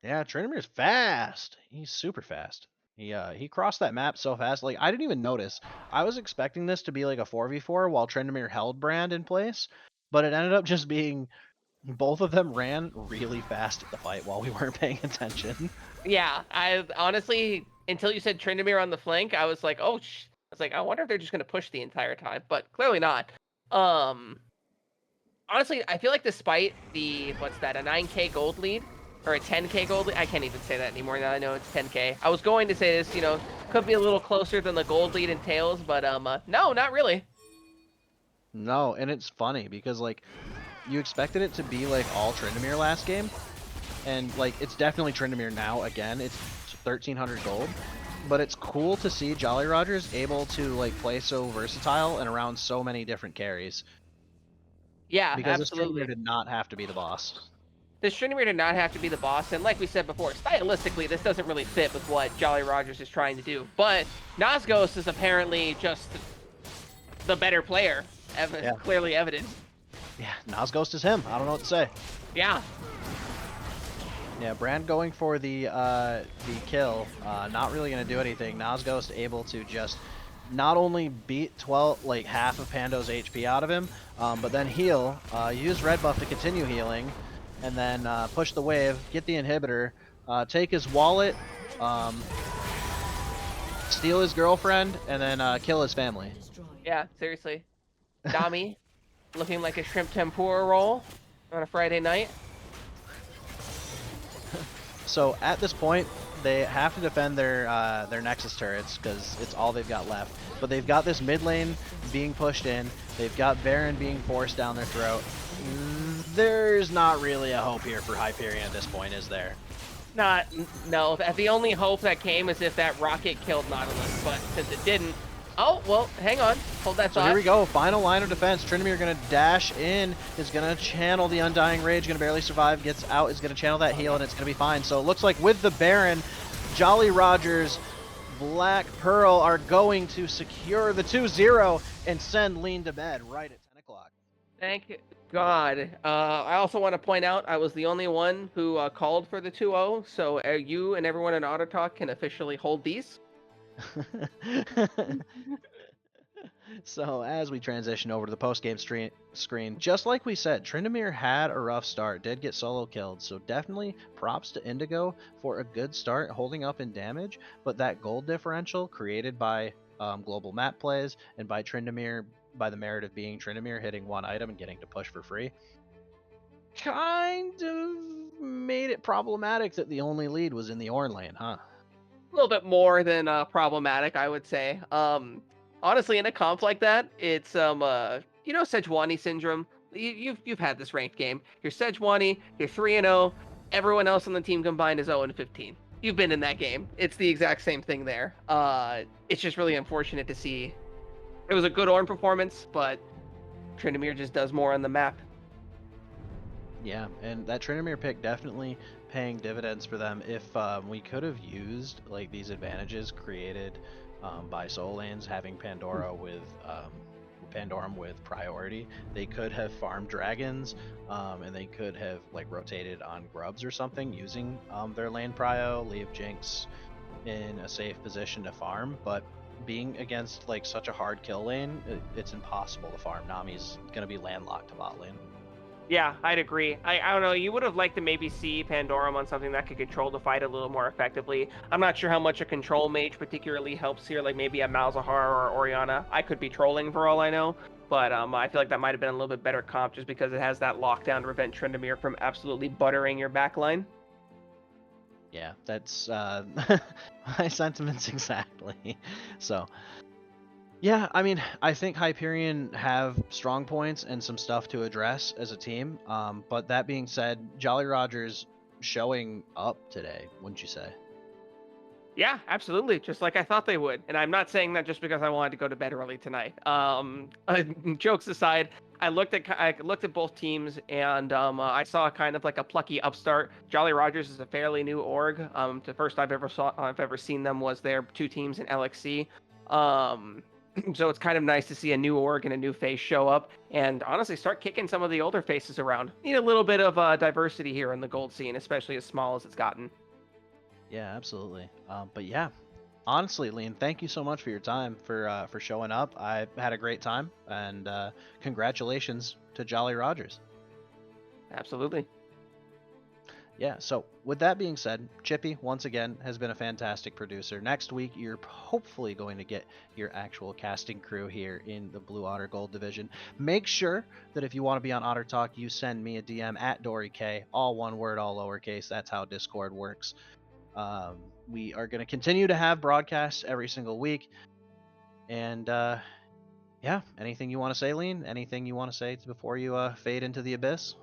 Yeah, Tryndamere's fast. He's super fast. He crossed that map so fast. Like, I didn't even notice. I was expecting this to be like a 4v4 while Tryndamere held Brand in place, but it ended up just being both of them ran really fast at the fight while we weren't paying attention. Yeah, I honestly, until you said Tryndamere on the flank, I was like, oh, I was like, I wonder if they're just going to push the entire time, but clearly not. Honestly, I feel like despite the, what's that, a 9k gold lead? Or a 10k gold lead? I can't even say that anymore now I know it's 10k. I was going to say this, could be a little closer than the gold lead entails, but no, not really. No, and it's funny because, like, you expected it to be, like, all Tryndamere last game, and, like, it's definitely Tryndamere now again. It's 1,300 gold, but it's cool to see Jolly Rogers able to, like, play so versatile and around so many different carries. Yeah, Because absolutely. this Tryndamere did not have to be the boss. This Tryndamere did not have to be the boss, and like we said before, stylistically, this doesn't really fit with what Jolly Rogers is trying to do. But Nazgos is apparently just the better player, clearly evident. Yeah, Nazghost is him. I don't know what to say. Yeah. Yeah, Brand going for the kill, not really going to do anything. Nazghost able to just not only beat half of Pando's HP out of him, but then heal, use red buff to continue healing, and then push the wave, get the inhibitor, take his wallet, steal his girlfriend, and then kill his family. Yeah, seriously. Dami, looking like a shrimp tempura roll on a Friday night. So at this point, they have to defend their Nexus turrets because it's all they've got left. But they've got this mid lane being pushed in. They've got Baron being forced down their throat. There's not really a hope here for Hyperion at this point, is there? No. The only hope that came is if that rocket killed Nautilus, but since it didn't, oh, well, hang on. Hold that thought. So here we go. Final line of defense. Tryndamere going to dash in. Is going to channel the Undying Rage. Going to barely survive. Gets out. Is going to channel that heal, and it's going to be fine. So it looks like with the Baron, Jolly Rogers, Black Pearl are going to secure the 2-0 and send Lean to bed right at 10 o'clock. Thank God. I also want to point out I was the only one who called for the 2-0, so you and everyone in Auto Talk can officially hold these. So as we transition over to the post-game screen, just like we said, Tryndamere had a rough start, did get solo killed, so definitely props to Indigo for a good start, holding up in damage, but that gold differential created by global map plays and by Tryndamere, by the merit of being Tryndamere hitting one item and getting to push for free, kind of made it problematic that the only lead was in the Ornn lane, huh? A little bit more than problematic, I would say. Honestly, in a comp like that, it's Sejuani syndrome. You've had this ranked game. You're Sejuani, you're 3-0. Everyone else on the team combined is 0-15. You've been in that game. It's the exact same thing there. It's just really unfortunate to see. It was a good Ornn performance, but Tryndamere just does more on the map. Yeah, and that Tryndamere pick definitely paying dividends for them. If we could have used like these advantages created by Soul Lanes having Pandorum with priority, they could have farmed dragons, and they could have like rotated on grubs or something using their lane prio, leave Jinx in a safe position to farm. But being against like such a hard kill lane, it's impossible to farm. Nami's gonna be landlocked to bot lane. Yeah, I'd agree. I don't know. You would have liked to maybe see Pandorum on something that could control the fight a little more effectively. I'm not sure how much a control mage particularly helps here, like maybe a Malzahar or Oriana. I could be trolling for all I know, but I feel like that might have been a little bit better comp just because it has that lockdown to prevent Tryndamere from absolutely buttering your backline. Yeah, that's my sentiments exactly. So, yeah, I mean, I think Hyperion have strong points and some stuff to address as a team. But that being said, Jolly Rogers showing up today, wouldn't you say? Yeah, absolutely. Just like I thought they would. And I'm not saying that just because I wanted to go to bed early tonight. Jokes aside, I looked at both teams and I saw kind of like a plucky upstart. Jolly Rogers is a fairly new org. The first I've ever seen them was their two teams in LXC. So it's kind of nice to see a new org and a new face show up and honestly start kicking some of the older faces around. Need a little bit of diversity here in the gold scene, especially as small as it's gotten. Yeah, absolutely. But yeah, honestly, Lean, thank you so much for your time for showing up. I had a great time, and congratulations to Jolly Rogers. Absolutely. Yeah, so with that being said, Chippy, once again, has been a fantastic producer. Next week, you're hopefully going to get your actual casting crew here in the Blue Otter Gold Division. Make sure that if you want to be on Otter Talk, you send me a DM at DoryK, all one word, all lowercase. That's how Discord works. We are going to continue to have broadcasts every single week. And yeah, anything you want to say, Lean? Anything you want to say before you fade into the abyss?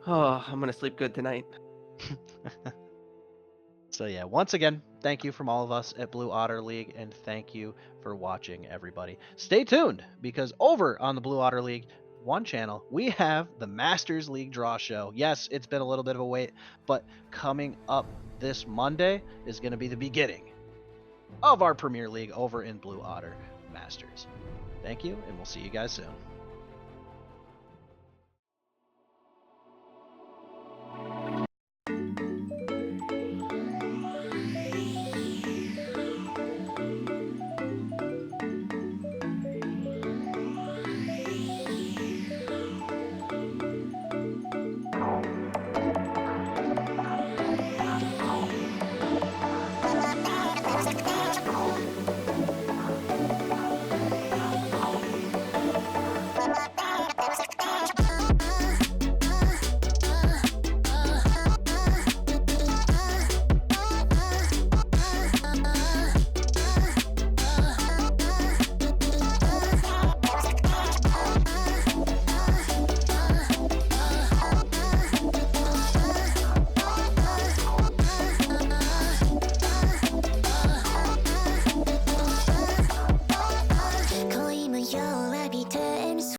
Oh, I'm gonna sleep good tonight. So yeah, once again, thank you from all of us at Blue Otter League, and thank you for watching, everybody. Stay tuned, because over on the Blue Otter League One channel, we have the Masters League Draw Show. Yes, it's been a little bit of a wait, but coming up this Monday is going to be the beginning of our Premier League over in Blue Otter Masters. Thank you, and we'll see you guys soon.